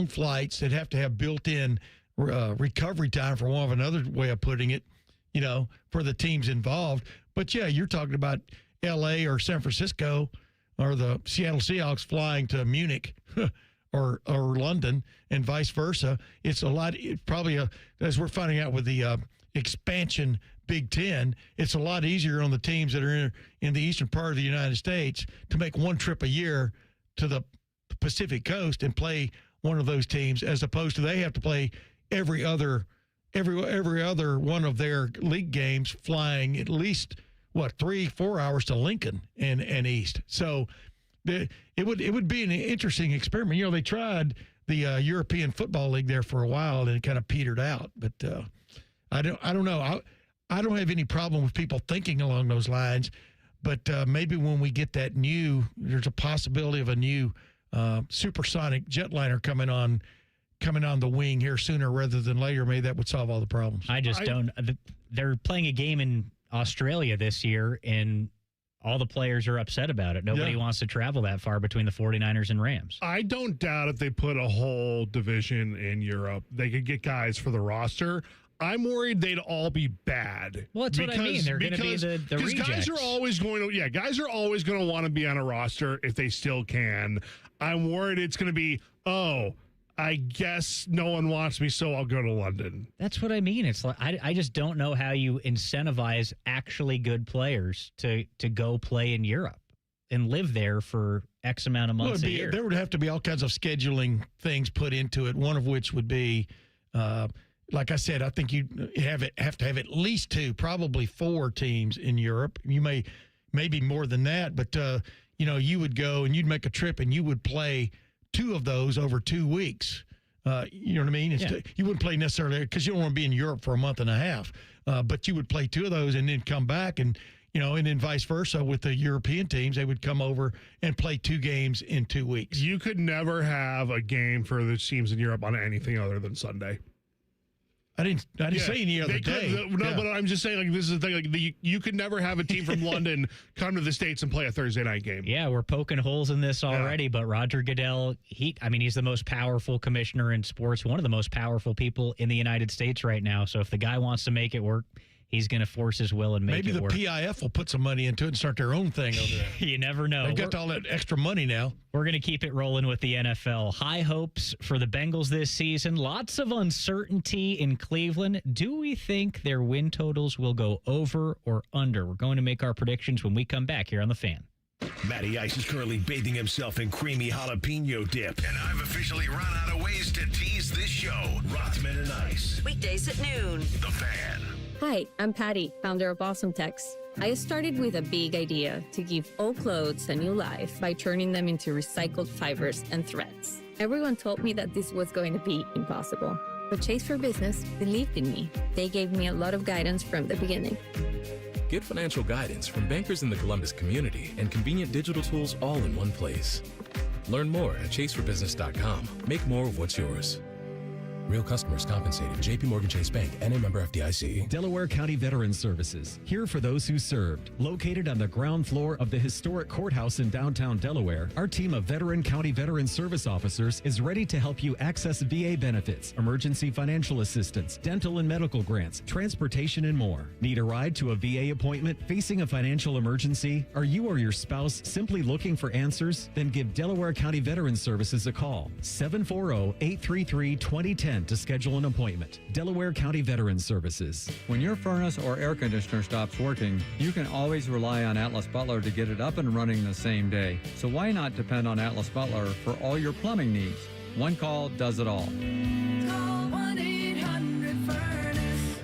flights that have to have built-in recovery time, for one of another way of putting it, for the teams involved. But yeah, you're talking about L.A. or San Francisco or the Seattle Seahawks flying to Munich or London and vice versa. It's a lot. As we're finding out with the expansion Big Ten, it's a lot easier on the teams that are in the eastern part of the United States to make one trip a year to the Pacific Coast and play one of those teams, as opposed to they have to play every other one of their league games flying at least 3-4 hours to Lincoln and east. So it would be an interesting experiment. They tried the European Football League there for a while and it kind of petered out. But I don't know. I don't have any problem with people thinking along those lines. But maybe when we get there's a possibility of a new supersonic jetliner coming on the wing here sooner rather than later. Maybe that would solve all the problems. I just don't. They're playing a game in Australia this year, and all the players are upset about it. Nobody wants to travel that far between the 49ers and Rams. I don't doubt if they put a whole division in Europe, they could get guys for the roster. I'm worried they'd all be bad. Well, that's what I mean. They're going to be the rejects. Guys are always going to want to be on a roster if they still can. I'm worried it's going to be, I guess no one wants me, so I'll go to London. That's what I mean. It's like I just don't know how you incentivize actually good players to go play in Europe and live there for X amount of months a year. There would have to be all kinds of scheduling things put into it, one of which would be, like I said, I think you have to have at least 2, probably 4 teams in Europe. You maybe more than that, but, you would go and you'd make a trip and you would play 2 of those over 2 weeks. You know what I mean? You wouldn't play necessarily because you don't want to be in Europe for a month and a half. But you would play 2 of those and then come back and then vice versa with the European teams. They would come over and play 2 games in 2 weeks. You could never have a game for the teams in Europe on anything other than Sunday. I didn't say any other day. But I'm just saying, this is the thing. You could never have a team from London come to the States and play a Thursday night game. Yeah, we're poking holes in this already, but Roger Goodell, he's the most powerful commissioner in sports, one of the most powerful people in the United States right now. So if the guy wants to make it work, he's going to force his will and make it work. Maybe the PIF will put some money into it and start their own thing over there. You never know. They've got all that extra money now. We're going to keep it rolling with the NFL. High hopes for the Bengals this season. Lots of uncertainty in Cleveland. Do we think their win totals will go over or under? We're going to make our predictions when we come back here on The Fan. Matty Ice is currently bathing himself in creamy jalapeno dip. And I've officially run out of ways to tease this show. Rothman and Ice. Weekdays at noon. The Fan. Hi, I'm Patty, founder of Awesome Tex. I started with a big idea to give old clothes a new life by turning them into recycled fibers and threads. Everyone told me that this was going to be impossible, but Chase for Business believed in me. They gave me a lot of guidance from the beginning. Get financial guidance from bankers in the Columbus community and convenient digital tools all in one place. Learn more at chaseforbusiness.com. Make more of what's yours. Real customers compensated. J.P. Morgan Chase Bank, N.A. member FDIC. Delaware County Veterans Services, here for those who served. Located on the ground floor of the historic courthouse in downtown Delaware, our team of veteran county veteran service officers is ready to help you access VA benefits, emergency financial assistance, dental and medical grants, transportation, and more. Need a ride to a VA appointment? Facing a financial emergency? Are you or your spouse simply looking for answers? Then give Delaware County Veterans Services a call. 740-833-2010 to schedule an appointment. Delaware County Veterans Services. When your furnace or air conditioner stops working, you can always rely on Atlas Butler to get it up and running the same day. So why not depend on Atlas Butler for all your plumbing needs? One call does it all. Call 1-800-FURNACE.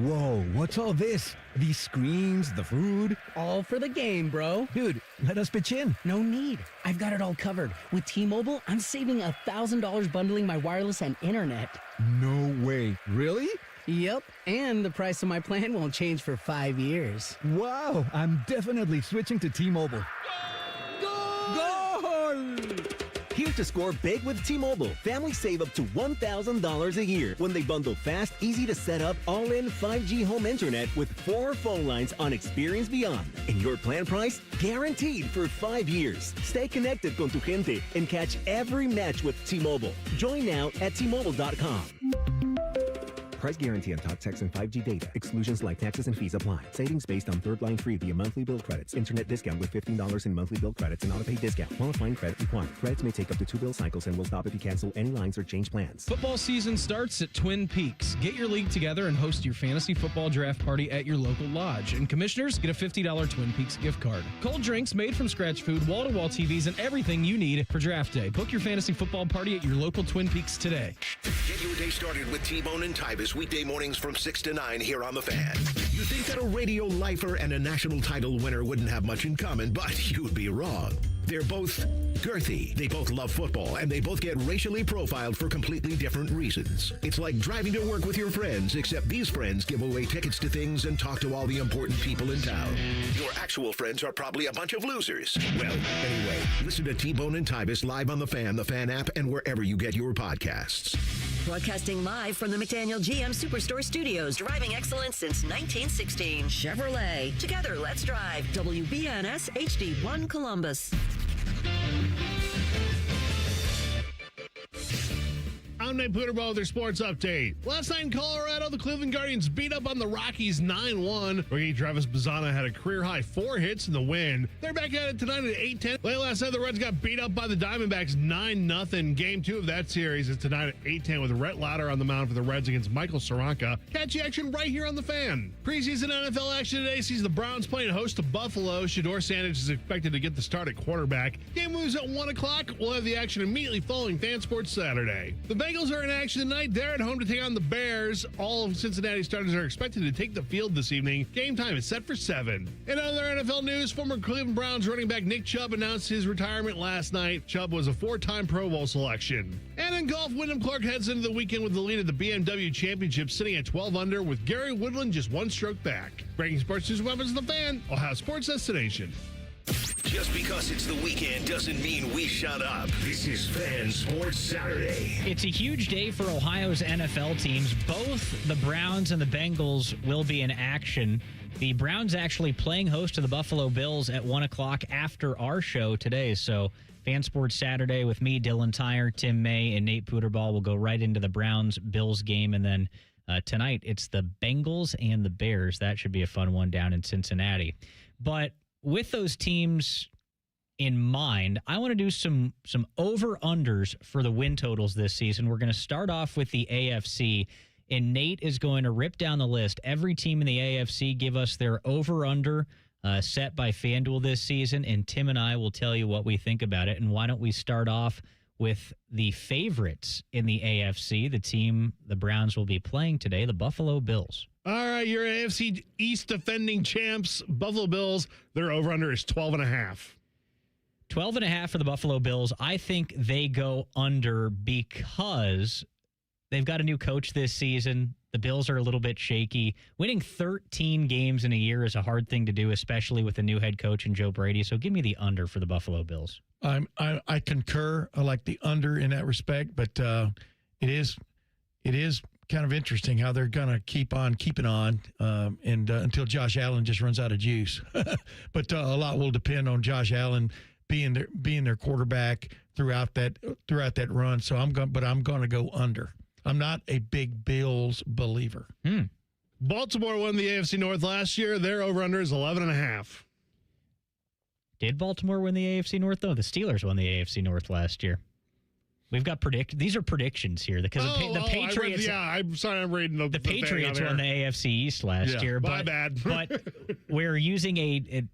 Whoa, what's all this? These screens, the food? All for the game, bro. Dude, let us pitch in. No need. I've got it all covered. With T-Mobile, I'm saving $1,000 bundling my wireless and internet. No way. Really? Yep, and the price of my plan won't change for 5 years. Wow, I'm definitely switching to T-Mobile. Goal! Here to score big with T-Mobile. Families save up to $1,000 a year when they bundle fast, easy to set up, all-in 5G home internet with 4 phone lines on Experience Beyond. And your plan price? Guaranteed for 5 years. Stay connected con tu gente and catch every match with T-Mobile. Join now at T-Mobile.com. Price guarantee on talk, text, and 5G data. Exclusions like taxes and fees apply. Savings based on third line free via monthly bill credits. Internet discount with $15 in monthly bill credits and auto-pay discount. Qualifying credit required. Credits may take up to 2 bill cycles and will stop if you cancel any lines or change plans. Football season starts at Twin Peaks. Get your league together and host your fantasy football draft party at your local lodge. And commissioners get a $50 Twin Peaks gift card. Cold drinks, made from scratch food, wall-to-wall TVs, and everything you need for draft day. Book your fantasy football party at your local Twin Peaks today. Get your day started with T-Bone and Tybus weekday mornings from 6 to 9 here on The Fan. You think that a radio lifer and a national title winner wouldn't have much in common, but you'd be wrong. They're both girthy, they both love football, and they both get racially profiled for completely different reasons. It's like driving to work with your friends, except these friends give away tickets to things and talk to all the important people in town. Your actual friends are probably a bunch of losers. Well, anyway, listen to T-Bone and Tybus live on The Fan app, and wherever you get your podcasts. Broadcasting live from the McDaniel GM Superstore Studios. Driving excellence since 1916. Chevrolet. Together, let's drive. WBNS HD1 Columbus. I'm Nate Puderball with their sports update. Last night in Colorado, the Cleveland Guardians beat up on the Rockies 9-1. Rookie Travis Bazzana had a career-high 4 hits in the win. They're back at it tonight at 8:10. Late last night, the Reds got beat up by the Diamondbacks 9-0. Game 2 of that series is tonight at 8:10 with Rhett Lauder on the mound for the Reds against Michael Soranka. Catch the action right here on The Fan. Preseason NFL action today sees the Browns playing host to Buffalo. Shedeur Sanders is expected to get the start at quarterback. Game moves at 1 o'clock. We'll have the action immediately following Fan Sports Saturday. The Bengals are in action tonight. They're at home to take on the Bears. All of Cincinnati starters are expected to take the field this evening. Game time is set for 7. In other NFL news, former Cleveland Browns running back Nick Chubb announced his retirement last night. Chubb was a 4-time Pro Bowl selection. And in golf, Wyndham Clark heads into the weekend with the lead at the BMW Championship, sitting at 12 under, with Gary Woodland just 1 stroke back. Breaking sports news weapons of The Fan, Ohio Sports Destination. Just because it's the weekend doesn't mean we shut up. This is Fan Sports Saturday. It's a huge day for Ohio's NFL teams. Both the Browns and the Bengals will be in action. The Browns actually playing host to the Buffalo Bills at 1 o'clock after our show today. So Fan Sports Saturday with me, Dylan Tyrer, Tim May, and Nate Puderball will go right into the Browns-Bills game. And then tonight it's the Bengals and the Bears. That should be a fun one down in Cincinnati. But with those teams in mind, I want to do some over-unders for the win totals this season. We're going to start off with the AFC, and Nate is going to rip down the list. Every team in the AFC give us their over-under set by FanDuel this season, and Tim and I will tell you what we think about it. And why don't we start off with the favorites in the AFC, the team the Browns will be playing today, the Buffalo Bills. All right, your AFC East defending champs, Buffalo Bills, their over-under is 12.5. 12.5 for the Buffalo Bills. I think they go under because they've got a new coach this season. The Bills are a little bit shaky. Winning 13 games in a year is a hard thing to do, especially with a new head coach in Joe Brady. So give me the under for the Buffalo Bills. I concur. I like the under in that respect, but it is kind of interesting how they're going to keep on keeping on and until Josh Allen just runs out of juice. But a lot will depend on Josh Allen being their quarterback throughout that run. So I'm going to go under. I'm not a big Bills believer. Baltimore won the AFC North last year. Their over-under is 11.5. Did Baltimore win the AFC North, though? The Steelers won the AFC North last year. We've got these are predictions here because the Patriots. I'm sorry, I'm reading the Patriots won the AFC East last year. My bad. But we're using the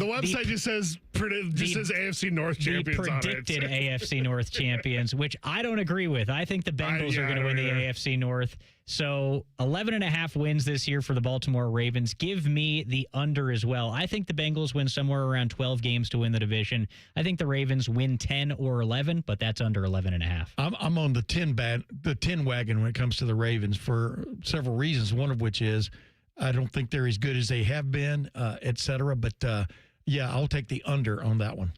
website just says AFC North champions on it. The predicted AFC North champions, which I don't agree with. I think the Bengals are going to win the AFC North. So 11.5 wins this year for the Baltimore Ravens. Give me the under as well. I think the Bengals win somewhere around 12 games to win the division. I think the Ravens win 10 or 11, but that's under 11.5. I'm on the 10 wagon when it comes to the Ravens for several reasons, one of which is I don't think they're as good as they have been, et cetera. But, yeah, I'll take the under on that one.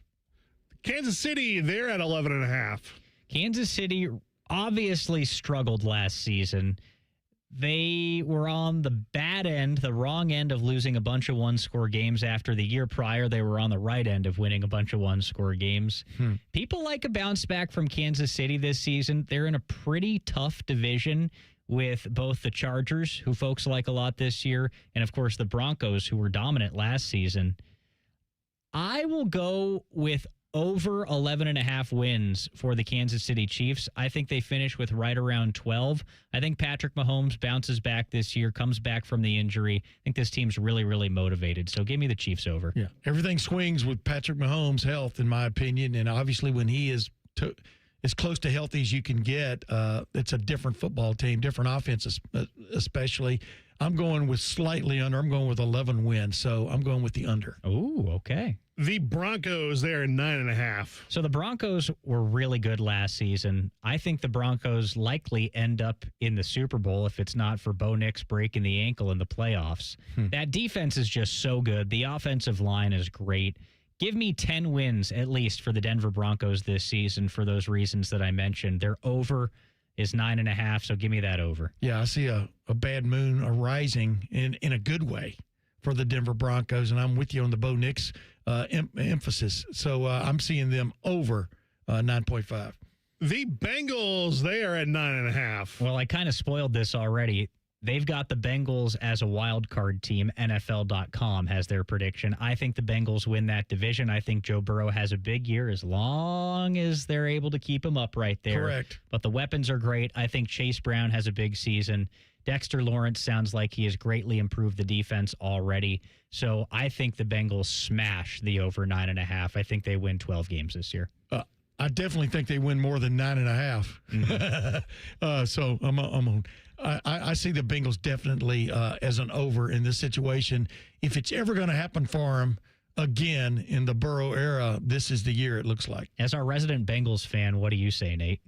Kansas City, they're at 11.5. Kansas City obviously struggled last season. They were on the bad end, the wrong end of losing a bunch of one-score games after the year prior. They were on the right end of winning a bunch of one-score games. People like a bounce back from Kansas City this season. They're in a pretty tough division with both the Chargers, who folks like a lot this year, and, of course, the Broncos, who were dominant last season. I will go with over 11.5 wins for the Kansas City Chiefs. I think they finish with right around 12. I think Patrick Mahomes bounces back this year, comes back from the injury. I think this team's really, really motivated. So give me the Chiefs over. Yeah, everything swings with Patrick Mahomes' health, in my opinion. And obviously when he is as close to healthy as you can get, it's a different football team, different offense especially. I'm going with slightly under. I'm going with 11 wins, so I'm going with the under. Ooh, okay. The Broncos, they're 9.5. So the Broncos were really good last season. I think the Broncos likely end up in the Super Bowl if it's not for Bo Nix breaking the ankle in the playoffs. That defense is just so good. The offensive line is great. Give me 10 wins at least for the Denver Broncos this season for those reasons that I mentioned. Their over is 9.5, so give me that over. Yeah, I see a bad moon arising in a good way for the Denver Broncos, and I'm with you on the Bo Nix emphasis. So I'm seeing them over 9.5. The Bengals, they are at 9.5. Well, I kind of spoiled this already. They've got the Bengals as a wild card team. NFL.com has their prediction. I think the Bengals win that division. I think Joe Burrow has a big year as long as they're able to keep him up right there. Correct. But the weapons are great. I think Chase Brown has a big season. Dexter Lawrence sounds like he has greatly improved the defense already. So I think the Bengals smash the over 9.5. I think they win 12 games this year. I definitely think they win more than 9.5. So I'm on. I see the Bengals definitely as an over in this situation. If it's ever going to happen for them again in the Burrow era, this is the year it looks like. As our resident Bengals fan, what do you say, Nate?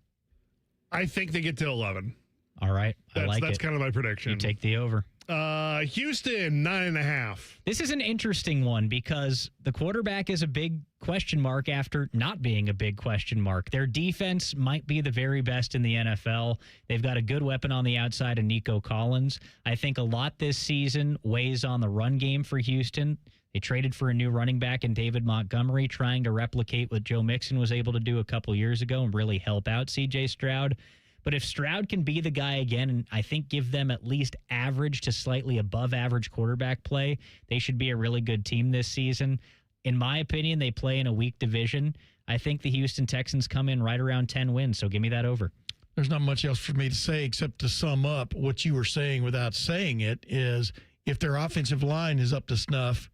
I think they get to 11. All right. That's kind of my prediction. You take the over. Houston, 9.5. This is an interesting one because the quarterback is a big question mark after not being a big question mark. Their defense might be the very best in the NFL. They've got a good weapon on the outside in Nico Collins. I think a lot this season weighs on the run game for Houston. They traded for a new running back in David Montgomery, trying to replicate what Joe Mixon was able to do a couple years ago and really help out C.J. Stroud. But if Stroud can be the guy again, and I think give them at least average to slightly above average quarterback play, they should be a really good team this season. In my opinion, they play in a weak division. I think the Houston Texans come in right around 10 wins, so give me that over. There's not much else for me to say except to sum up what you were saying without saying it is if their offensive line is up to snuff,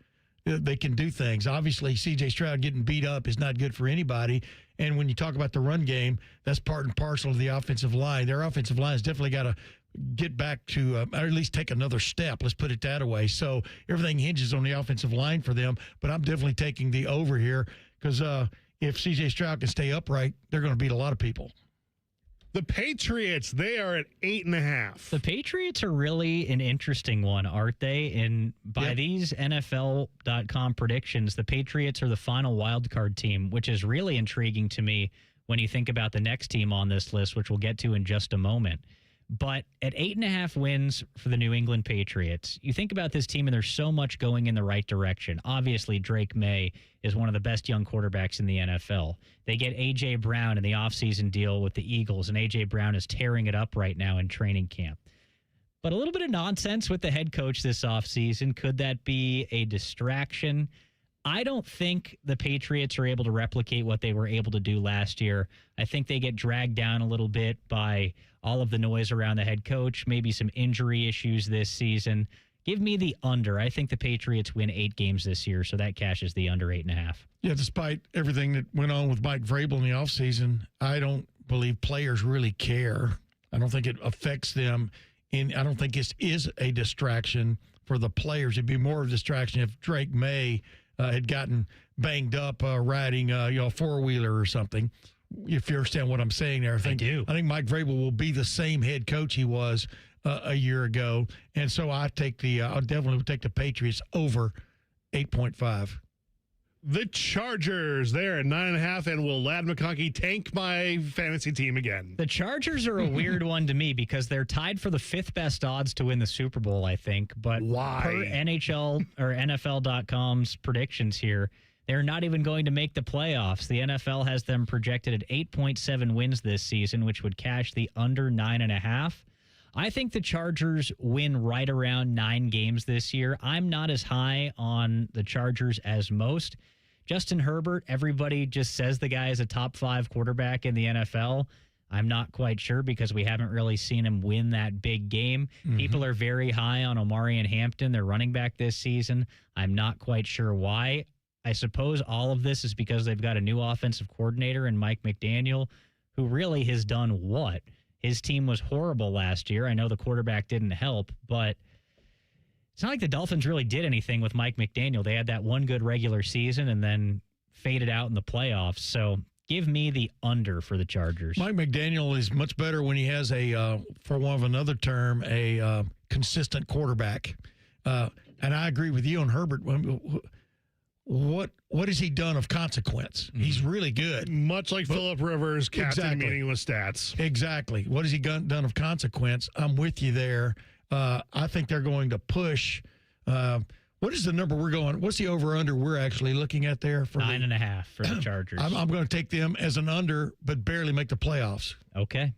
they can do things. Obviously, C.J. Stroud getting beat up is not good for anybody. And when you talk about the run game, that's part and parcel of the offensive line. Their offensive line has definitely got to get back to, or at least take another step. Let's put it that way. So everything hinges on the offensive line for them. But I'm definitely taking the over here because if C.J. Stroud can stay upright, they're going to beat a lot of people. The Patriots, they are at 8.5. The Patriots are really an interesting one, aren't they? And by these NFL.com predictions, the Patriots are the final wild card team, which is really intriguing to me when you think about the next team on this list, which we'll get to in just a moment. But at 8.5 wins for the New England Patriots, you think about this team and there's so much going in the right direction. Obviously, Drake May is one of the best young quarterbacks in the NFL. They get A.J. Brown in the offseason deal with the Eagles, and A.J. Brown is tearing it up right now in training camp. But a little bit of nonsense with the head coach this offseason. Could that be a distraction? I don't think the Patriots are able to replicate what they were able to do last year. I think they get dragged down a little bit by all of the noise around the head coach, maybe some injury issues this season. Give me the under. I think the Patriots win 8 games this year, so that cashes the under 8.5. Yeah, despite everything that went on with Mike Vrabel in the offseason, I don't believe players really care. I don't think it affects them and I don't think this is a distraction for the players. It'd be more of a distraction if Drake May had gotten banged up riding a four-wheeler or something. If you understand what I'm saying there, I do. I think Mike Vrabel will be the same head coach he was a year ago, and so I'll definitely take the Patriots over 8.5. The Chargers there at 9.5, and will Ladd McConkey tank my fantasy team again? The Chargers are a weird one to me because they're tied for the 5th best odds to win the Super Bowl, I think. But why? Per NHL or NFL.com's predictions here, they're not even going to make the playoffs. The NFL has them projected at 8.7 wins this season, which would cash the under 9.5. I think the Chargers win right around 9 games this year. I'm not as high on the Chargers as most. Justin Herbert, everybody just says the guy is a top 5 quarterback in the NFL. I'm not quite sure because we haven't really seen him win that big game. Mm-hmm. People are very high on Omari and Hampton, their running back this season. I'm not quite sure why. I suppose all of this is because they've got a new offensive coordinator in Mike McDaniel, who really has done what? His team was horrible last year. I know the quarterback didn't help, but it's not like the Dolphins really did anything with Mike McDaniel. They had that one good regular season and then faded out in the playoffs. So give me the under for the Chargers. Mike McDaniel is much better when he has for want of another term, a consistent quarterback. And I agree with you on Herbert. What has he done of consequence? Mm-hmm. He's really good. Much like Phillip Rivers, captain meaningless stats. Exactly. What has he done of consequence? I'm with you there. I think they're going to push. What is the number we're going? What's the over-under we're actually looking at there? For 9.5 for the Chargers. I'm going to take them as an under, but barely make the playoffs. Okay.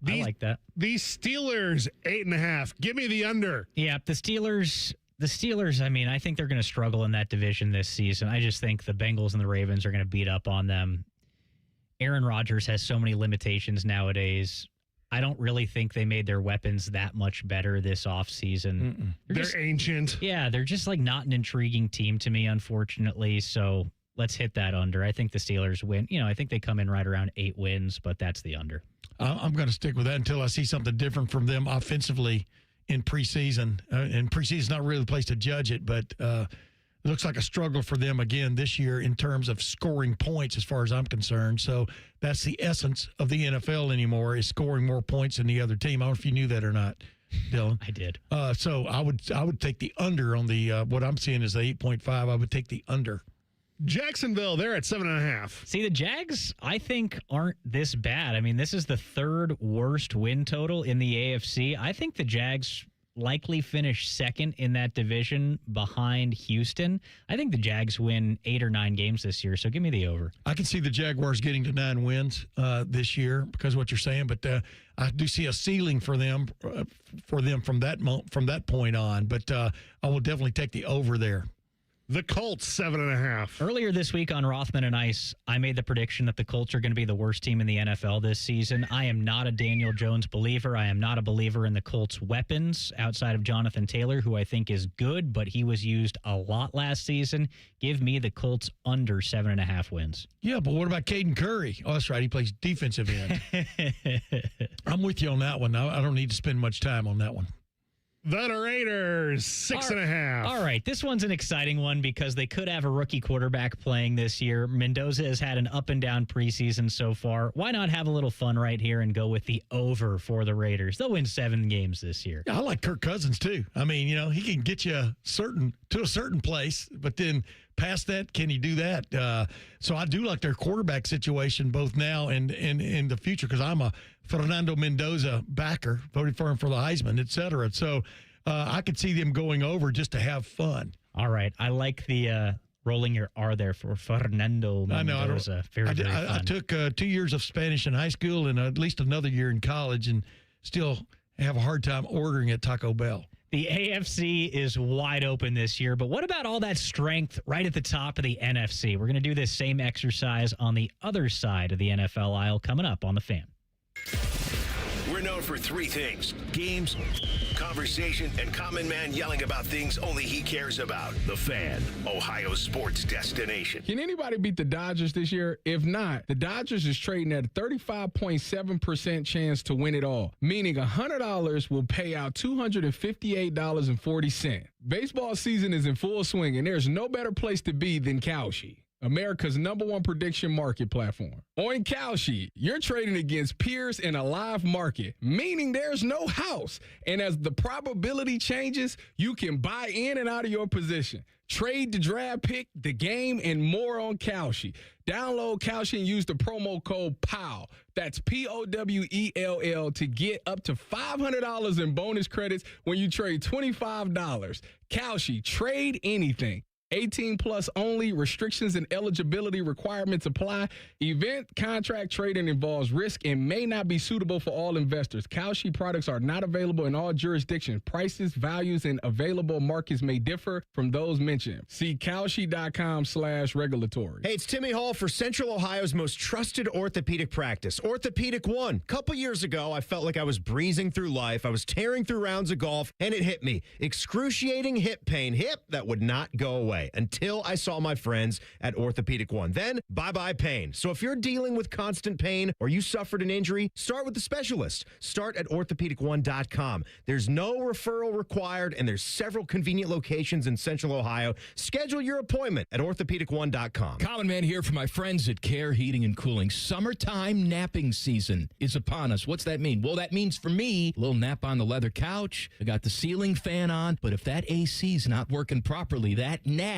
I like that. The Steelers, 8.5. Give me the under. Yeah, the Steelers, I mean, I think they're going to struggle in that division this season. I just think the Bengals and the Ravens are going to beat up on them. Aaron Rodgers has so many limitations nowadays. I don't really think they made their weapons that much better this offseason. They're ancient. Yeah, they're just like not an intriguing team to me, unfortunately. So let's hit that under. I think the Steelers win. I think they come in right around 8 wins, but that's the under. I'm going to stick with that until I see something different from them offensively in preseason. And preseason is not really the place to judge it, but it looks like a struggle for them again this year in terms of scoring points as far as I'm concerned. So that's the essence of the NFL anymore, is scoring more points than the other team. I don't know if you knew that or not, Dylan. I did. So I would take the under on the what I'm seeing is the 8.5. I would take the under. Jacksonville, they're at 7.5. See, the Jags, I think, aren't this bad. I mean, this is the 3rd worst win total in the AFC. I think the Jags likely finish 2nd in that division behind Houston. I think the Jags win 8 or 9 games this year, so give me the over. I can see the Jaguars getting to 9 wins this year because of what you're saying, but I do see a ceiling for them from that point on, but I will definitely take the over there. The Colts, 7.5. Earlier this week on Rothman and Ice, I made the prediction that the Colts are going to be the worst team in the NFL this season. I am not a Daniel Jones believer. I am not a believer in the Colts' weapons outside of Jonathan Taylor, who I think is good, but he was used a lot last season. Give me the Colts under 7.5 wins. Yeah, but what about Caden Curry? Oh, that's right. He plays defensive end. I'm with you on that one. I don't need to spend much time on that one. The Raiders, 6.5. All right, this one's an exciting one because they could have a rookie quarterback playing this year. Mendoza has had an up and down preseason so far. Why not have a little fun right here and go with the over for the Raiders? They'll win 7 games this year. Yeah, I like Kirk Cousins too. I mean, he can get you to a certain place, but then past that, can he do that? So I do like their quarterback situation both now and in the future because I'm a Fernando Mendoza backer, voted for him for the Heisman, et cetera. So I could see them going over just to have fun. All right. I like the rolling your R there for Fernando Mendoza. Very fun. I took 2 years of Spanish in high school and at least another year in college and still have a hard time ordering at Taco Bell. The AFC is wide open this year, but what about all that strength right at the top of the NFC? We're going to do this same exercise on the other side of the NFL aisle coming up on The Fan. We're known for three things: games, conversation, and Common Man yelling about things only he cares about. The Fan, Ohio's sports destination. Can anybody beat the Dodgers this year? If not, the Dodgers is trading at a 35.7% chance to win it all, meaning $100 will pay out $258.40. Baseball season is in full swing, and there's no better place to be than Kalshi, America's #1 prediction market platform. On Kalshi, you're trading against peers in a live market, meaning there's no house. And as the probability changes, you can buy in and out of your position. Trade the draft pick, the game, and more on Kalshi. Download Kalshi and use the promo code POWELL. That's POWELL to get up to $500 in bonus credits when you trade $25. Kalshi, trade anything. 18 plus only. Restrictions and eligibility requirements apply. Event contract trading involves risk and may not be suitable for all investors. Kalshi products are not available in all jurisdictions. Prices, values, and available markets may differ from those mentioned. See Kalshi.com/regulatory. Hey, it's Timmy Hall for Central Ohio's most trusted orthopedic practice, Orthopedic One. A couple years ago, I felt like I was breezing through life. I was tearing through rounds of golf, and it hit me. Excruciating hip pain. Hip that would not go away until I saw my friends at Orthopedic One. Then, bye-bye pain. So if you're dealing with constant pain or you suffered an injury, start with the specialist. Start at orthopedic1.com. There's no referral required, and there's several convenient locations in Central Ohio. Schedule your appointment at orthopedic1.com. Common Man here for my friends at Care Heating and Cooling. Summertime napping season is upon us. What's that mean? Well, that means for me, a little nap on the leather couch. I got the ceiling fan on, but if that AC's not working properly, that nap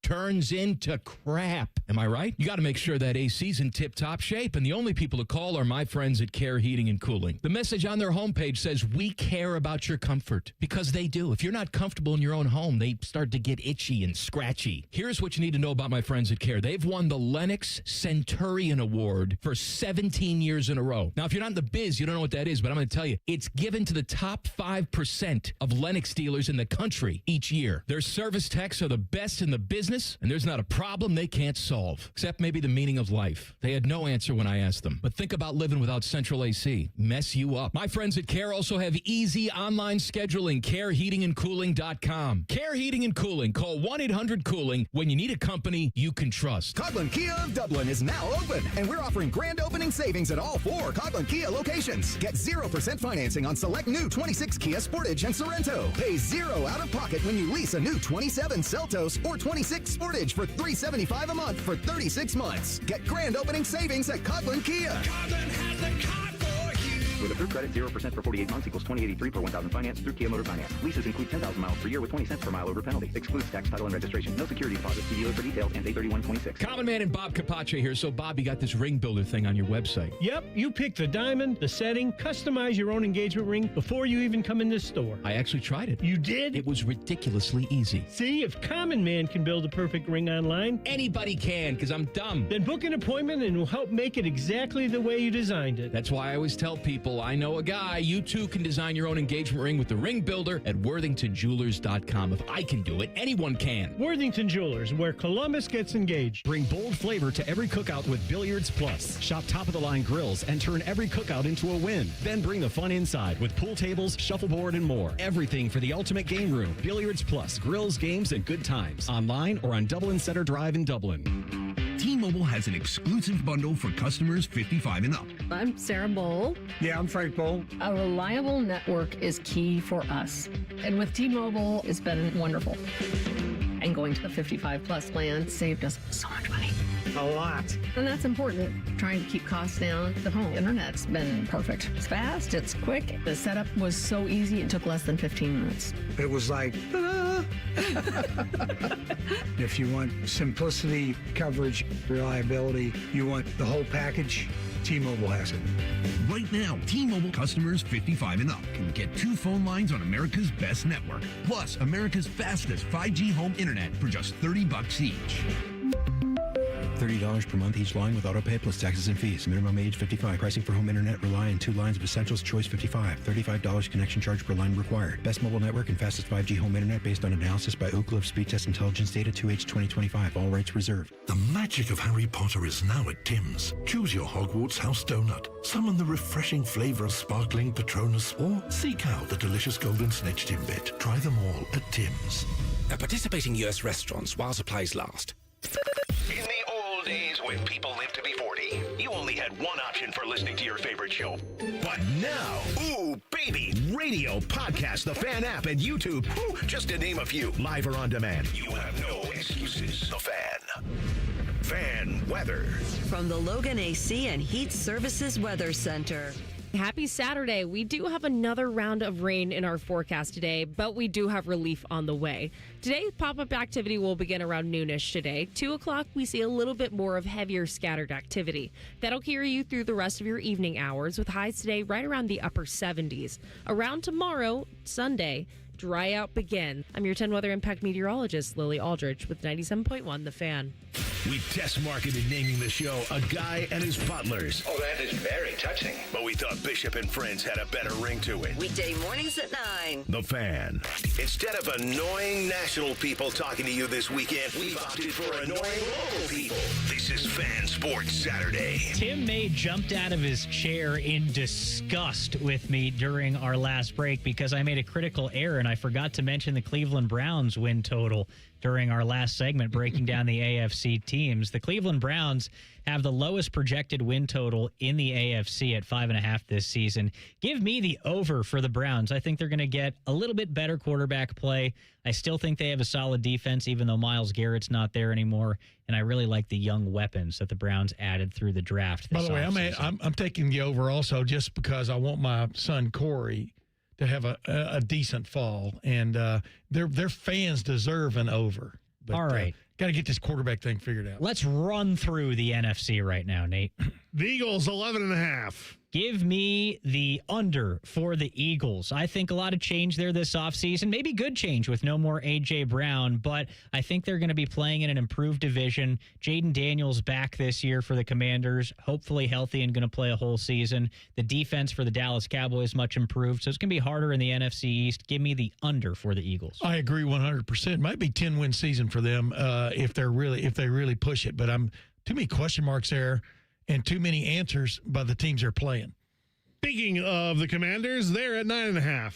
turns into crap. Am I right? You got to make sure that AC's in tip-top shape, and the only people to call are my friends at Care Heating and Cooling. The message on their homepage says, we care about your comfort, because they do. If you're not comfortable in your own home, they start to get itchy and scratchy. Here's what you need to know about my friends at Care. They've won the Lennox Centurion Award for 17 years in a row. Now, if you're not in the biz, you don't know what that is, but I'm going to tell you, it's given to the top 5% of Lennox dealers in the country each year. Their service techs are the best in the business, and there's not a problem they can't solve, except maybe the meaning of life. They had no answer when I asked them. But think about living without central AC. Mess you up. My friends at Care also have easy online scheduling. CareHeatingandCooling.com. Care Heating and Cooling. Call 1-800-COOLING when you need a company you can trust. Coghlan Kia of Dublin is now open, and we're offering grand opening savings at all 4 Coghlan Kia locations. Get 0% financing on select new 26 Kia Sportage and Sorrento. Pay 0 out of pocket when you lease a new 27 Seltos or 26 Sportage for $375 a month for 36 months. Get grand opening savings at Coghlan Kia. Coghlan has the car for you. With approved credit, 0% for 48 months equals $20.83 per 1,000 finance through Kia Motor Finance. Leases include 10,000 miles per year with 20 cents per mile over penalty. Excludes tax, title, and registration. No security deposit. See dealer for details. Ends 8/31/26. Common Man and Bob Capace here. So, Bob, you got this ring builder thing on your website. Yep, you pick the diamond, the setting, customize your own engagement ring before you even come in this store. I actually tried it. You did? It was ridiculously easy. See, if Common Man can build a perfect ring online, anybody can, because I'm dumb. Then book an appointment and we'll help make it exactly the way you designed it. That's why I always tell people, I know a guy. You too can design your own engagement ring with the ring builder at worthingtonjewelers.com. If I can do it, anyone can. Worthington Jewelers, where Columbus gets engaged. Bring bold flavor to every cookout with Billiards Plus. Shop top-of-the-line grills and turn every cookout into a win. Then bring the fun inside with pool tables, shuffleboard, and more. Everything for the ultimate game room. Billiards Plus. Grills, games, and good times. Online or on Dublin Center Drive in Dublin. T-Mobile has an exclusive bundle for customers 55 and up. I'm Sarah Bowl. Yeah, I'm Frank Bowl. A reliable network is key for us. And with T-Mobile, it's been wonderful. And going to the 55 plus plan saved us so much money. A lot. And that's important. Trying to keep costs down. The home internet's been perfect. It's fast, it's quick. The setup was so easy, it took less than 15 minutes. It was like, if you want simplicity, coverage, reliability, you want the whole package, T-Mobile has it. Right now, T-Mobile customers 55 and up can get 2 phone lines on America's best network, plus America's fastest 5G home internet for just $30 each. $30 per month each line with autopay plus taxes and fees. Minimum age 55. Pricing for home internet rely on 2 lines of Essentials Choice 55. $35 connection charge per line required. Best mobile network and fastest 5G home internet based on analysis by Oak Cliff Speed Test Intelligence Data 2H 2025. All rights reserved. The magic of Harry Potter is now at Tim's. Choose your Hogwarts house donut. Summon the refreshing flavor of sparkling Patronus or seek out the delicious golden snitch Timbit. Try them all at Tim's. At participating U.S. restaurants while supplies last. In the old days when people lived to be 40, you only had one option for listening to your favorite show. But now, ooh, baby, radio, podcast, the Fan app, and YouTube, just to name a few, live or on demand. You have no excuses. The Fan. Fan weather. From the Logan AC and Heat Services Weather Center. Happy Saturday. We do have another round of rain in our forecast today, but we do have relief on the way. Today, pop-up activity will begin around noonish today. 2 o'clock, we see a little bit more of heavier scattered activity. That'll carry you through the rest of your evening hours with highs today right around the upper 70s. Around tomorrow, Sunday, dry out begin. I'm your 10 weather impact meteorologist, Lily Aldrich, with 97.1 The Fan. We test marketed naming the show A Guy and His Butlers. Oh, that is very touching. But we thought Bishop and Friends had a better ring to it. Weekday mornings at 9. The Fan. Instead of annoying national people talking to you this weekend, we've opted for annoying local people. This is Fan Sports Saturday. Tim May jumped out of his chair in disgust with me during our last break because I made a critical error and I forgot to mention the Cleveland Browns win total during our last segment, breaking down the AFC teams. The Cleveland Browns have the lowest projected win total in the AFC at 5.5 this season. Give me the over for the Browns. I think they're going to get a little bit better quarterback play. I still think they have a solid defense, even though Myles Garrett's not there anymore. And I really like the young weapons that the Browns added through the draft. By the way, I'm taking the over also just because I want my son Corey to have a decent fall, and their fans deserve an over. But, all right. Got to get this quarterback thing figured out. Let's run through the NFC right now, Nate. The Eagles, 11.5. Give me the under for the Eagles. I think a lot of change there this offseason. Maybe good change with no more A.J. Brown, but I think they're going to be playing in an improved division. Jaden Daniels back this year for the Commanders, hopefully healthy and going to play a whole season. The defense for the Dallas Cowboys much improved, so it's going to be harder in the NFC East. Give me the under for the Eagles. I agree 100%. Might be 10-win season for them if they really push it, but too many question marks there. And too many answers by the teams they're playing. Speaking of the Commanders, they're at 9.5.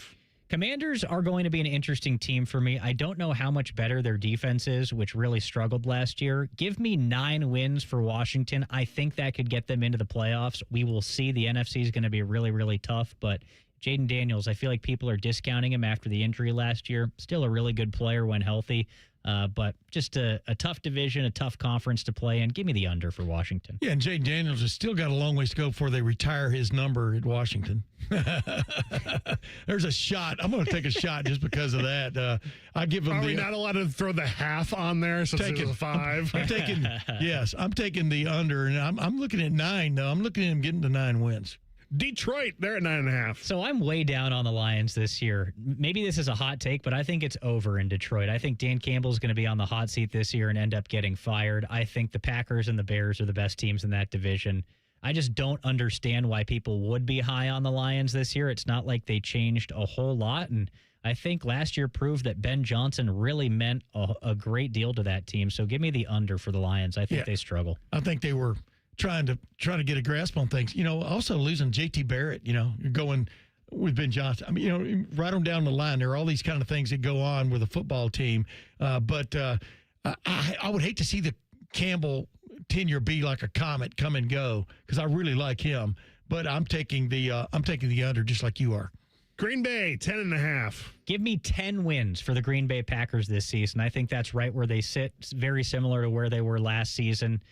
Commanders are going to be an interesting team for me. I don't know how much better their defense is, which really struggled last year. Give me 9 wins for Washington. I think that could get them into the playoffs. We will see. The NFC is going to be really, really tough, but Jaden Daniels, I feel like people are discounting him after the injury last year. Still a really good player when healthy. But just a tough division, a tough conference to play in. Give me the under for Washington. Yeah, and Jaden Daniels has still got a long ways to go before they retire his number at Washington. There's a shot. I'm going to take a shot just because of that. I give him. Are we not allowed to throw the half on there since it was a 5? I'm taking the under, and I'm looking at 9, though. I'm looking at him getting to 9 wins. Detroit, they're at 9.5. So I'm way down on the Lions this year. Maybe this is a hot take, but I think it's over in Detroit. I think Dan Campbell's going to be on the hot seat this year and end up getting fired. I think the Packers and the Bears are the best teams in that division. I just don't understand why people would be high on the Lions this year. It's not like they changed a whole lot, and I think last year proved that Ben Johnson really meant a great deal to that team. So give me the under for the Lions. I think they struggle. I think they were trying to get a grasp on things. Also losing J.T. Barrett, you're going with Ben Johnson. I mean, right on down the line, there are all these kind of things that go on with a football team. But I would hate to see the Campbell tenure be like a comet, come and go, because I really like him. But I'm taking the under just like you are. Green Bay, 10.5. Give me 10 wins for the Green Bay Packers this season. I think that's right where they sit, very similar to where they were last season.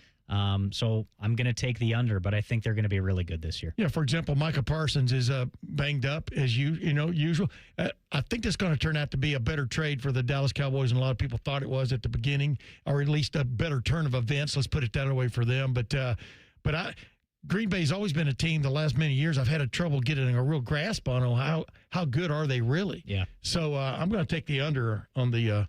So I'm going to take the under, but I think they're going to be really good this year. Yeah, for example, Micah Parsons is banged up as usual. I think that's going to turn out to be a better trade for the Dallas Cowboys than a lot of people thought it was at the beginning, or at least a better turn of events. Let's put it that way for them. But Green Bay's always been a team the last many years I've had a trouble getting a real grasp on how good are they really. Yeah. So I'm going to take the under on the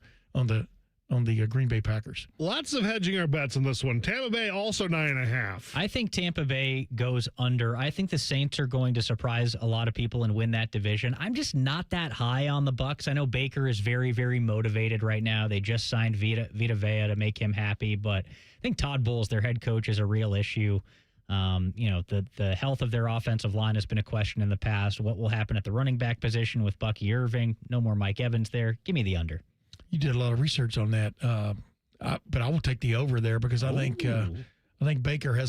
on the Green Bay Packers. Lots of hedging our bets on this one. Tampa Bay also 9.5. I think Tampa Bay goes under. I think the Saints are going to surprise a lot of people and win that division. I'm just not that high on the Bucs. I know Baker is very, very motivated right now. They just signed Vita Vea to make him happy, but I think Todd Bowles, their head coach, is a real issue. The health of their offensive line has been a question in the past. What will happen at the running back position with Bucky Irving? No more Mike Evans there. Give me the under. You did a lot of research on that, but I will take the over there because I think Baker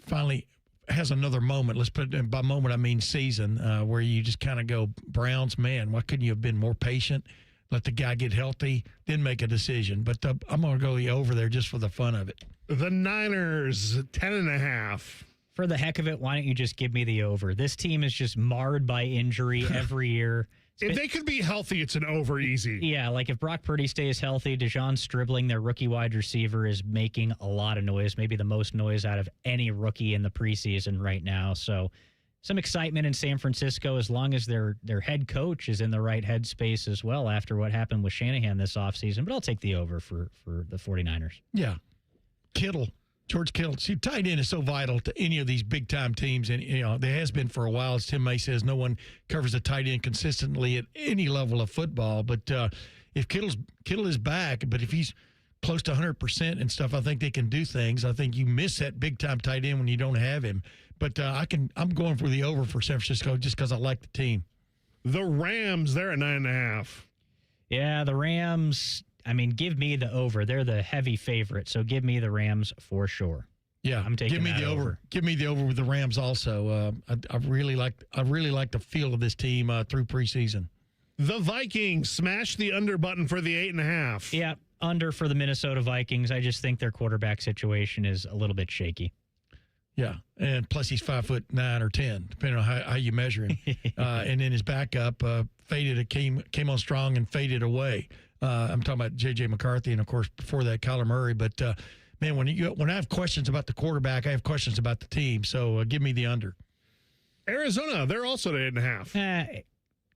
finally has another moment. Let's put it, by moment I mean season, where you just kind of go, Browns, man, why couldn't you have been more patient? Let the guy get healthy, then make a decision. But I'm going to go the over there just for the fun of it. The Niners 10.5. For the heck of it, why don't you just give me the over? This team is just marred by injury every year. If they could be healthy, it's an over easy. Yeah, like if Brock Purdy stays healthy, Dejon Stribling, their rookie wide receiver, is making a lot of noise, maybe the most noise out of any rookie in the preseason right now. So some excitement in San Francisco as long as their head coach is in the right headspace as well after what happened with Shanahan this offseason. But I'll take the over for the 49ers. Yeah. George Kittle. See, tight end is so vital to any of these big-time teams, and there has been for a while. As Tim May says, no one covers a tight end consistently at any level of football. But if Kittle is back, but if he's close to 100% and stuff, I think they can do things. I think you miss that big-time tight end when you don't have him. But I'm going for the over for San Francisco just because I like the team. The Rams, they're at 9.5. Yeah, the Rams. I mean, give me the over. They're the heavy favorite, so give me the Rams for sure. Yeah, I'm taking give me the over. Give me the over with the Rams also. I really like the feel of this team through preseason. The Vikings smash the under button for the 8.5. Yeah, under for the Minnesota Vikings. I just think their quarterback situation is a little bit shaky. Yeah, and plus he's 5'9" or 10, depending on how you measure him. And then his backup came on strong and faded away. I'm talking about J.J. McCarthy, and of course before that Kyler Murray. But man, when I have questions about the quarterback, I have questions about the team. So give me the under. Arizona, they're also at 8.5.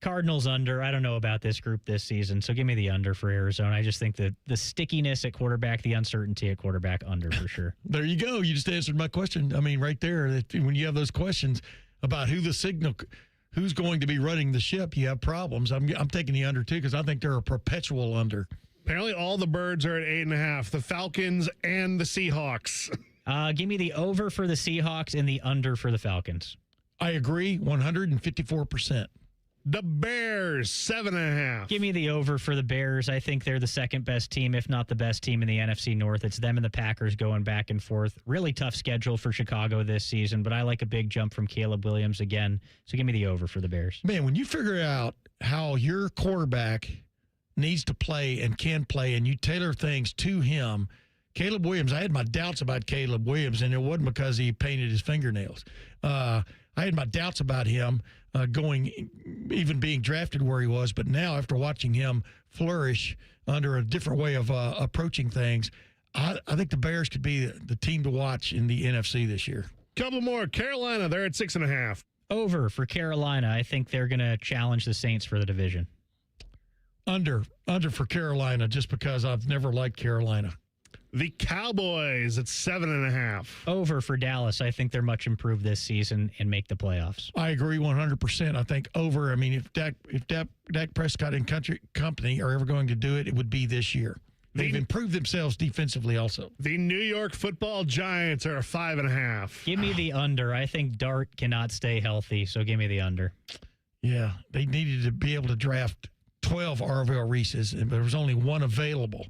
Cardinals under. I don't know about this group this season, so give me the under for Arizona. I just think that the stickiness at quarterback, the uncertainty at quarterback, under for sure. There you go. You just answered my question. I mean, right there, when you have those questions about who's going to be running the ship, you have problems. I'm taking the under, too, because I think they're a perpetual under. Apparently all the birds are at 8.5, the Falcons and the Seahawks. Give me the over for the Seahawks and the under for the Falcons. I agree 154%. The Bears, 7.5. Give me the over for the Bears. I think they're the second best team, if not the best team in the NFC North. It's them and the Packers going back and forth. Really tough schedule for Chicago this season, but I like a big jump from Caleb Williams again. So give me the over for the Bears. Man, when you figure out how your quarterback needs to play and can play, and you tailor things to him, Caleb Williams, I had my doubts about Caleb Williams, and it wasn't because he painted his fingernails. I had my doubts about him even being drafted where he was, but now after watching him flourish under a different way of approaching things, I think the Bears could be the team to watch in the NFC this year. Couple more. Carolina, they're at 6.5. Over for Carolina. I think they're going to challenge the Saints for the division. Under for Carolina, just because I've never liked Carolina. The Cowboys at 7.5. Over for Dallas. I think they're much improved this season and make the playoffs. I agree 100%. I think over. I mean, if Dak Prescott and company are ever going to do it, it would be this year. They've improved themselves defensively also. The New York Football Giants are 5.5. Give me the under. I think Dart cannot stay healthy, so give me the under. Yeah, they needed to be able to draft 12 Arvell Reeses, but there was only one available.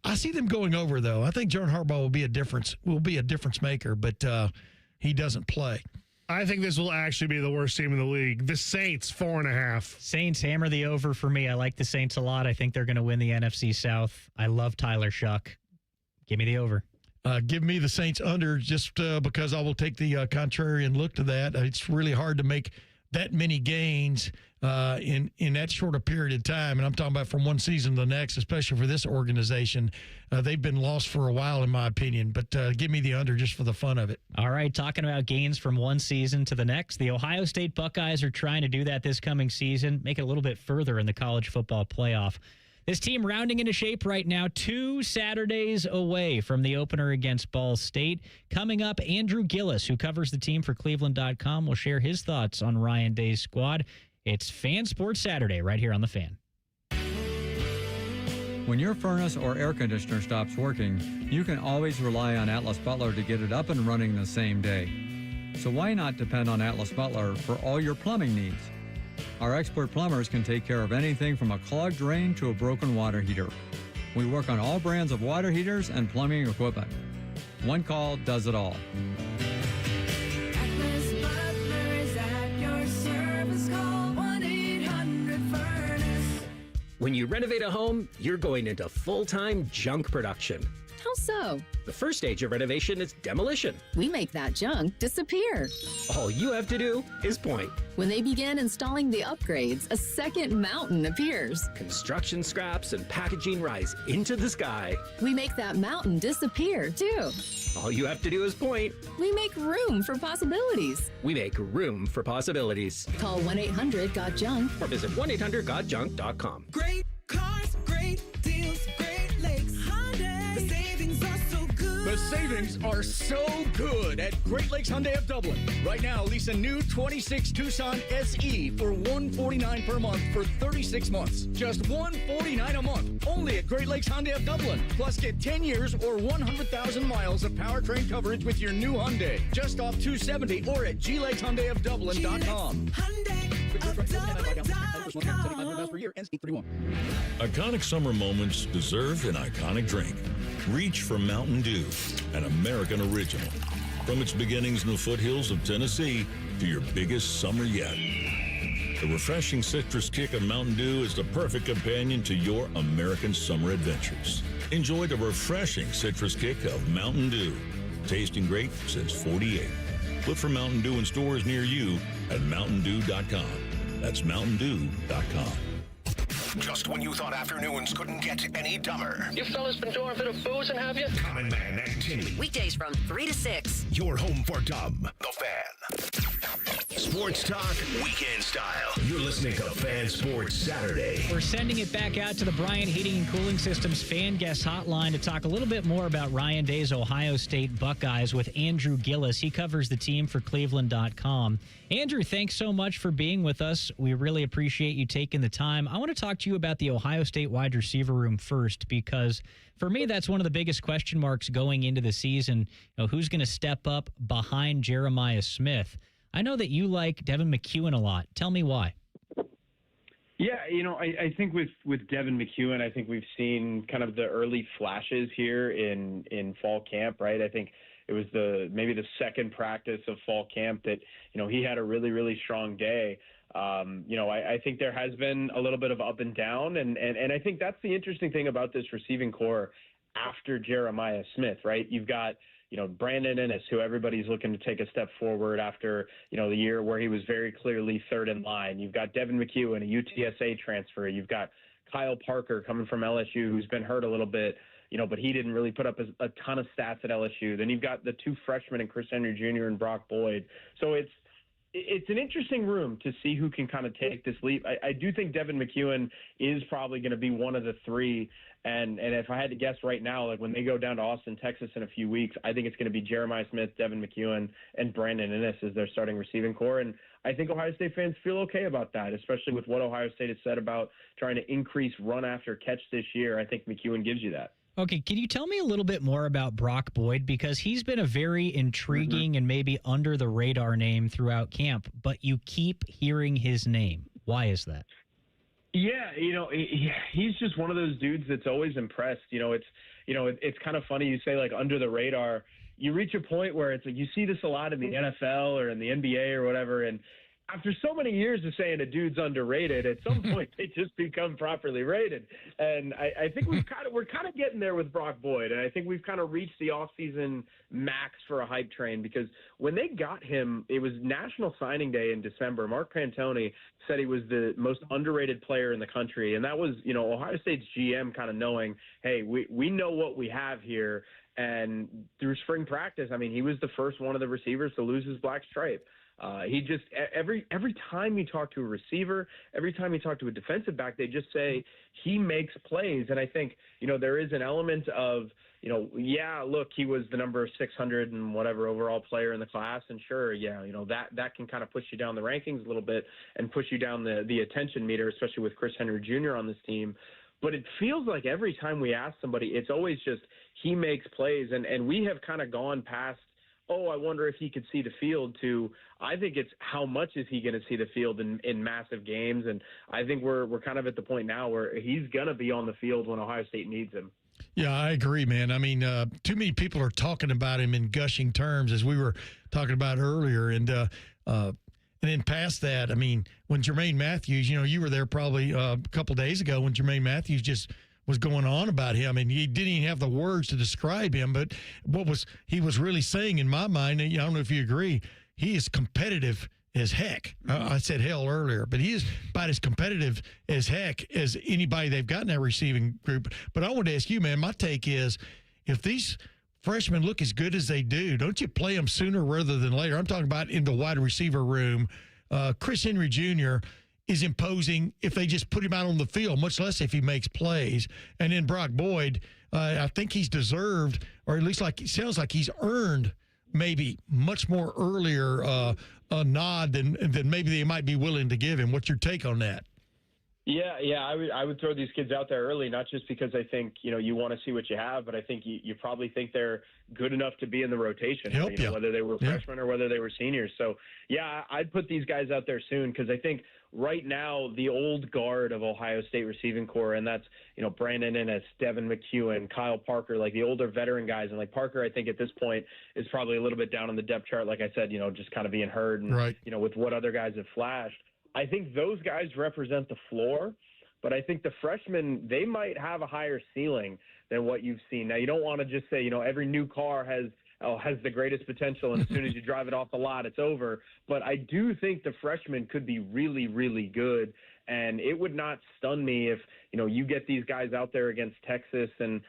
I see them going over, though. I think John Harbaugh will be a difference maker, but he doesn't play. I think this will actually be the worst team in the league. The Saints, 4.5. Saints hammer the over for me. I like the Saints a lot. I think they're going to win the NFC South. I love Tyler Shuck. Give me the over. Give me the Saints under just because I will take the contrarian look to that. It's really hard to make that many gains in that short a period of time. And I'm talking about from one season to the next, especially for this organization. They've been lost for a while, in my opinion. But give me the under just for the fun of it. All right, talking about gains from one season to the next. The Ohio State Buckeyes are trying to do that this coming season, make it a little bit further in the college football playoff. This team rounding into shape right now, 2 Saturdays away from the opener against Ball State. Coming up, Andrew Gillis, who covers the team for Cleveland.com, will share his thoughts on Ryan Day's squad. It's Fan Sports Saturday right here on The Fan. When your furnace or air conditioner stops working, you can always rely on Atlas Butler to get it up and running the same day. So why not depend on Atlas Butler for all your plumbing needs? Our expert plumbers can take care of anything from a clogged drain to a broken water heater. We work on all brands of water heaters and plumbing equipment. One call does it all. Atlas Butler is at your service. Call 1-800-FURNACE. When you renovate a home, you're going into full-time junk production. How so? The first stage of renovation is demolition. We make that junk disappear. All you have to do is point. When they begin installing the upgrades, a second mountain appears. Construction scraps and packaging rise into the sky. We make that mountain disappear, too. All you have to do is point. We make room for possibilities. We make room for possibilities. Call 1-800-GOT-JUNK or visit 1-800-GOT-JUNK.com. Great cars, great deals, Great Lakes Hyundai. The savings are so good. The savings are so good at Great Lakes Hyundai of Dublin. Right now, lease a new 26 Tucson SE for $149 per month for 36 months. Just $149 a month. Only at Great Lakes Hyundai of Dublin. Plus, get 10 years or 100,000 miles of powertrain coverage with your new Hyundai. Just off 270 or at GLakesHyundaiofDublin.com. Iconic summer moments deserve an iconic drink. Reach for Mountain Dew, an American original. From its beginnings in the foothills of Tennessee to your biggest summer yet. The refreshing citrus kick of Mountain Dew is the perfect companion to your American summer adventures. Enjoy the refreshing citrus kick of Mountain Dew. Tasting great since '48. Look for Mountain Dew in stores near you at MountainDew.com. That's MountainDew.com. Just when you thought afternoons couldn't get any dumber. You fellas been doing a bit of boozing, have you? Common Man and Timmy. Weekdays from 3 to 6. Your home for dumb. The Fan. Sports talk, weekend style. You're listening to Fan Sports Saturday. We're sending it back out to the Bryant Heating and Cooling Systems fan guest hotline to talk a little bit more about Ryan Day's Ohio State Buckeyes with Andrew Gillis. He covers the team for Cleveland.com. Andrew, thanks so much for being with us. We really appreciate you taking the time. I want to talk to you about the Ohio State wide receiver room first, because for me, that's one of the biggest question marks going into the season. You know, who's going to step up behind Jeremiah Smith? I know that you like Devin McEwen a lot. Tell me why. Yeah, I think with Devin McEwen, I think we've seen kind of the early flashes here in fall camp, right? I think it was maybe the second practice of fall camp that, he had a really, really strong day. I think there has been a little bit of up and down, and I think that's the interesting thing about this receiving core after Jeremiah Smith, right? You've got, Brandon Ennis, who everybody's looking to take a step forward after, the year where he was very clearly third in line. You've got Devin McEwen, a UTSA transfer. You've got Kyle Parker coming from LSU, who's been hurt a little bit, but he didn't really put up a ton of stats at LSU. Then you've got the two freshmen in Chris Henry Jr. and Brock Boyd. So it's an interesting room to see who can kind of take this leap. I do think Devin McEwen is probably going to be one of the three. And if I had to guess right now, like when they go down to Austin, Texas in a few weeks, I think it's going to be Jeremiah Smith, Devin McEwen, and Brandon Ennis as their starting receiving core. And I think Ohio State fans feel okay about that, especially with what Ohio State has said about trying to increase run after catch this year. I think McEwen gives you that. Okay, can you tell me a little bit more about Brock Boyd? Because he's been a very intriguing and maybe under the radar name throughout camp, but you keep hearing his name. Why is that? Yeah, he's just one of those dudes that's always impressed. It's kind of funny you say like under the radar. You reach a point where it's like you see this a lot in the NFL or in the NBA or whatever, and after so many years of saying a dude's underrated, at some point they just become properly rated. And I think we're kind of getting there with Brock Boyd, and I think we've kind of reached the offseason max for a hype train, because when they got him, it was National Signing Day in December. Mark Pantoni said he was the most underrated player in the country, and that was, Ohio State's GM kind of knowing, hey, we know what we have here. And through spring practice, I mean, he was the first one of the receivers to lose his black stripe. He just every time you talk to a receiver, every time you talk to a defensive back, they just say he makes plays. And I think, there is an element of, look, he was the number 600 and whatever overall player in the class. And sure, that can kind of push you down the rankings a little bit and push you down the attention meter, especially with Chris Henry Jr. on this team. But it feels like every time we ask somebody, it's always just he makes plays. And we have kind of gone past, I wonder if he could see the field, to I think it's how much is he going to see the field in massive games. And I think we're kind of at the point now where he's going to be on the field when Ohio State needs him. Yeah, I agree, man. I mean, too many people are talking about him in gushing terms, as we were talking about earlier. And then past that, I mean, when Jermaine Matthews, you were there probably a couple days ago when Jermaine Matthews just was going on about him, and he didn't even have the words to describe him. But he was really saying, in my mind, and I don't know if you agree, he is competitive as heck. I said hell earlier, but he is about as competitive as heck as anybody they've got in that receiving group. But I want to ask you, man, my take is, if these freshmen look as good as they do, don't you play them sooner rather than later? I'm talking about in the wide receiver room. Chris Henry Jr. is imposing if they just put him out on the field, much less if he makes plays. And then Brock Boyd, I think he's deserved, or at least it sounds like he's earned maybe much more earlier a nod than maybe they might be willing to give him. What's your take on that? Yeah, I would throw these kids out there early, not just because I think, you want to see what you have, but I think you probably think they're good enough to be in the rotation, whether they were freshmen or whether they were seniors. So, I'd put these guys out there soon, because I think right now the old guard of Ohio State receiving corps, and that's, Brandon Ennis, Devin McEwen, Kyle Parker, like the older veteran guys. And like Parker, I think at this point is probably a little bit down on the depth chart, like I said, just kind of being heard and, right, with what other guys have flashed. I think those guys represent the floor, but I think the freshmen, they might have a higher ceiling than what you've seen. Now, you don't want to just say, every new car has the greatest potential, and as soon as you drive it off the lot, it's over. But I do think the freshmen could be really, really good, and it would not stun me if, you get these guys out there against Texas and,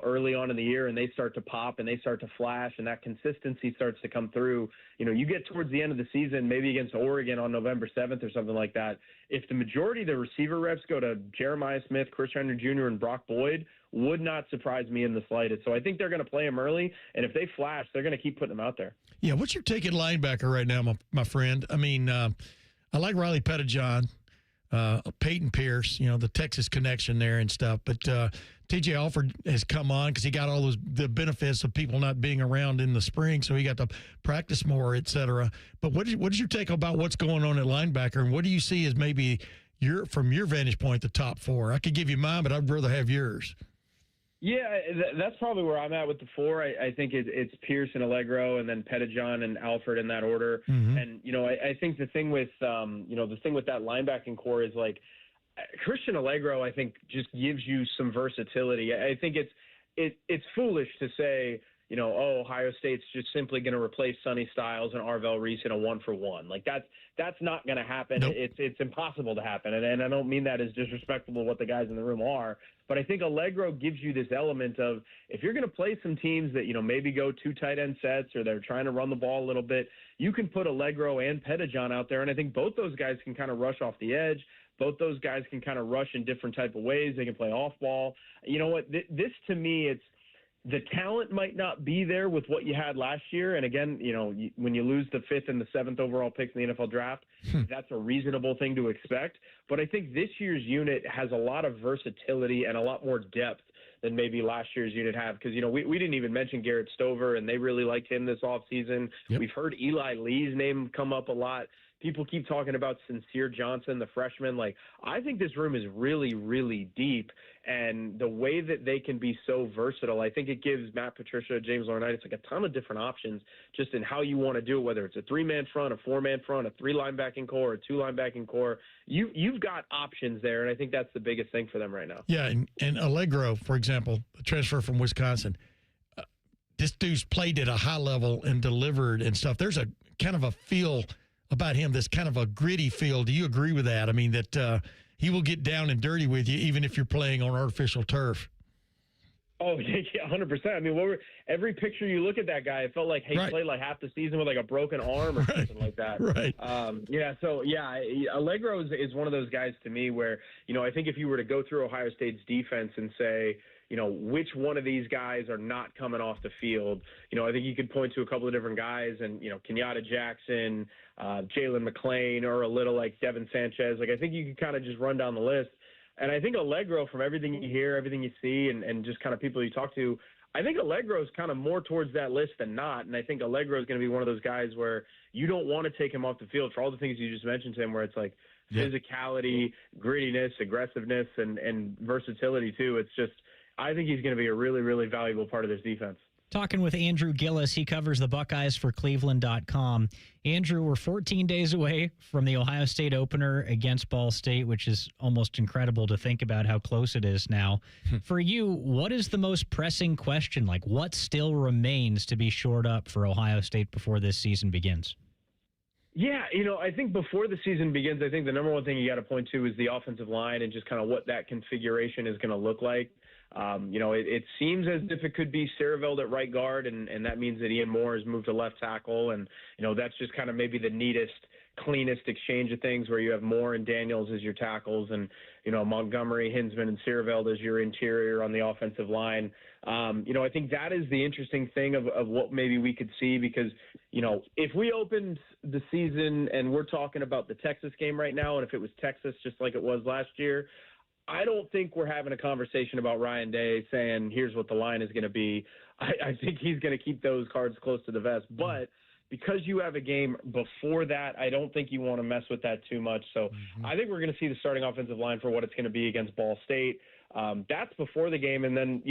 early on in the year, and they start to pop and they start to flash, and that consistency starts to come through. You get towards the end of the season, maybe against Oregon on November 7th or something like that. If the majority of the receiver reps go to Jeremiah Smith, Chris Henry Jr., and Brock Boyd, would not surprise me in the slightest. So I think they're going to play him early, and if they flash, they're going to keep putting them out there. Yeah, what's your take at linebacker right now, my friend? I mean, I like Riley Pettijohn, Peyton Pierce, the Texas connection there and stuff. But TJ Alford has come on because he got all the benefits of people not being around in the spring, so he got to practice more, et cetera. But what is your take about what's going on at linebacker, and what do you see as maybe from your vantage point the top four? I could give you mine, but I'd rather have yours. Yeah, that's probably where I'm at with the four. I think it's Pierce and Allegro, and then Pettijohn and Alford in that order. Mm-hmm. And I think the thing with that linebacking core is like Christian Allegro, I think, just gives you some versatility. I think it's foolish to say, Ohio State's just simply going to replace Sonny Styles and Arvell Reese in a 1-for-1. Like that's not going to happen. Nope. It's impossible to happen. And I don't mean that as disrespectful to what the guys in the room are, but I think Allegro gives you this element of, if you're going to play some teams that, maybe go 2 tight end sets, or they're trying to run the ball a little bit, you can put Allegro and Pettijohn out there. And I think both those guys can kind of rush off the edge. Both those guys can kind of rush in different type of ways. They can play off ball. You know what? This to me, the talent might not be there with what you had last year. And again, when you lose the 5th and the 7th overall picks in the NFL draft, that's a reasonable thing to expect. But I think this year's unit has a lot of versatility and a lot more depth than maybe last year's unit have. Because, we didn't even mention Garrett Stover, and they really liked him this offseason. Yep. We've heard Eli Lee's name come up a lot. People keep talking about Sincere Johnson, the freshman. Like, I think this room is really, really deep, and the way that they can be so versatile, I think it gives Matt Patricia, James Laurinaitis, like a ton of different options just in how you want to do it, whether it's a 3-man front, a 4-man front, a 3 linebacking core, a 2 linebacking core. You've got options there, and I think that's the biggest thing for them right now. Yeah, and Allegro, for example, a transfer from Wisconsin, this dude's played at a high level and delivered and stuff. There's a kind of a feel about him that's kind of a gritty feel. Do you agree with that? I mean, that he will get down and dirty with you even if you're playing on artificial turf. Oh, yeah, 100%. I mean, every picture you look at that guy, it felt like he played like half the season with like a broken arm or something like that. Right. Allegro is one of those guys to me where, I think if you were to go through Ohio State's defense and say, which one of these guys are not coming off the field, I think you could point to a couple of different guys and, Kenyatta Jackson, Jalen McClain, or a little like Devin Sanchez. Like, I think you could kind of just run down the list. And I think Allegro, from everything you hear, everything you see, and just kind of people you talk to, I think Allegro is kind of more towards that list than not. And I think Allegro is going to be one of those guys where you don't want to take him off the field for all the things you just mentioned to him, where it's like physicality, grittiness, aggressiveness, and versatility too. It's just, I think he's going to be a really, really valuable part of this defense. Talking with Andrew Gillis, he covers the Buckeyes for Cleveland.com. Andrew, we're 14 days away from the Ohio State opener against Ball State, which is almost incredible to think about how close it is now. For you, what is the most pressing question? Like, what still remains to be shored up for Ohio State before this season begins? Yeah, I think before the season begins, I think the number one thing you got to point to is the offensive line and just kind of what that configuration is going to look like. It seems as if it could be Ceraveld at right guard, and that means that Ian Moore has moved to left tackle, and that's just kind of maybe the neatest, cleanest exchange of things, where you have Moore and Daniels as your tackles, and Montgomery, Hinsman, and Ceraveld as your interior on the offensive line. I think that is the interesting thing of what maybe we could see, because if we opened the season and we're talking about the Texas game right now, and if it was Texas just like it was last year, I don't think we're having a conversation about Ryan Day saying, here's what the line is going to be. I think he's going to keep those cards close to the vest. But because you have a game before that, I don't think you want to mess with that too much. So I think we're going to see the starting offensive line for what it's going to be against Ball State. That's before the game. And then,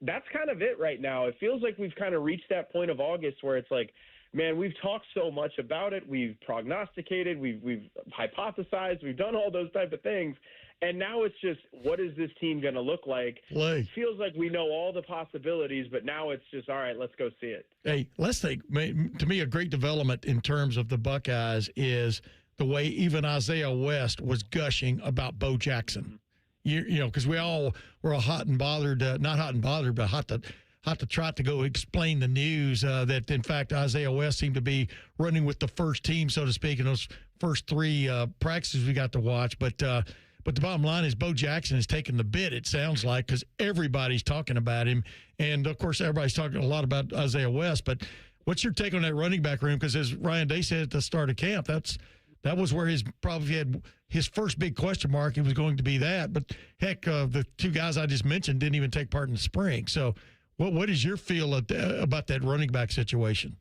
that's kind of it right now. It feels like we've kind of reached that point of August where it's like, man, we've talked so much about it. We've prognosticated. We've hypothesized. We've done all those type of things. And now it's just, what is this team going to look like? It feels like we know all the possibilities, but now it's just, all right, let's go see it. Hey, let's think. To me, a great development in terms of the Buckeyes is the way even Isaiah West was gushing about Bo Jackson. Because we all were hot and bothered, not hot and bothered, but hot to try to go explain the news that, in fact, Isaiah West seemed to be running with the first team, so to speak, in those first three practices we got to watch. But the bottom line is Bo Jackson has taken the bid, it sounds like, because everybody's talking about him. And, of course, everybody's talking a lot about Isaiah West. But what's your take on that running back room? Because as Ryan Day said at the start of camp, that was where probably had his first big question mark. It was going to be that. But, heck, the two guys I just mentioned didn't even take part in the spring. So what is your feel about that running back situation?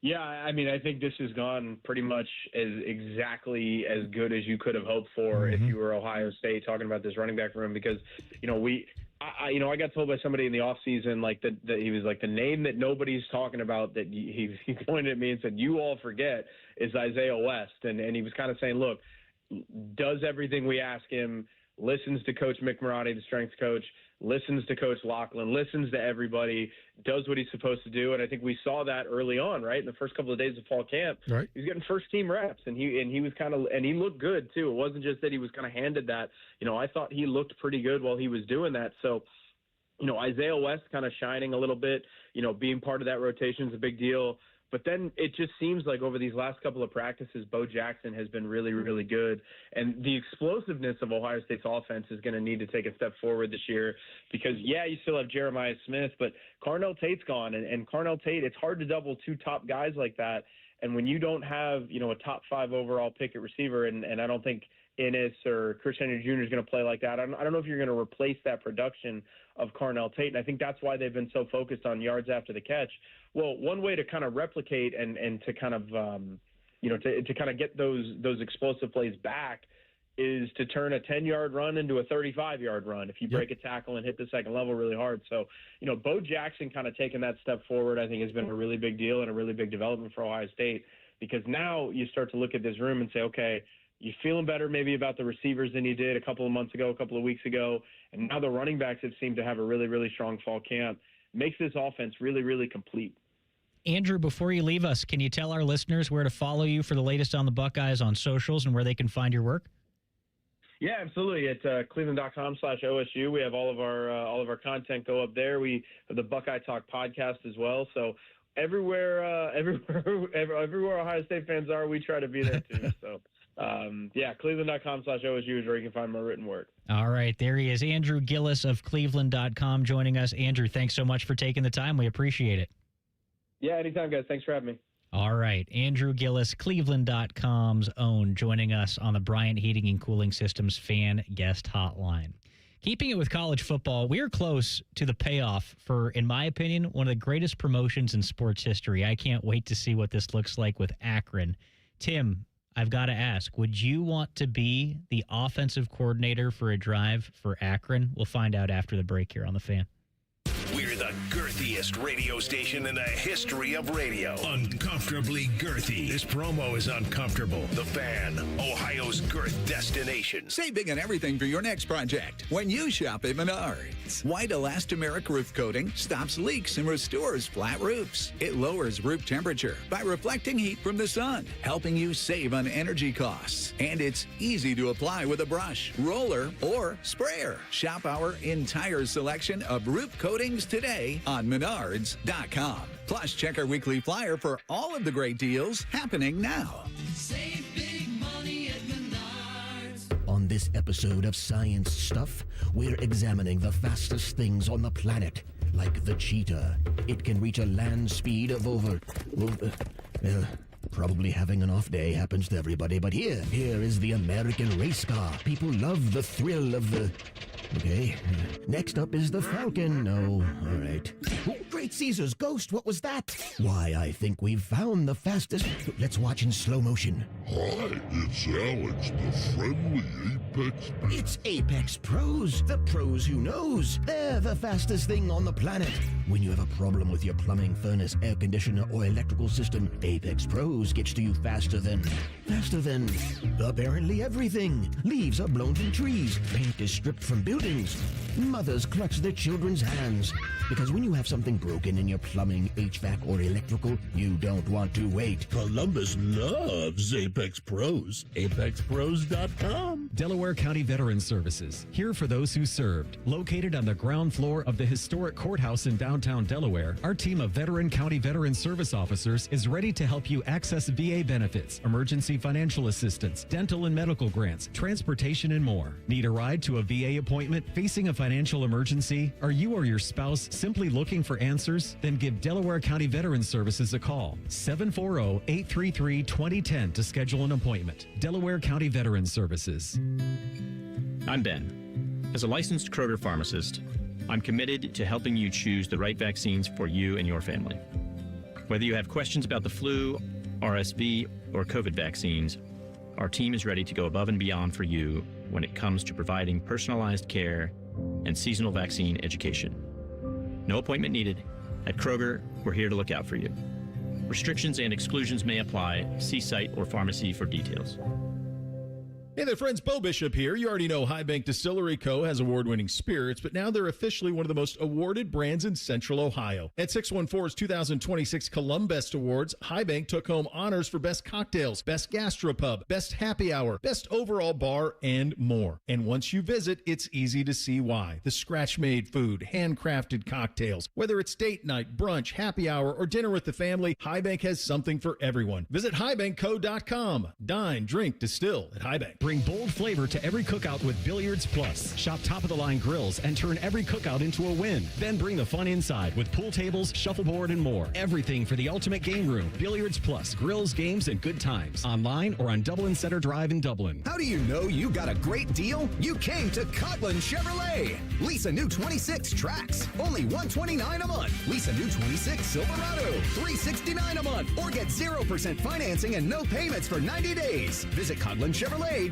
Yeah, I mean, I think this has gone pretty much exactly as good as you could have hoped for if you were Ohio State, talking about this running back room, because I got told by somebody in the offseason that he was like, the name that nobody's talking about, that he pointed at me and said, you all forget, is Isaiah West, and he was kind of saying, look, does everything we ask him, listens to Coach McMurray, the strength coach, listens to Coach Lachlan, listens to everybody, does what he's supposed to do. And I think we saw that early on, right? In the first couple of days of fall camp, right, he was getting first team reps, and he was and he looked good too. It wasn't just that he was kind of handed that. I thought he looked pretty good while he was doing that. So, Isaiah West kind of shining a little bit, being part of that rotation is a big deal. But then it just seems like over these last couple of practices, Bo Jackson has been really, really good. And the explosiveness of Ohio State's offense is going to need to take a step forward this year because, yeah, you still have Jeremiah Smith, but Carnell Tate's gone. And Carnell Tate, it's hard to double two top guys like that. And when you don't have, a top 5 overall pick at receiver, and I don't think Ennis or Chris Henry Jr. is going to play like that. I don't know if you're going to replace that production of Carnell Tate, and I think that's why they've been so focused on yards after the catch. Well, one way to kind of replicate and to kind of to kind of get those explosive plays back is to turn a 10-yard run into a 35-yard run if you break a tackle and hit the second level really hard. So, Bo Jackson kind of taking that step forward, I think, has been a really big deal and a really big development for Ohio State, because now you start to look at this room and say, okay, you're feeling better maybe about the receivers than you did a couple of months ago, a couple of weeks ago, and now the running backs have seemed to have a really, really strong fall camp. Makes this offense really, really complete. Andrew, before you leave us, can you tell our listeners where to follow you for the latest on the Buckeyes on socials and where they can find your work? Yeah, absolutely. It's cleveland.com/OSU. We have all of our content go up there. We have the Buckeye Talk podcast as well. So everywhere Ohio State fans are, we try to be there too. So cleveland.com/OSU is where you can find my written work. All right, there he is, Andrew Gillis of cleveland.com joining us. Andrew, thanks so much for taking the time. We appreciate it. Yeah, anytime, guys. Thanks for having me. All right, Andrew Gillis, cleveland.com's own, joining us on the Bryant Heating and Cooling Systems fan guest hotline. Keeping it with college football, we are close to the payoff for, in my opinion, one of the greatest promotions in sports history. I can't wait to see what this looks like with Akron. Tim, I've got to ask, would you want to be the offensive coordinator for a drive for Akron? We'll find out after the break here on The Fan. We're the girthiest radio station in the history of radio. Uncomfortably girthy. This promo is uncomfortable. The Fan, Ohio's girth destination. Save big on everything for your next project when you shop at Menards. White elastomeric roof coating stops leaks and restores flat roofs. It lowers roof temperature by reflecting heat from the sun, helping you save on energy costs. And it's easy to apply with a brush, roller, or sprayer. Shop our entire selection of roof coatings today on Menards.com. Plus, check our weekly flyer for all of the great deals happening now. Save big money at Menards. On this episode of Science Stuff, we're examining the fastest things on the planet, like the cheetah. It can reach a land speed of probably having an off day happens to everybody, but here is the American race car. People love the thrill of the... Okay. Next up is the Falcon. No, all right. Oh, great Caesar's ghost, what was that? Why, I think we've found the fastest... Let's watch in slow motion. Hi, it's Alex, the friendly Apex. It's Apex Pros, the pros who knows. They're the fastest thing on the planet. When you have a problem with your plumbing, furnace, air conditioner, or electrical system, Apex Pros gets to you faster than apparently everything. Leaves are blown from trees. Paint is stripped from buildings. Mothers clutch their children's hands. Because when you have something broken in your plumbing, HVAC, or electrical, you don't want to wait. Columbus loves Apex Pros. ApexPros.com. Delaware County Veterans Services, here for those who served. Located on the ground floor of the historic courthouse in downtown Delaware, our team of Veteran County Veteran Service officers is ready to help you access VA benefits, emergency financial assistance, dental and medical grants, transportation, and more. Need a ride to a VA appointment? Facing a financial emergency? Are you or your spouse simply looking for answers? Then give Delaware County Veterans Services a call. 740-833-2010 to schedule an appointment. Delaware County Veterans Services. I'm Ben. As a licensed Kroger pharmacist, I'm committed to helping you choose the right vaccines for you and your family. Whether you have questions about the flu, RSV, or COVID vaccines, our team is ready to go above and beyond for you when it comes to providing personalized care and seasonal vaccine education. No appointment needed. At Kroger, we're here to look out for you. Restrictions and exclusions may apply. See site or pharmacy for details. Hey there, friends. Bo Bishop here. You already know High Bank Distillery Co. has award-winning spirits, but now they're officially one of the most awarded brands in Central Ohio. At 614's 2026 Columbest Awards, High Bank took home honors for Best Cocktails, Best Gastropub, Best Happy Hour, Best Overall Bar, and more. And once you visit, it's easy to see why. The scratch-made food, handcrafted cocktails. Whether it's date night, brunch, happy hour, or dinner with the family, High Bank has something for everyone. Visit highbankco.com. Dine, drink, distill at High Bank. Bring bold flavor to every cookout with Billiards Plus. Shop top-of-the-line grills and turn every cookout into a win. Then bring the fun inside with pool tables, shuffleboard, and more. Everything for the ultimate game room. Billiards Plus. Grills, games, and good times. Online or on Dublin Center Drive in Dublin. How do you know you got a great deal? You came to Coghlan Chevrolet. Lease a new 26 Trax, only $129 a month. Lease a new 26 Silverado, $369 a month. Or get 0% financing and no payments for 90 days. Visit CoghlanChevrolet.com.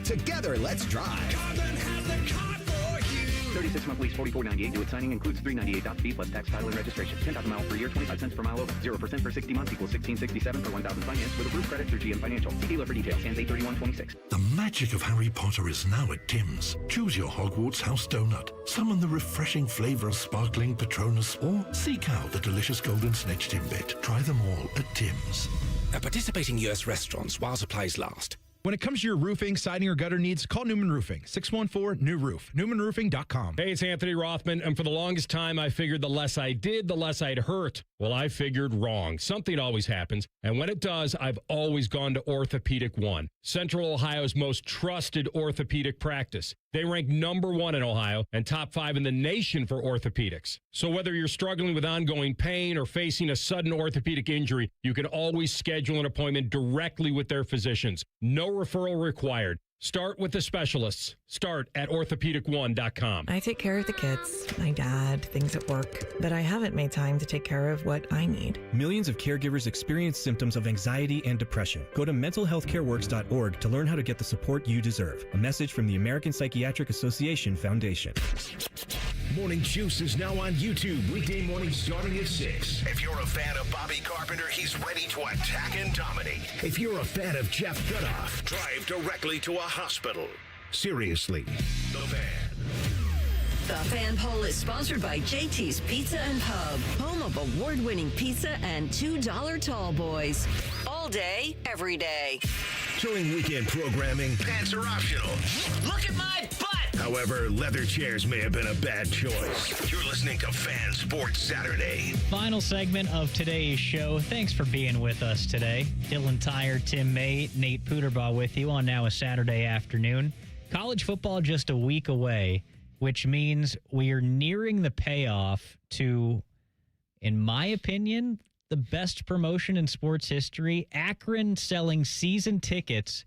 Together, let's drive. Coghlan has the car for you. 36-month lease, $44.98. Due at signing includes $398 fee plus tax, title, and registration. 10,000 miles per year, 25 cents per mile over. 0% for 60 months equals $16.67 for 1,000 finance with approved credit through GM Financial. See dealer for details. Ends 8/31/26. The magic of Harry Potter is now at Tim's. Choose your Hogwarts house donut. Summon the refreshing flavor of sparkling Patronus, or seek out the delicious golden snitch Timbit. Try them all at Tim's. At participating U.S. restaurants while supplies last. When it comes to your roofing, siding, or gutter needs, call Newman Roofing, 614-NEW-ROOF, newmanroofing.com. Hey, it's Anthony Rothman, and for the longest time, I figured the less I did, the less I'd hurt. Well, I figured wrong. Something always happens, and when it does, I've always gone to Orthopedic One, Central Ohio's most trusted orthopedic practice. They rank #1 in Ohio and top 5 in the nation for orthopedics. So whether you're struggling with ongoing pain or facing a sudden orthopedic injury, you can always schedule an appointment directly with their physicians. No referral required. Start with the specialists. Start at orthopedic1.com. I take care of the kids, my dad, things at work, but I haven't made time to take care of what I need. Millions of caregivers experience symptoms of anxiety and depression. Go to mentalhealthcareworks.org to learn how to get the support you deserve. A message from the American Psychiatric Association Foundation. Morning Juice is now on YouTube, weekday mornings starting at 6. If you're a fan of Bobby Carpenter, he's ready to attack and dominate. If you're a fan of Jeff Goodoff, drive directly to a hospital. Seriously, The Fan. The Fan Poll is sponsored by JT's Pizza and Pub, home of award-winning pizza and $2 tall boys. All day, every day. During weekend programming, pants are optional. Look at my butt! However, leather chairs may have been a bad choice. You're listening to Fan Sports Saturday. Final segment of today's show. Thanks for being with us today. Dylan Tyrer, Tim May, Nate Puderbaugh with you on now a Saturday afternoon. College football just a week away, which means we are nearing the payoff to, in my opinion, the best promotion in sports history. Akron selling season tickets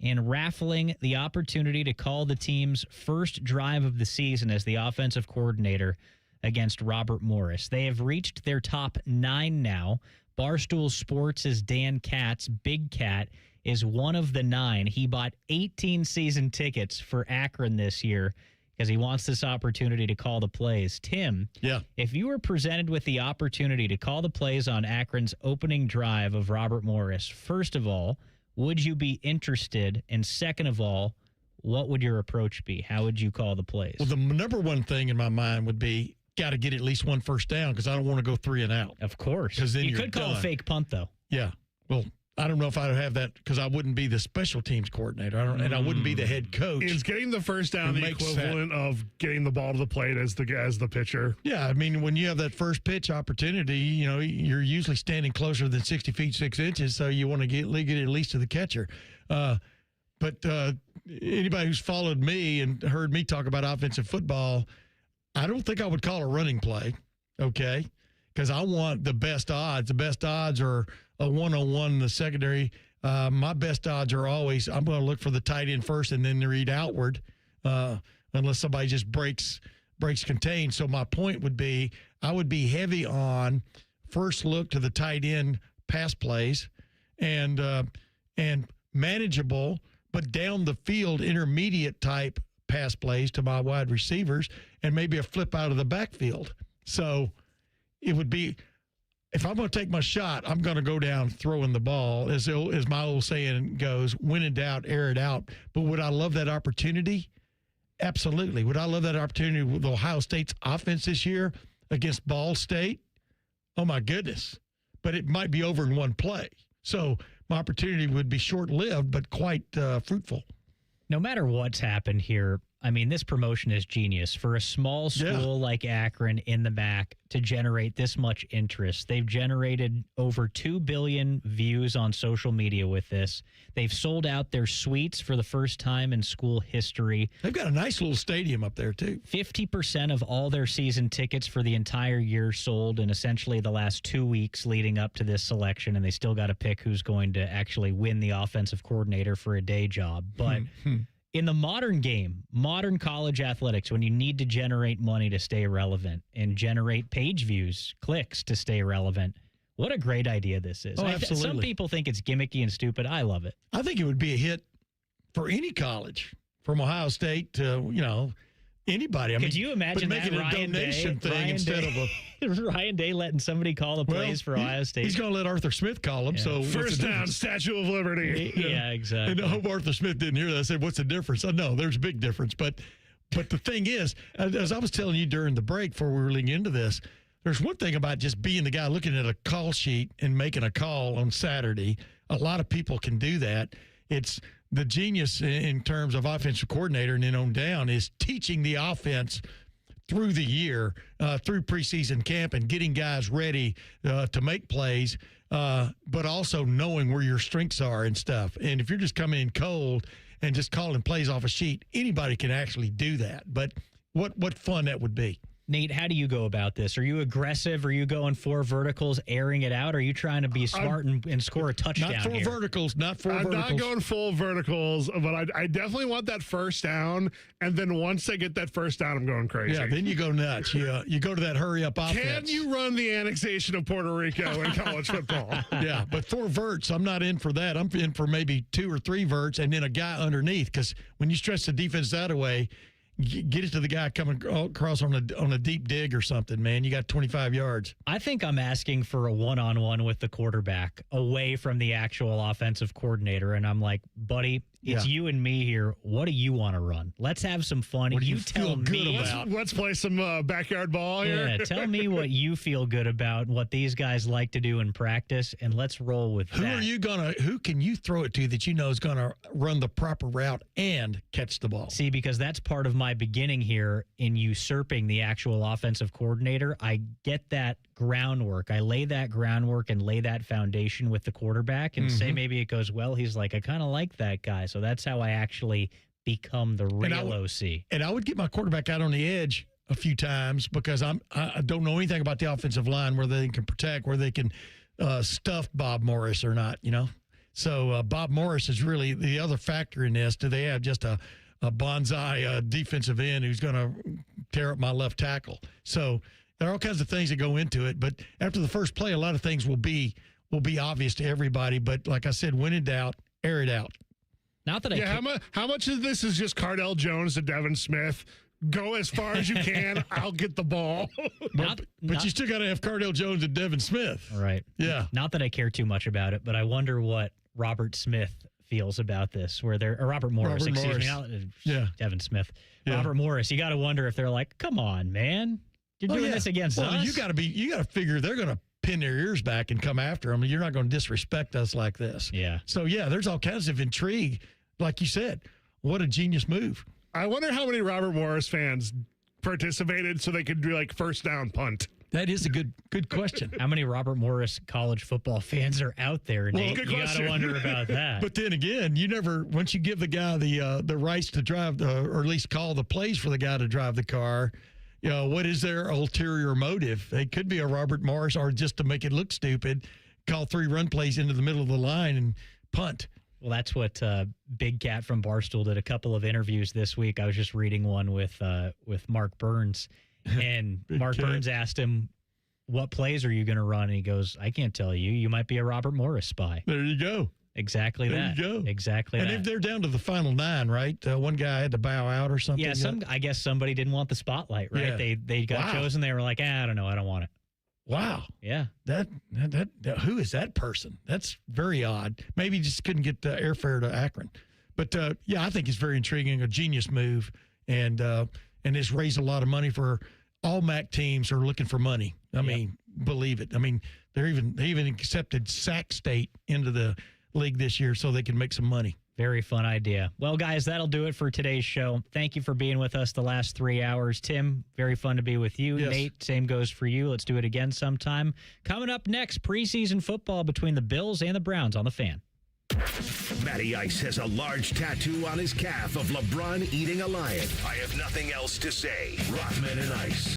and raffling the opportunity to call the team's first drive of the season as the offensive coordinator against Robert Morris. They have reached their top 9 now. Barstool Sports' Dan Katz, Big Cat, is one of the 9. He bought 18 season tickets for Akron this year because he wants this opportunity to call the plays. Tim, if you were presented with the opportunity to call the plays on Akron's opening drive of Robert Morris, first of all, would you be interested? And second of all, what would your approach be? How would you call the plays? Well, the number one thing in my mind would be got to get at least one first down because I don't want to go 3 and out. Of course. Because then you could call a fake punt, though. Yeah. Well, I don't know if I would have that because I wouldn't be the special teams coordinator. And I wouldn't be the head coach. Is getting the first down the equivalent of getting the ball to the plate as the pitcher? Yeah, I mean, when you have that first pitch opportunity, you know, you're usually standing closer than 60 feet, 6 inches, so you want to get at least to the catcher. But anybody who's followed me and heard me talk about offensive football, I don't think I would call a running play, okay? Because I want the best odds. The best odds are a one-on-one in the secondary. My best odds are always I'm going to look for the tight end first and then read outward unless somebody just breaks contain. So my point would be I would be heavy on first look to the tight end pass plays and manageable but down the field intermediate type pass plays to my wide receivers and maybe a flip out of the backfield. So it would be, if I'm going to take my shot, I'm going to go down throwing the ball. As my old saying goes, when in doubt, air it out. But would I love that opportunity? Absolutely. Would I love that opportunity with Ohio State's offense this year against Ball State? Oh, my goodness. But it might be over in one play. So my opportunity would be short-lived but quite fruitful. No matter what's happened here, I mean, this promotion is genius. For a small school like Akron in the MAC to generate this much interest, they've generated over 2 billion views on social media with this. They've sold out their suites for the first time in school history. They've got a nice little stadium up there, too. 50% of all their season tickets for the entire year sold in essentially the last 2 weeks leading up to this selection, and they still got to pick who's going to actually win the offensive coordinator for a day job. But in the modern game, modern college athletics, when you need to generate money to stay relevant and generate page views, clicks to stay relevant, what a great idea this is. Oh, absolutely. Some people think it's gimmicky and stupid. I love it. I think it would be a hit for any college, from Ohio State to, anybody. Could you imagine making that, a donation thing instead of a Ryan Day letting somebody call the plays for Ohio State? He's going to let Arthur Smith call them. Yeah. So first down, Statue of Liberty. Yeah, exactly. And I hope Arthur Smith didn't hear that. I said, "What's the difference?" I know there's a big difference, but the thing is, as I was telling you during the break before we were leading into this, there's one thing about just being the guy looking at a call sheet and making a call on Saturday. A lot of people can do that. It's the genius in terms of offensive coordinator and then on down is teaching the offense through the year, through preseason camp and getting guys ready to make plays, but also knowing where your strengths are and stuff. And if you're just coming in cold and just calling plays off a sheet, anybody can actually do that. But what fun that would be. Nate, how do you go about this? Are you aggressive? Are you going 4 verticals, airing it out? Or are you trying to be smart and score a touchdown Not 4 here? verticals, not 4 I'm verticals. not going full verticals, but I definitely want that first down. And then once I get that first down, I'm going crazy. Yeah, then you go nuts. You go to that hurry-up offense. Can you run the annexation of Puerto Rico in college football? Yeah, but 4 verts, I'm not in for that. I'm in for maybe 2 or 3 verts and then a guy underneath, because when you stretch the defense that way, get it to the guy coming across on a deep dig or something, man. You got 25 yards. I think I'm asking for a one-on-one with the quarterback away from the actual offensive coordinator. And I'm like, buddy, it's you and me here. What do you want to run? Let's have some fun. What do you tell feel good me. about? Let's play some backyard ball here. Yeah, tell me what you feel good about, what these guys like to do in practice, and let's roll with that. Who can you throw it to that you know is going to run the proper route and catch the ball? See, because that's part of my beginning here in usurping the actual offensive coordinator. I get that groundwork. I lay that groundwork and lay that foundation with the quarterback and say maybe it goes well. He's like, I kind of like that guy. So that's how I actually become the real OC. And I would get my quarterback out on the edge a few times because I don't know anything about the offensive line, where they can protect, where they can stuff Bob Morris or not, you know. So Bob Morris is really the other factor in this. Do they have just a bonsai defensive end who's going to tear up my left tackle? So there are all kinds of things that go into it. But after the first play, a lot of things will be obvious to everybody. But like I said, when in doubt, air it out. Not that how much of this is just Cardell Jones to Devin Smith? Go as far as you can. I'll get the ball. But you still got to have Cardell Jones and Devin Smith. All right. Yeah. Not that I care too much about it, but I wonder what Robert Smith feels about this, or Robert Morris, excuse me. Yeah. Devin Smith. Yeah. Robert Morris, you got to wonder if they're like, come on, man. You're doing this against us. You got to figure they're going to pin their ears back and come after them. You're not going to disrespect us like this. Yeah. So, there's all kinds of intrigue. Like you said, what a genius move. I wonder how many Robert Morris fans participated so they could do like first down punt. That is a good question. How many Robert Morris college football fans are out there, Nate? Good you got to wonder about that. But then again, once you give the guy the rights to drive, or at least call the plays for the guy to drive the car, what is their ulterior motive? It could be a Robert Morris, or just to make it look stupid, call 3 run plays into the middle of the line and punt. Well, that's what Big Cat from Barstool did a couple of interviews this week. I was just reading one with Mark Burns, and Mark Burns asked him, what plays are you going to run? And he goes, I can't tell you. You might be a Robert Morris spy. There you go. Exactly that. There you go. Exactly that. And if they're down to the final 9, right? One guy had to bow out or something. Yeah, I guess somebody didn't want the spotlight, right? Yeah. They got chosen. They were like, I don't know. I don't want it. Wow. Yeah. That who is that person? That's very odd. Maybe he just couldn't get the airfare to Akron. But I think it's very intriguing, a genius move, and it's raised a lot of money for all MAC teams are looking for money. I mean, believe it. I mean, they even accepted Sac State into the league this year so they can make some money. Very fun idea. Well, guys, that'll do it for today's show. Thank you for being with us the last 3 hours. Tim, very fun to be with you. Yes. Nate, same goes for you. Let's do it again sometime. Coming up next, preseason football between the Bills and the Browns on the Fan. Matty Ice has a large tattoo on his calf of LeBron eating a lion. I have nothing else to say. Rothman and Ice.